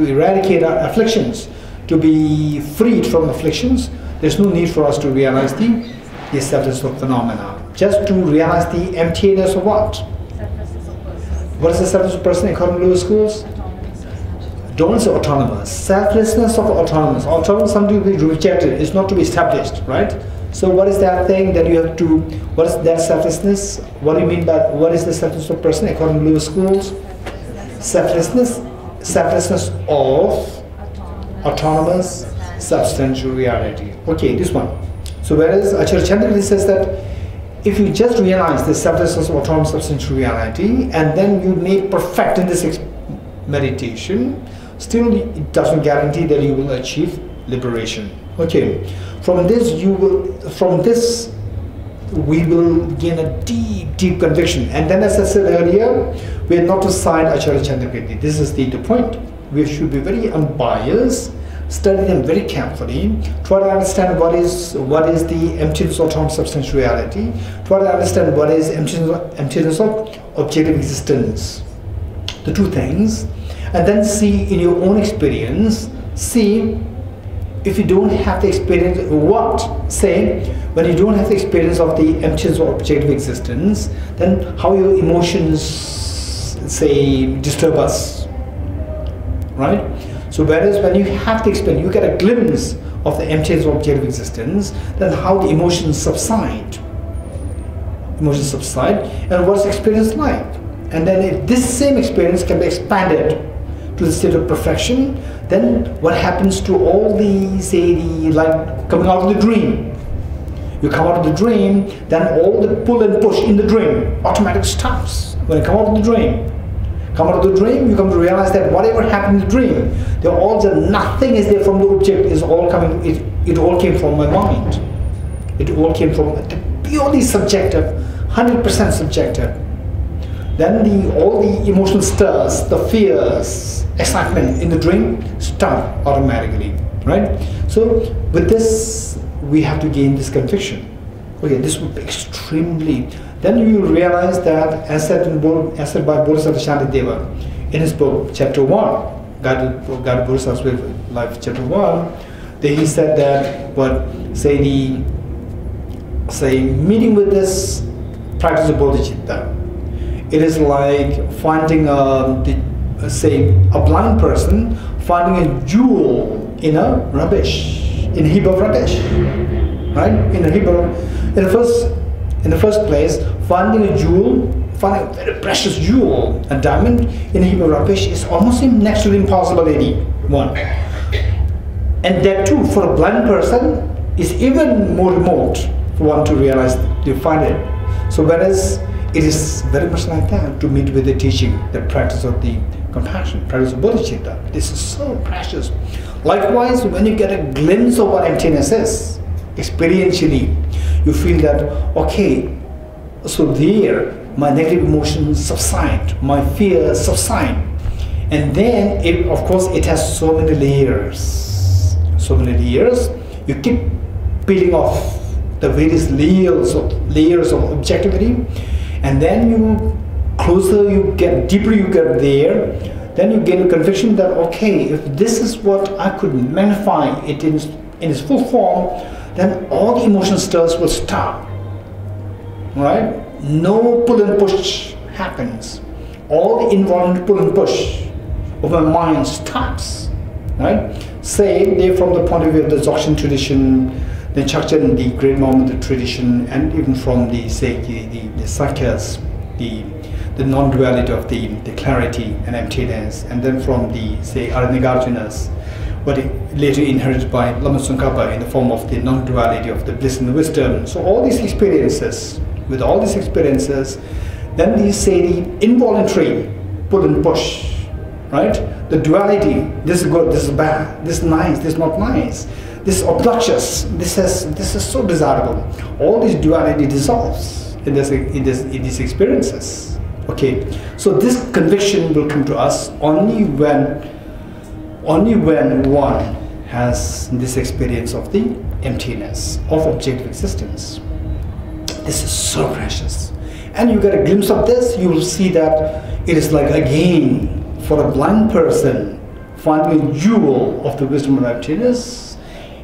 eradicate our afflictions, to be freed from afflictions, there's no need for us to realize the the selflessness of phenomena, just to realize the emptiness of what? Selflessness of person. What is the selflessness of person according to Lewis Schools? Don't say autonomous. Selflessness of autonomous. Autonomous is something to be rejected. It's not to be established, right? So what is that thing that you have to, what is that selflessness? What do you mean by, what is the selflessness of person according to Lewis Schools? Selflessness of autonomous substantial reality. Okay, this one. So whereas Acharya Chandrakirti says that if you just realize the selflessness of autonomous substantial reality and then you may perfect in this meditation, still it doesn't guarantee that you will achieve liberation. Okay, from this we will gain a deep conviction. And then, as I said earlier, we are not to side Acharya Chandrakirti. This is the point. We should be very unbiased, study them very carefully, try to understand what is the emptiness of autonomous substantial reality, try to understand what is emptiness of objective existence, the two things, and then see in your own experience, see if you don't have the experience, when you don't have the experience of the emptiness of objective existence, then how your emotions, say, disturb us, right? So whereas when you have the experience, you get a glimpse of the emptiness of objective existence, then how the emotions subside. Emotions subside, and what's the experience like? And then if this same experience can be expanded to the state of perfection, then what happens to all the, say, like coming out of the dream? You come out of the dream, then all the pull and push in the dream automatically stops. When you come out of the dream, you come to realize that whatever happened in the dream, they're all just, nothing is there from the object, is all coming, it all came from my mind. It all came from purely subjective, 100% subjective. Then all the emotional stirs, the fears, excitement in the dream stop automatically, right? So with this, we have to gain this conviction. Okay, this would be extremely. Then you will realize that, as said by Bodhisattva Shantideva in his book, Chapter 1, Guided Bodhisattva's Way of Life, Chapter 1, there he said that, meeting with this practice of bodhicitta, it is like finding a blind person finding a jewel in a heap of rubbish, right? In the first place, finding a very precious jewel, a diamond in a heap of rubbish is almost next to impossibility. One, and that too for a blind person is even more remote for one to realize, to find it. So whereas it is very much like that to meet with the teaching, the practice of the compassion, practice of bodhicitta. This is so precious. Likewise, when you get a glimpse of what emptiness is, experientially, you feel that, okay, so there, my negative emotions subside, my fears subside. And then, of course, it has so many layers. So many layers. You keep peeling off the various layers of objectivity. And then closer you get, deeper you get there, then you gain a conviction that, okay, if this is what I could magnify it in its full form, then all the emotional stirs will stop, right? No pull and push happens. All the involuntary pull and push of my mind stops, right? Say, from the point of view of the Dzogchen tradition, the Chakchen, the great Mohammedan tradition, and even from the Sakyas, the non-duality of the clarity and emptiness, and then from the, Aranagarjunas, what later inherited by Lama Tsongkhapa in the form of the non-duality of the bliss and the wisdom. So all these experiences, with all these experiences, then the involuntary pull and push, right? The duality, this is good, this is bad, this is nice, this is not nice. This is obnoxious. This is so desirable. All this duality dissolves in these experiences. Okay, so this conviction will come to us only when one has this experience of the emptiness of objective existence. This is so precious, and you get a glimpse of this. You will see that it is like, again, for a blind person finding a jewel of the wisdom of emptiness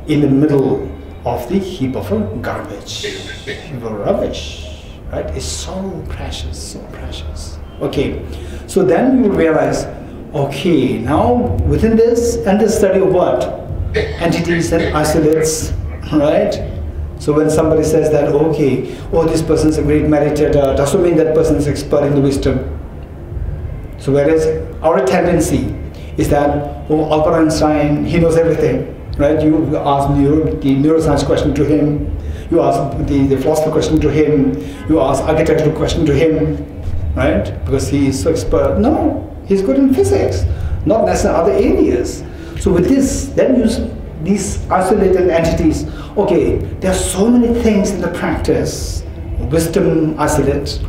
in the middle of the heap of garbage, heap of rubbish, right? It's so precious, so precious. Okay, so then you will realize, okay, now within this, and the study of what? Entities and isolates, right? So when somebody says that, okay, oh, this person is a great meditator, doesn't mean that person is expert in the wisdom. So whereas our tendency is that, oh, Albert Einstein, he knows everything, right? You ask the neuroscience question to him, you ask the philosophy question to him, you ask architectural question to him, right? Because he is so expert. No, he's good in physics, not necessarily other areas. So with this, then use these isolated entities. Okay, there are so many things in the practice. Wisdom isolate,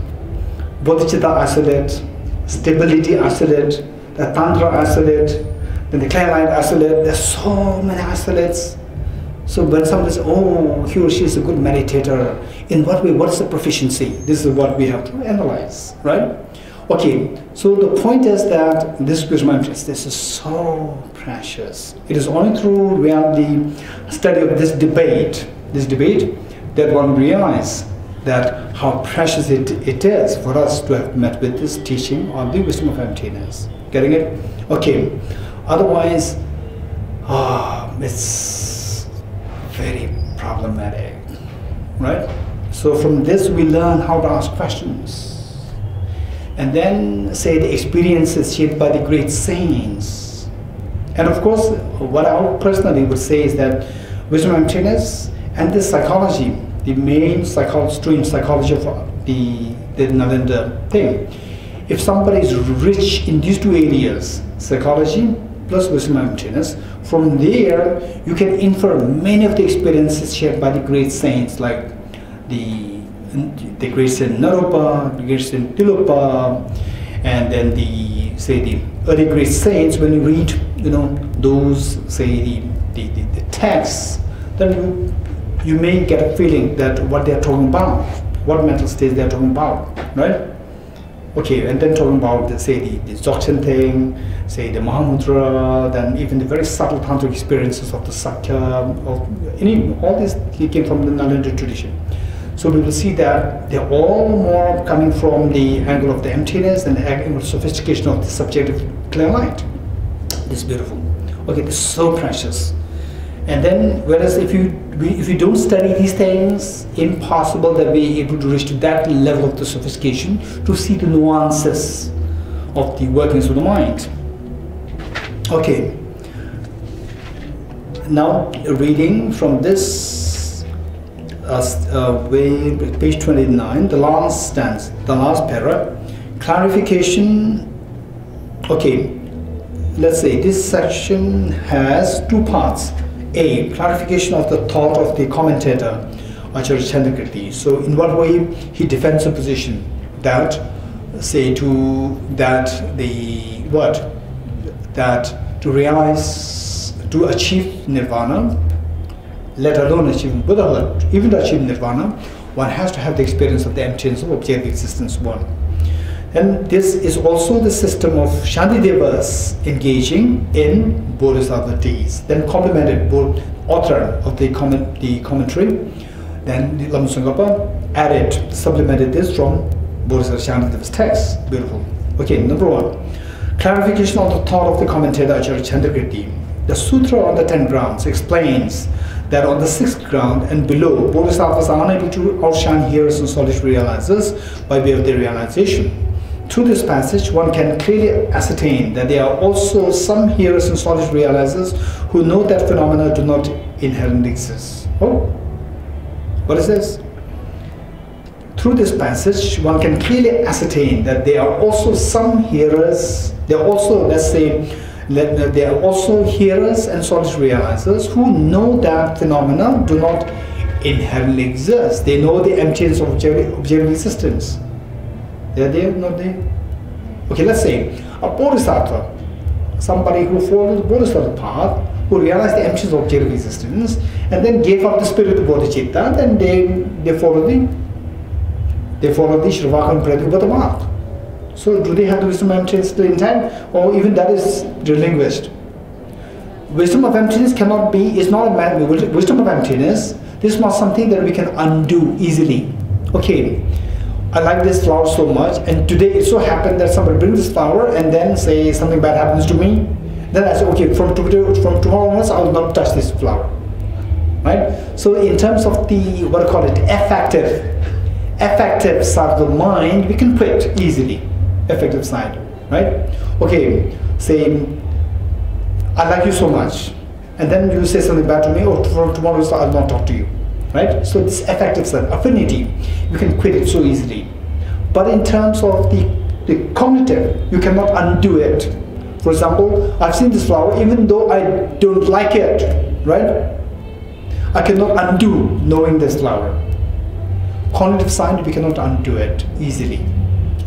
bodhicitta isolate, stability isolate, the tantra isolate, then the clear light isolate. There's so many isolates. So when somebody says, oh, he or she is a good meditator, in what way, what is the proficiency? This is what we have to analyze, right? Okay, so the point is that this is so precious. It is only through the study of this debate, that one realizes that how precious it is for us to have met with this teaching on the wisdom of emptiness. Getting it? Okay. Otherwise, it's very problematic, right? So from this we learn how to ask questions. And then say the experiences shared by the great saints. And of course, what I personally would say is that wisdom of emptiness and this psychology, the main stream psychology of the Nalanda thing. If somebody is rich in these two areas, psychology plus wisdom of emptiness, from there you can infer many of the experiences shared by the great saints, like the great Saint Naropa, the great Saint Tilopa, and then the early great saints. When you read, those the texts, then you may get a feeling that what they are talking about, what mental states they are talking about, right? Okay, and then talking about the Dzogchen thing, say the Mahamudra, then even the very subtle tantric experiences of the Sakya, all this came from the Nalanda tradition. So we will see that they're all more coming from the angle of the emptiness and the angle of sophistication of the subjective clear light. This is beautiful. Okay, this is so precious. And then, whereas if you don't study these things, impossible that we are able to reach to that level of the sophistication to see the nuances of the workings of the mind. Okay. Now, reading from this. Page 29, the last stanza, the last para, clarification. Okay, let's say this section has two parts. A, clarification of the thought of the commentator, Acharya Chandrakirti. So in what way he defends a position that, say, to realize, to achieve nirvana, let alone achieving Buddhahood, even to achieve nirvana, one has to have the experience of the emptiness of objective existence, one. And this is also the system of Shantidevas engaging in Bodhisattva deeds. Then complemented, both author of the commentary, then the Lama Tsongkhapa added, supplemented this from Bodhisattva Shantideva's text. Beautiful. Okay, number one, clarification of the thought of the commentator Acharya Chandrakirti. The Sutra on the 10 grounds explains that on the 6th ground and below, Bodhisattvas are unable to outshine hearers and solitary realizers by way of their realization. Through this passage, one can clearly ascertain that there are also some hearers and solitary realizers who know that phenomena do not inherently exist. Oh, what is this? Through this passage, one can clearly ascertain that there are also some hearers, there are also, let's say, there are also hearers and solitary realizers who know that phenomena do not inherently exist. They know the emptiness of objective existence. They're there, not there. Okay, let's say a bodhisattva, somebody who followed the bodhisattva path, who realized the emptiness of objective existence, and then gave up the spirit of bodhicitta, then they follow the Shravaka and Pratyabhata path. So do they have the wisdom of emptiness still intact, or even that is relinquished? Wisdom of emptiness cannot be, is not a matter, wisdom of emptiness This is not something that we can undo easily. Okay, I like this flower so much, and today it so happened that somebody brings this flower and then say something bad happens to me. Then I say, okay, from tomorrow onwards, I will not touch this flower. Right? So in terms of the, what I call it, affective side of the mind, we can quit easily. Affective side, right? Okay, say, I like you so much, and then you say something bad to me, or from tomorrow I will not talk to you, right? So this affective side, affinity, you can quit it so easily. But in terms of the cognitive, you cannot undo it. For example, I've seen this flower, even though I don't like it, right? I cannot undo knowing this flower. Cognitive side, we cannot undo it easily.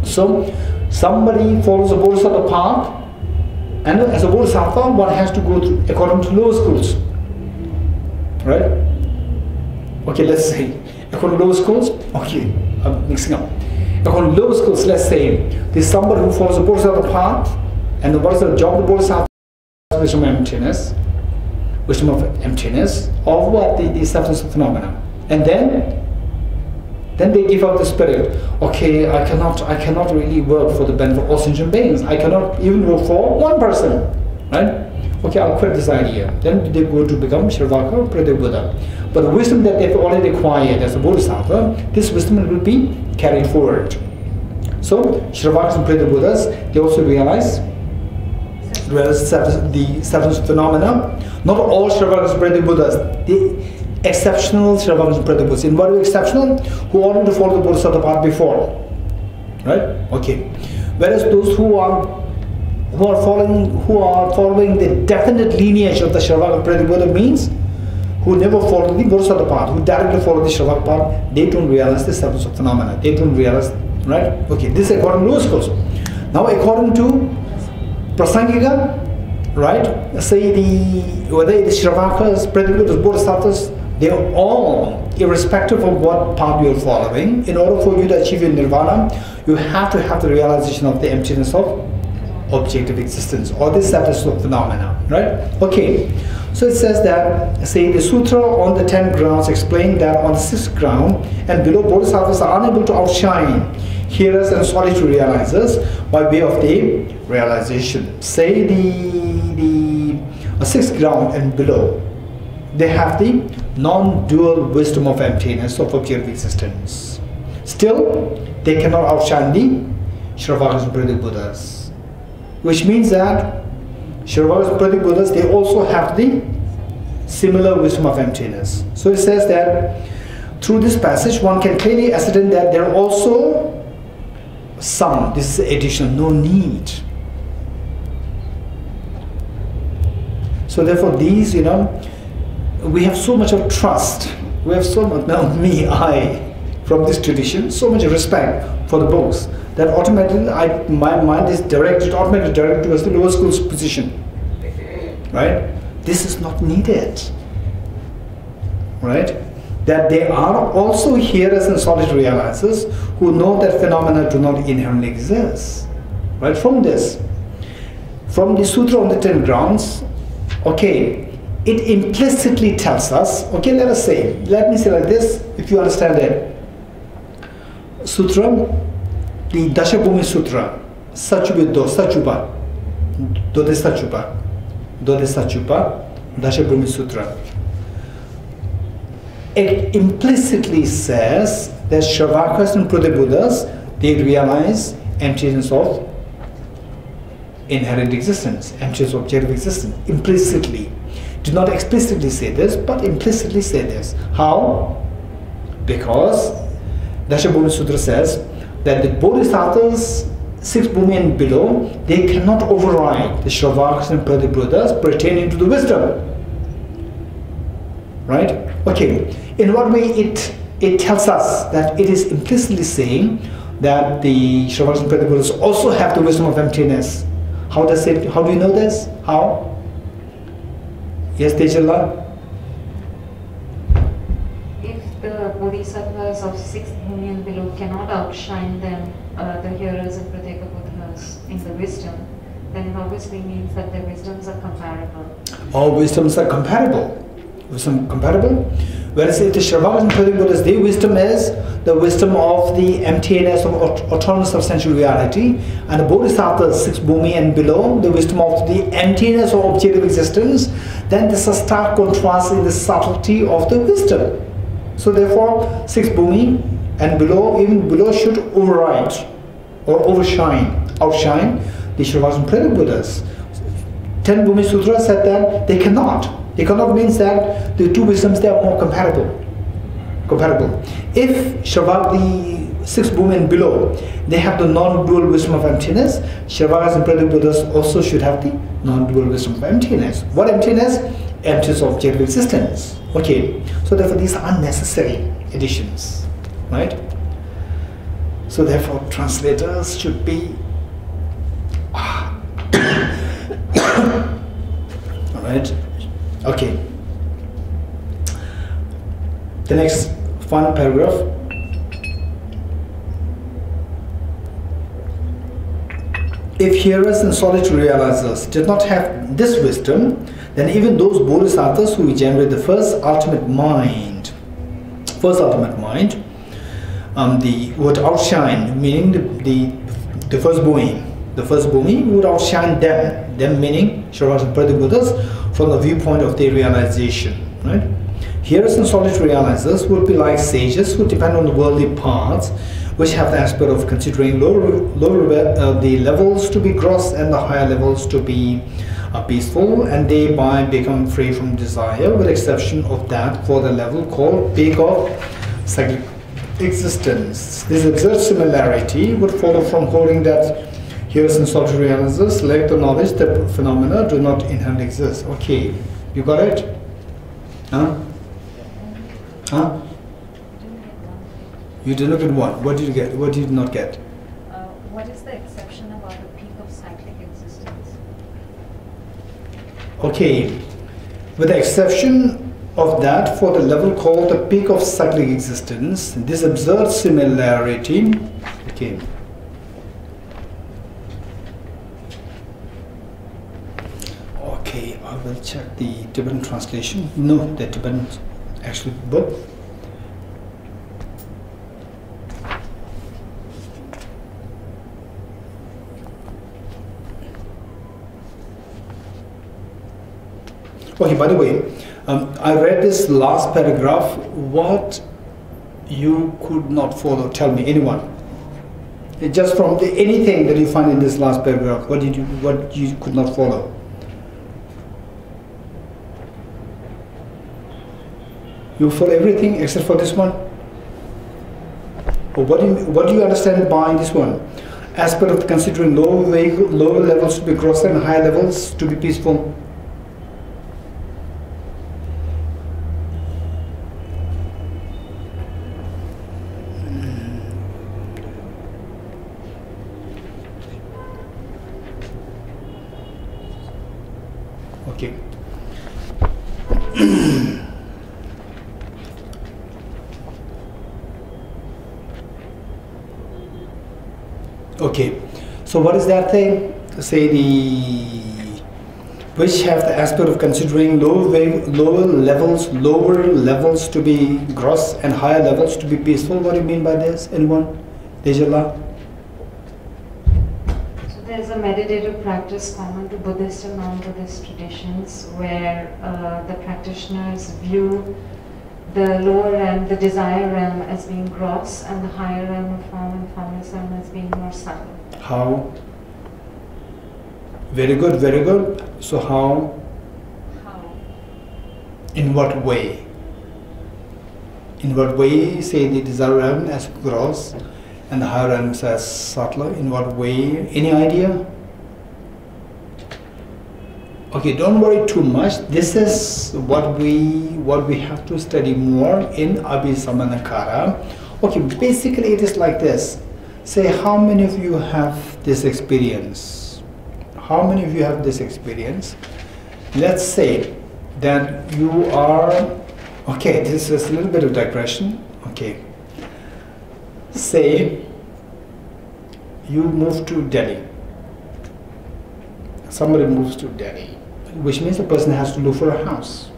So, somebody follows a bodhisattva path, and as a bodhisattva, one has to go through according to lower schools. Right? Okay, let's say, according to lower schools, okay, I'm mixing up. According to lower schools, let's say, there's somebody who follows a bodhisattva path, and what is the job of the bodhisattva? Wisdom of emptiness. Wisdom of emptiness, of what? The substance of phenomena. And then they give up the spirit. Okay, I cannot really work for the benefit of all sentient beings. I cannot even work for one person. Right? Okay, I'll quit this idea. Then they go to become Shravaka or Pradip Buddha. But the wisdom that they've already acquired as a bodhisattva, this wisdom will be carried forward. So, Shravakas and Pradip Buddhas, they also realize the substance of phenomena. Not all Shravakas and Pradip Buddhas, the exceptional Shravakas and Pradip Buddhas. In what way exceptional? Who already followed the bodhisattva path before. Right? Okay. Whereas those who are following the definite lineage of the Shravaka and Pradip Buddha means who never followed the bodhisattva path, who directly followed the Shravaka path, they don't realize the substance of phenomena. They don't realize, right? Okay, this is according to those schools. Now according to Prasangika, right? Say whether the Shravakas, Pradip Buddhas, Bodhisattvas, they are all, irrespective of what path you are following, in order for you to achieve your nirvana, you have to have the realization of the emptiness of objective existence, or the substance of phenomena, right? Okay, so it says that, say the sutra on the 10 grounds explain that on the 6th ground and below, bodhisattvas are unable to outshine hearers and solitary realizers by way of the realization. Say the 6th ground and below, they have the non-dual wisdom of emptiness of objective existence. Still, they cannot outshine the Shravakas and Pradip Buddhas, which means that Shravakas and Pradip Buddhas, they also have the similar wisdom of emptiness. So it says that through this passage, one can clearly ascertain that there are also some, this is additional, no need. So therefore these, we have so much of trust, we have so much, now me, I, from this tradition, so much respect for the books, that automatically my mind is automatically directed towards the lower school's position. Right? This is not needed. Right? That there are also hearers and solitary realizers who know that phenomena do not inherently exist. Right? From the Sutra on the 10 grounds, okay, it implicitly tells us, okay, let me say like this, if you understand it. Sutra, the Dashabhumi Sutra, Sachubido, Sachupa, Dode Sachupa, Dashabhumi Sutra. It implicitly says that Shravakas and Pradip Buddhas, they realize emptiness of inherent existence, emptiness of objective existence, implicitly. Do not explicitly say this, but implicitly say this. How? Because Dashabhumi Sutra says that the Bodhisattvas, 6th Bhumi and below, they cannot override the Shravakas and Pradip Buddhas pertaining to the wisdom. Right? Okay. In what way it tells us that it is implicitly saying that the Shravakas and Pradip Buddhas also have the wisdom of emptiness. How do you know this? How? Yes, Tejala? If the bodhisattvas of 6th Bhumi and below cannot outshine them, the hearers and Prateka Buddhas in the wisdom, then it obviously means that their wisdoms are comparable. All wisdoms are comparable. wisdom compatible. Whereas the Shravakas and Pratik Buddhas, their wisdom is the wisdom of the emptiness of autonomous substantial reality, and the Bodhisattvas, 6 bhumi and below, the wisdom of the emptiness of objective existence. Then there's a stark contrast in the subtlety of the wisdom. So therefore, 6 bhumi and below, even below, should override or outshine the Shravakas and Pratik Buddhas. 10 Bhumi Sutra said that they cannot. They cannot means that the two wisdoms, they are more compatible. If Shravakas, the 6 Bhumi and below, they have the non-dual wisdom of emptiness, Shravakas and Pratik Buddhas also should have the non-dual wisdom of emptiness. What emptiness? Emptiness of objective existence. Okay, so therefore these are unnecessary additions, right? So therefore translators should be alright, okay. The next final paragraph. If hearers and solitary realizers did not have this wisdom, then even those bodhisattvas who generate the first ultimate mind, would outshine, meaning the first bhumi would outshine them meaning Shravakas and Pratik Buddhas, from the viewpoint of their realization, right? Hearers and solitary realizers would be like sages who depend on the worldly paths, which have the aspect of considering the levels to be gross and the higher levels to be peaceful, and thereby become free from desire, with exception of that for the level called peak of cyclic existence. This absurd similarity would follow from holding that hearers and solitary realizers lack the knowledge that phenomena do not inherently exist. Okay, you got it? Huh? You did not get what? What did you get? What did you not get? What is the exception about the peak of cyclic existence? Okay, with the exception of that for the level called the peak of cyclic existence, this absurd similarity, okay. Okay, I will check the Tibetan translation. No, the Tibetan actually book. Okay, by the way, I read this last paragraph. What you could not follow? Tell me, anyone. Just from anything that you find in this last paragraph, what you could not follow? You follow everything except for this one? Or what do you understand by this one? Aspect of considering lower levels to be gross and higher levels to be peaceful. Okay. Okay, so what is that thing? Say which have the aspect of considering lower levels to be gross and higher levels to be peaceful. What do you mean by this? Anyone? Dejala? So there is a meditative practice common to Buddhist and non-Buddhist traditions where the practitioners view the lower realm, the desire realm, as being gross, and the higher realm of form and formless realm as being more subtle. How? Very good, very good. So how? How? In what way? In what way, say the desire realm as gross and the higher realms as subtler? In what way? Any idea? Okay, don't worry too much. This is what we have to study more in Abhisamanakara. Okay, basically it is like this. Say, how many of you have this experience? How many of you have this experience? Let's say that you are, okay, this is a little bit of digression. Okay. Say you move to Delhi. Somebody moves to Delhi, which means the person has to look for a house.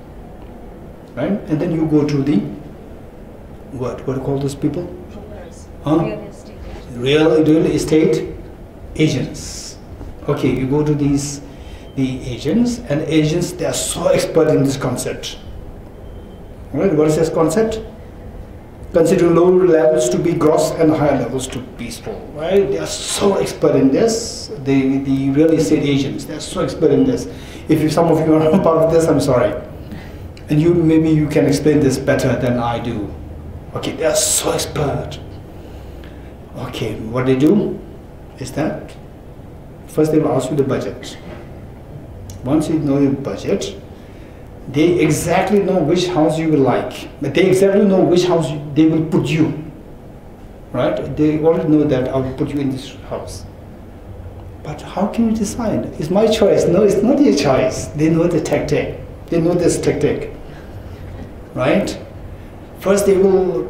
right? And then you go to the, what do you call those people? Huh? Real estate agents. Okay, you go to the agents, and agents, they are so expert in this concept. Right? What is this concept? Considering lower levels to be gross and higher levels to be peaceful. Right? They are so expert in this. The real estate agents, they are so expert in this. If some of you are not part of this, I'm sorry. And maybe you can explain this better than I do. Okay, they are so expert. Okay, what they do is that first they will ask you the budget. Once you know your budget, they exactly know which house you will like. But they exactly know which house they will put you. Right? They already know that I will put you in this house. But how can you decide? It's my choice. No, it's not your choice. They know the tactic. They know this tactic. Right? First they will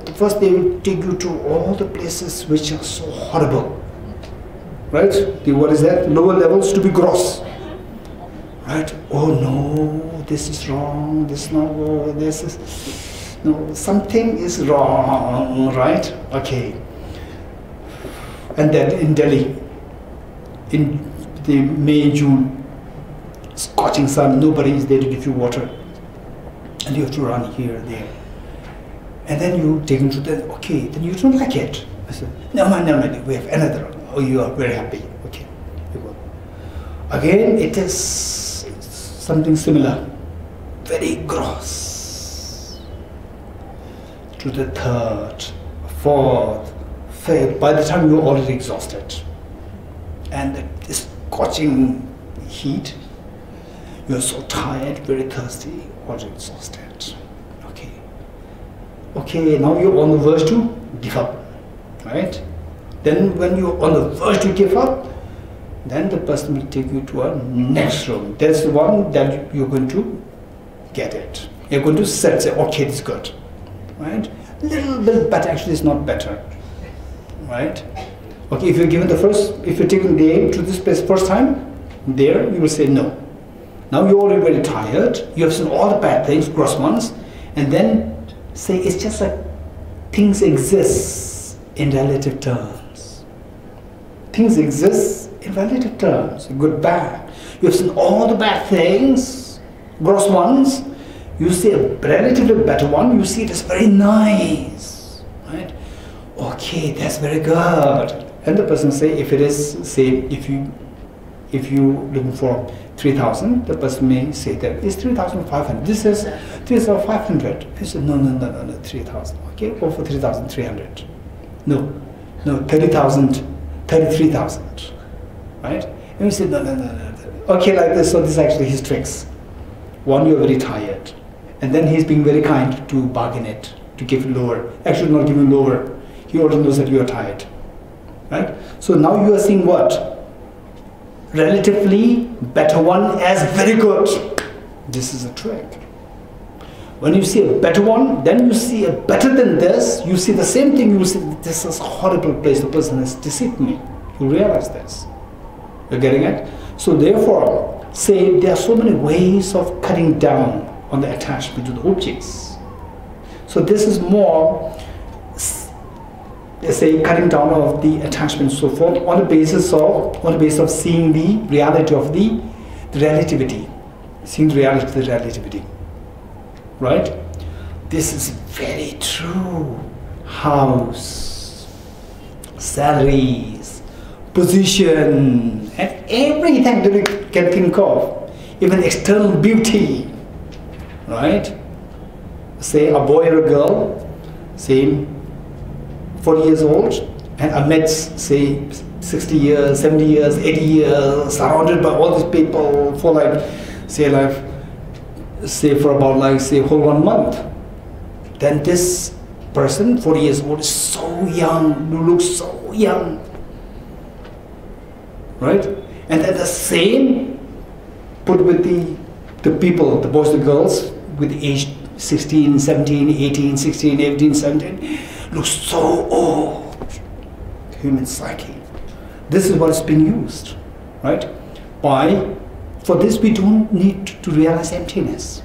take you to all the places which are so horrible. Right? What is that? Lower levels to be gross. Right? Oh no, this is wrong, this is not wrong, this is, no, something is wrong, right? Okay. And then in Delhi, in the May, June, scorching sun, nobody is there to give you water. And you have to run here, there. And then you take into the, okay, then you don't like it. I said, no, we have another. Oh, you are very happy. Okay, you go. Again, it is something similar, very gross. To the third, fourth, fifth, by the time you're already exhausted. And the scorching heat, you're so tired, very thirsty, already exhausted. Okay, now you're on the verge to give up, right? Then when you're on the verge to give up, then the person will take you to a next room. That's the one that you're going to get it. You're going to say, okay, it's good, right? Little bit better, actually it's not better, right? Okay, if you're given if you're taking the aim to this place first time, there you will say no. Now you're already very tired, you have seen all the bad things, gross ones, and then say it's just like things exist in relative terms. Things exist in relative terms, good, bad. You have seen all the bad things, gross ones, you see a relatively better one, you see it as very nice, right? Okay, that's very good. And the person say, if it is, say, if you looking for 3,000, the person may say that it's 3,500. This is 3,500. He said, no, 3,000. Okay, go for 3,300. No, 30,000, 33,000. Right? And we said, no. Okay, like this. So this is actually his tricks. One, you're very tired, and then he's being very kind to bargain it, to give lower. Actually, not giving lower. He already knows that you are tired. Right? So now you are seeing what? Relatively better one as very good. This is a trick. When you see a better one, then you see a better than this, you see the same thing, you see this is a horrible place, the person has deceived me. You realize this. You're getting it? So therefore, say there are so many ways of cutting down on the attachment to the objects. So this is more, say, cutting down of the attachment and so forth on the basis of seeing the reality of the relativity, seeing the reality of the relativity, right? This is very true. House, salaries, position, and everything that we can think of, even external beauty, right? Say a boy or a girl, say 40 years old, and amidst, say, 60 years, 70 years, 80 years, surrounded by all these people for for about whole 1 month. Then this person, 40 years old, is so young, looks so young, right? And then the same put with the people, the boys, the girls, with age 16, 17, 18, 16, 18, 17, looks so old. Human psyche. This is what is being used, right? For this we don't need to realize emptiness.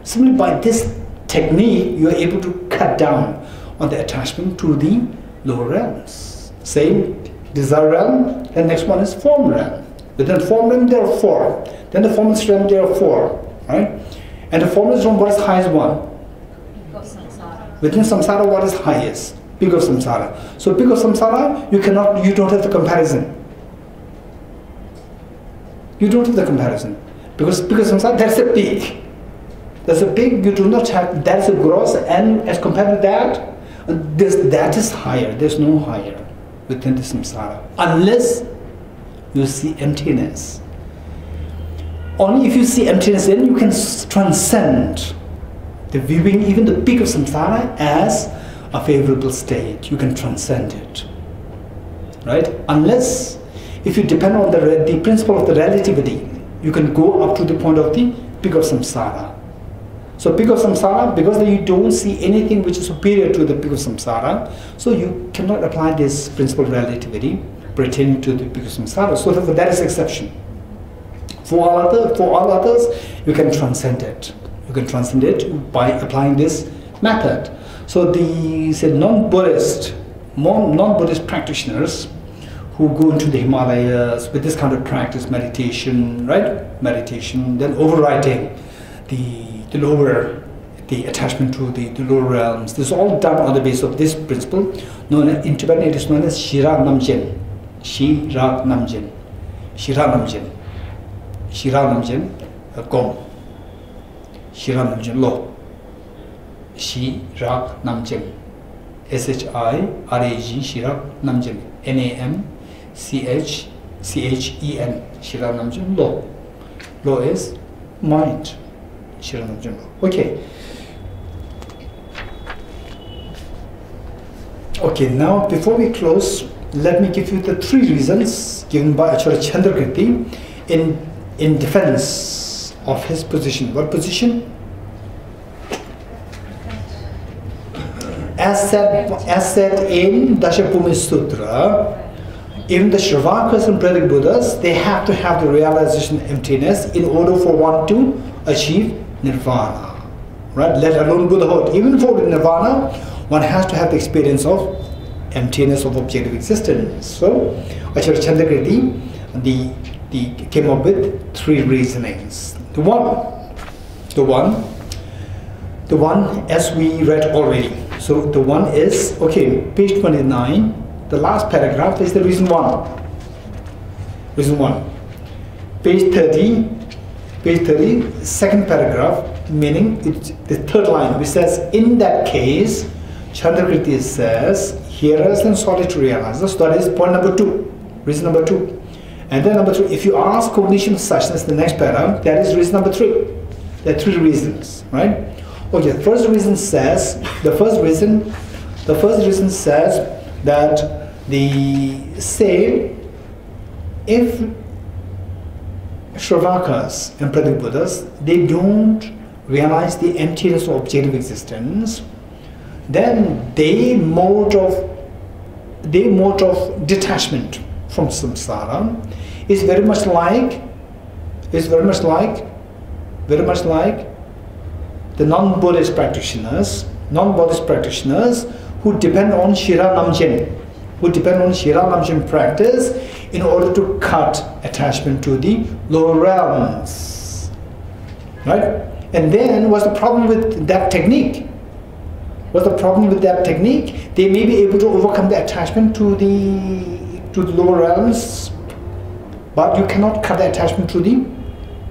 Simply by this technique, you are able to cut down on the attachment to the lower realms. Same desire realm, and next one is form realm. Within form realm there are 4. Then the formless realm there are 4, right? And the formless realm, what is highest one? Peak of samsara. Within samsara, what is highest? Peak of samsara. So peak of samsara, you don't have the comparison. You don't have the comparison. Because peak of samsara, that's a peak. That's a peak, you do not have, that's a gross, and as compared to that, that is higher. There's no higher within the samsara. Unless you see emptiness. Only if you see emptiness, then you can transcend the viewing even the peak of samsara as a favorable state. You can transcend it, right? Unless if you depend on the principle of the relativity, you can go up to the point of the peak of samsara. So peak of samsara, because you don't see anything which is superior to the peak of samsara, so you cannot apply this principle of relativity pertaining to the peak of samsara. So therefore that is exception. For all others, you can transcend it. You can transcend it by applying this method. So the non-Buddhist practitioners who go into the Himalayas with this kind of practice, meditation, right? Meditation, then overriding the attachment to the lower realms. This is all done on the basis of this principle. In Tibetan, it is known as Shira Namjen. Shira Namjen. Shira Namjen. Shira Namjen, Gom. Shira Namjen, Lo. Shira Namjen. SHIRAG, Shira Namjen. NAMCHCHEN. Shira Namjen, Lo. Lo is mind. Shira Namjen, Lo. Okay. Okay, now before we close, let me give you the 3 reasons given by Acharya Chandrakirti in defense of his position. What position? As said in Dashabhumi Sutra, even the Shravakas and Pratik Buddhas, they have to have the realization of emptiness in order for one to achieve nirvana, right? Let alone Buddhahood. Even for nirvana, one has to have the experience of emptiness of objective existence. So Acharya Chandrakirti came up with 3 reasonings. The one as we read already. So the one is, okay, page 29, the last paragraph is the reason 1. Reason 1. Page 30, second paragraph, meaning it's the 3rd line, which says, in that case, Chandrakirti says, hearers and solitary realizers. That is point number 2, reason number 2. And then number 3, if you ask cognition of suchness, the next paragraph, that is reason number 3. There are 3 reasons, right? Okay, the first reason says that if Shravakas and Pratik Buddhas, they don't realize the emptiness of objective existence, then their mode of detachment from samsara is very much like the non-Buddhist practitioners who depend on Shira Namjen, practice in order to cut attachment to the lower realms, right? And then what's the problem with that technique? They may be able to overcome the attachment to the lower realms, but you cannot cut the attachment to the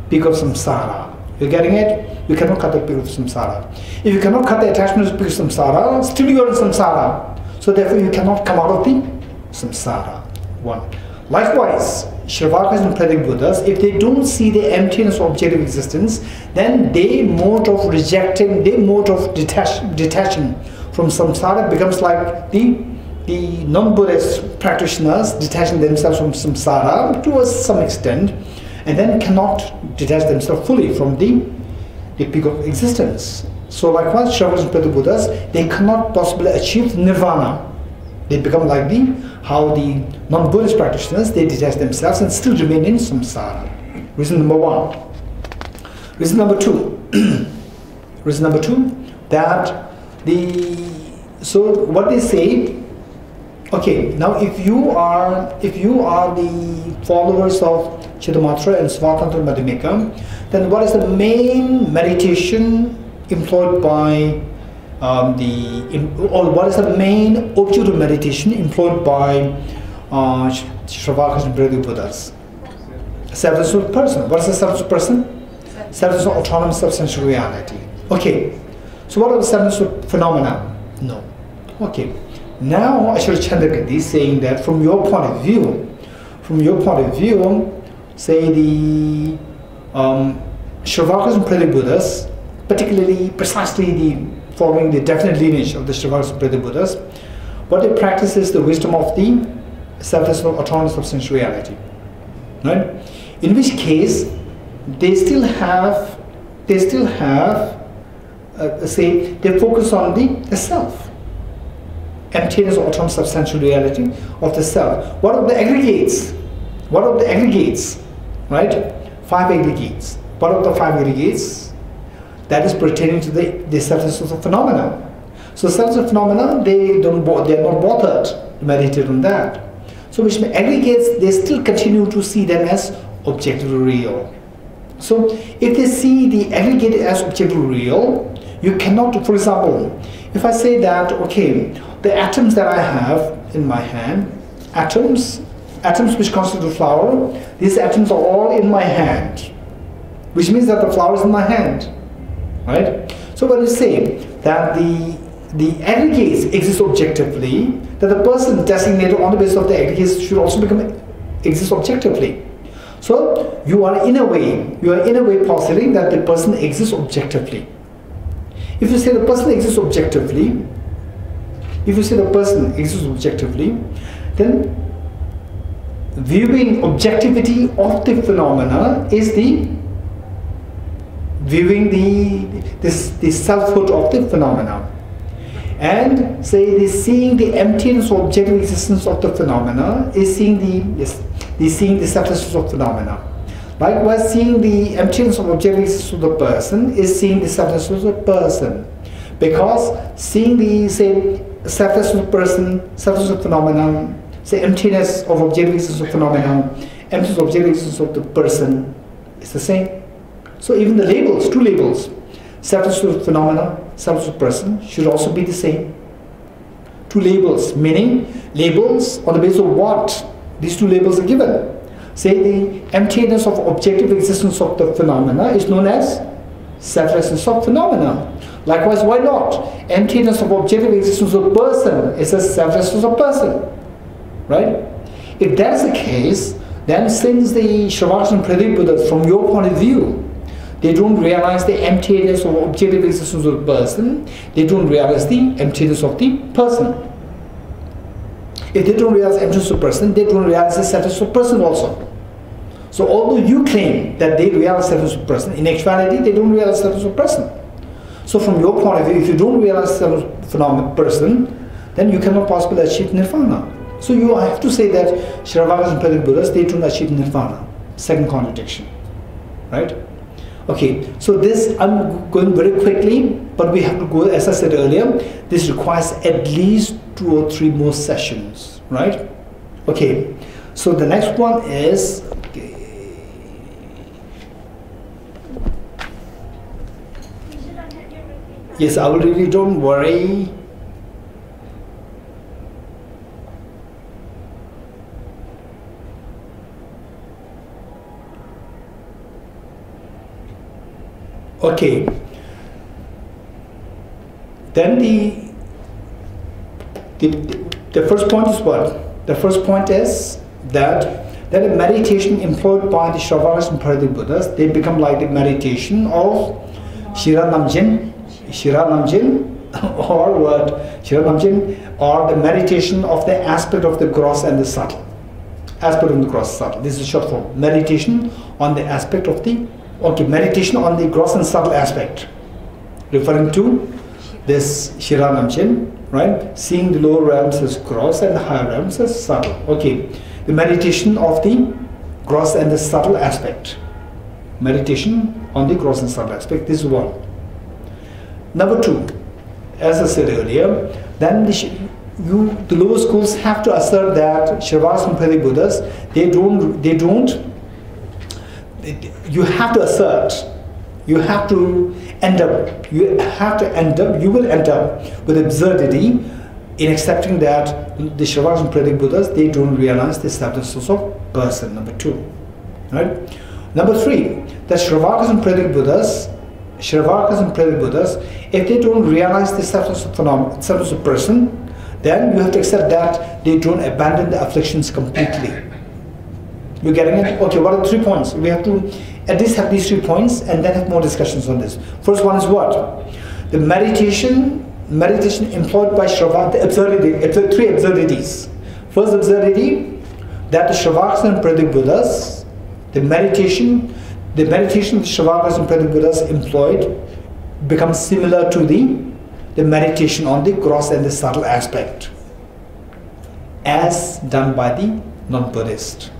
peak of samsara. You're getting it? You cannot cut the peak of samsara. If you cannot cut the attachment to the peak of samsara, still you are in samsara. So therefore you cannot come out of the samsara. 1. Likewise, Shravakas and Pratik Buddhas, if they don't see the emptiness of objective existence, then their mode of detaching from samsara becomes like the non-Buddhist practitioners detaching themselves from samsara to some extent, and then cannot detach themselves fully from the peak of existence. So likewise, Shravakas and Pratik Buddhas, they cannot possibly achieve nirvana. They become like how the non-Buddhist practitioners, they detach themselves and still remain in samsara. Reason number 1. Reason number 2. Reason number 2, that so what they say, okay, now if you are the followers of Chittamatra and Svatantra Madhyamika, then what is the main meditation employed by or what is the main object of meditation employed by Shravakas and Brahma Buddhas? Selfless person. What is a selfless person? Selfless autonomous substantial reality. Okay. So what are the selfless phenomena? No. Okay. Now Ashwara Chandrakirti is saying that from your point of view, say the Shravakas and Brahma Buddhas, particularly precisely following the definite lineage of the Shravakas and Brahma Buddhas, what they practice is the wisdom of the selfless autonomous substantial reality. Right? In which case they still have say they focus on the self, emptiness or autonomous substantial reality of the self. What are the aggregates? Right? 5 aggregates. What are the 5 aggregates? That is pertaining to the selfless of phenomena. So selfless phenomena, they are not bothered to meditate on that. So which aggregates, they still continue to see them as objectively real. So if they see the aggregate as objectively real, you cannot, for example, if I say that, okay, the atoms that I have in my hand, atoms which constitute the flower, these atoms are all in my hand, which means that the flower is in my hand, right? So when you say that the aggregates exist objectively, that the person designated on the basis of the aggregates should also exist objectively. So you are in a way positing that the person exists objectively. If you say the person exists objectively, then viewing objectivity of the phenomena is the viewing the selfhood of the phenomena. And say the seeing the emptiness or objective existence of the phenomena is seeing the selflessness of phenomena. Likewise, seeing the emptiness of objective existence of the person is seeing the selflessness of the person. Because seeing the selflessness of person, selflessness of phenomena, say emptiness of objective existence of phenomena, emptiness of objective existence of the person is the same. So even the labels, 2 labels, selflessness of phenomena, selflessness of person, should also be the same. 2 labels, meaning labels on the basis of what these 2 labels are given. Say the emptiness of objective existence of the phenomena is known as selflessness of phenomena. Likewise, why not? Emptiness of objective existence of person is a selflessness of person. Right? If that is the case, then since the Shravakas and Brahma Buddhas, from your point of view, they don't realize the emptiness of objective existence of the person, they don't realize the emptiness of the person. If they don't realize the emptiness of the person, they don't realize the selflessness of the person also. So although you claim that they realize the selflessness of the person, in actuality they don't realize the selflessness of the person. So from your point of view, if you don't realize the selfless phenomenon person, then you cannot possibly achieve nirvana. So you have to say that Shravakas and Brahma Buddhas, they don't achieve nirvana. Second contradiction. Right? Okay, so this, I'm going very quickly, but we have to go, as I said earlier, this requires at least 2 or 3 more sessions, right? Okay, so the next one is, yes, I will really, don't worry. Okay, then the first point is what? The first point is that a meditation employed by the Shravakas and Brahma Buddhas, they become like the meditation of Shira Namjin, or what? Shira Namjin, or the meditation of the aspect of the gross and the subtle. Aspect of the gross and subtle. This is short form. Meditation on the aspect of the meditation on the gross and subtle aspect, referring to this Shira Namjin, right? Seeing the lower realms as gross and the higher realms as subtle. Okay, the meditation of the gross and the subtle aspect. Meditation on the gross and subtle aspect, this is one. Number two, as I said earlier, then the lower schools have to assert that Shravakas and Pratik Buddhas, you have to assert, you will end up with absurdity in accepting that the Shravakas and Pratik Buddhas, they don't realize the status of person. Number two, right? Number three, that Shravakas and Pratik Buddhas, if they don't realize the status of person, then you have to accept that they don't abandon the afflictions completely. You getting it? Okay, what are the 3 points? We have to at least have these 3 points and then have more discussions on this. First one is what? The meditation employed by Shravakas, the absurdity, 3 absurdities. First absurdity, that the Shravakas and Pratik Buddhas, the meditation of Shravakas and Pratik Buddhas employed becomes similar to the meditation on the gross and the subtle aspect as done by the non-Buddhist.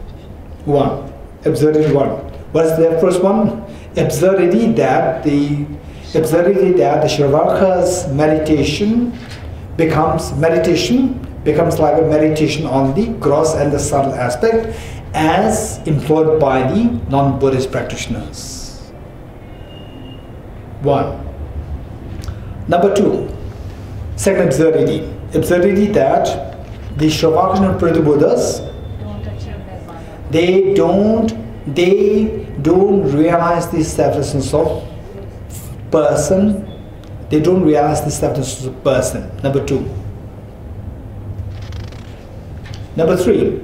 Absurdity 1. What is the first one? Absurdity that the Shravakas meditation becomes like a meditation on the gross and the subtle aspect as employed by the non-Buddhist practitioners. 1. Number 2, second absurdity that the Shravakas and Pratik Buddhas, they don't realize the selflessness of person. They don't realize the selflessness of person. Number 2. Number 3,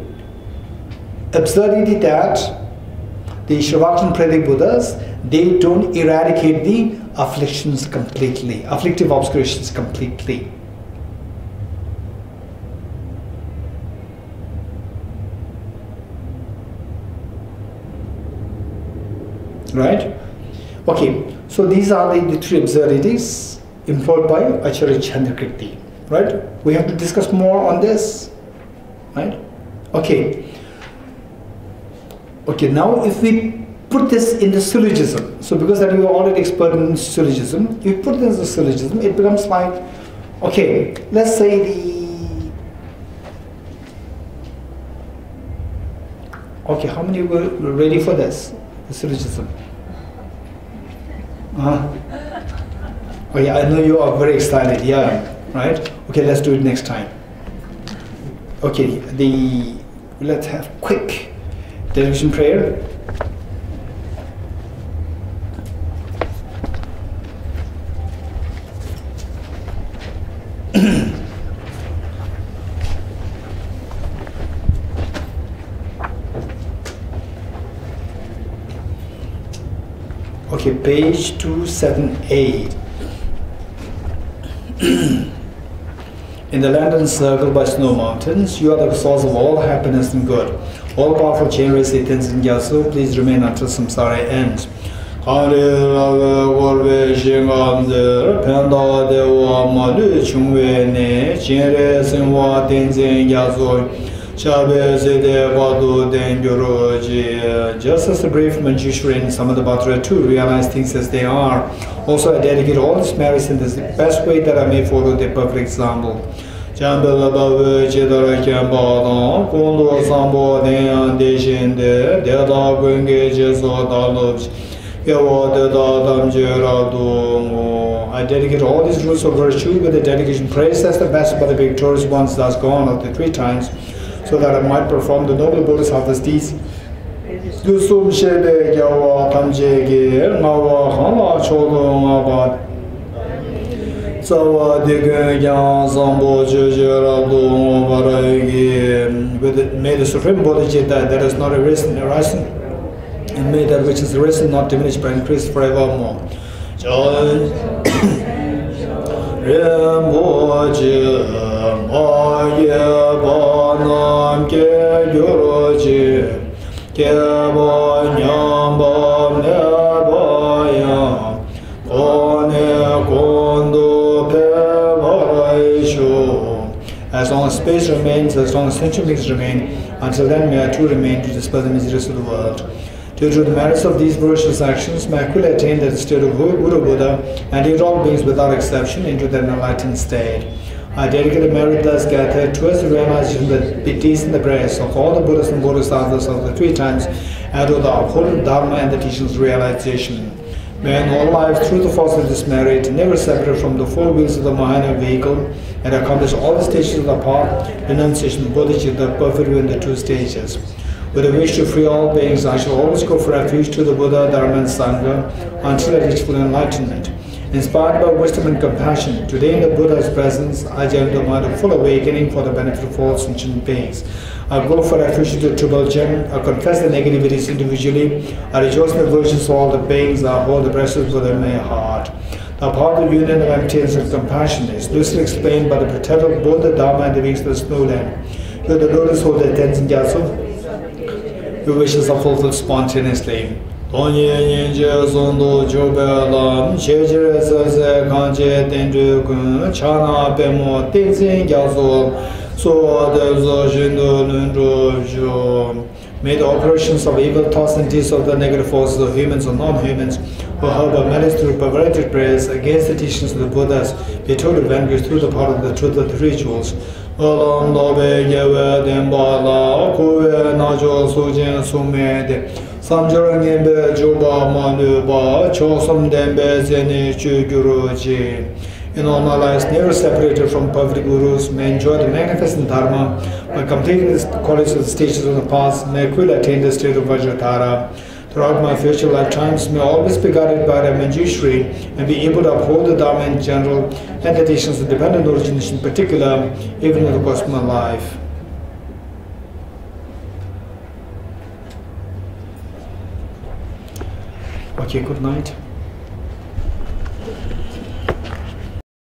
absurdity that the Shravakas and Pratik Buddhas, they don't eradicate the afflictions completely, afflictive obscurations completely. Right? Okay, so these are the 3 absurdities employed by Acharya Chandrakirti. Right? We have to discuss more on this. Right? Okay. Okay, now if we put this in the syllogism, so because that you are already expert in syllogism, if you put this in the syllogism, it becomes like, okay, let's say okay, how many were ready for this? The syllogism. Oh yeah, I know you are very excited, yeah, right? Okay, let's do it next time. Okay, let's have quick dedication prayer. Okay, page 278. In the land encircled by snow mountains, you are the source of all happiness and good. All powerful chain resistance in Yasu, please remain until samsara ends. Just as the brave Manjushri in Samadabhadra too realize things as they are, also I dedicate all this merits in this the best way that I may follow their perfect example. I dedicate all these rules of virtue with the dedication praise as the best by the victorious ones thus gone of the 3 times, so that I might perform the noble bodhisattvas deeds. May the Supreme Bodhicitta that is not arisen, and may that which is arisen not diminish but increase forevermore. As long as space remains, as long as sentient beings remain, until then may I too remain to dispel the miseries of the world. To Due to the merits of these virtuous actions, may I quickly attain the state of Guru Buddha and lead all beings without exception into the enlightened state. I dedicate the merit thus gathered towards the realization that the peace and the grace of all the Buddhas and Bodhisattvas of the 3 times and to the upholding Dharma and the teachings realization. May in all lives, through the force of this merit, never separate from the 4 wheels of the Mahayana vehicle and accomplish all the stages of the path, renunciation, bodhicitta, the perfect in the 2 stages. With a wish to free all beings, I shall always go for refuge to the Buddha, Dharma and Sangha until I reach full enlightenment. Inspired by wisdom and compassion, today in the Buddha's presence, I generate a mind of full awakening for the benefit of all sentient beings. I go for refuge to the Triple Gem, I confess the negativities individually, I rejoice in the virtues of all the beings, I hold the precious Buddha in my heart. The power of the union of emptiness and compassion is loosely explained by the protector of both the Dharma and the beings of the snow land. You are the lotus holder Tenzin Gyatso. Your wishes are fulfilled spontaneously. Onye Ninja Zondo Jobelam, Chejere Sase Kanje Tendu Kun, Chana Bemo Tenzin Gyatso, So Dezo Jindo Nundro. May the operations of evil thoughts and deeds of the negative forces of humans or non-humans who harbor malice through perverted prayers against the teachings of the Buddhas be totally vanquished through the power of the truth of the rituals. Olam Lobe Yewe Dembala, Kuwe Najo Sujin Sumede, Samjara Nimbe Juba Manuba, Chosam Dembe Zeni Chuguruji. In all our lives, never separated from perfect gurus, may enjoy the magnificent Dharma by completing the qualities of the stages of the past, may quickly attain the state of Vajratara. Throughout my future lifetimes, may always be guided by the Manjushri and be able to uphold the Dharma in general and the teachings of dependent origination in particular, even in the course of my life. Okay, good night.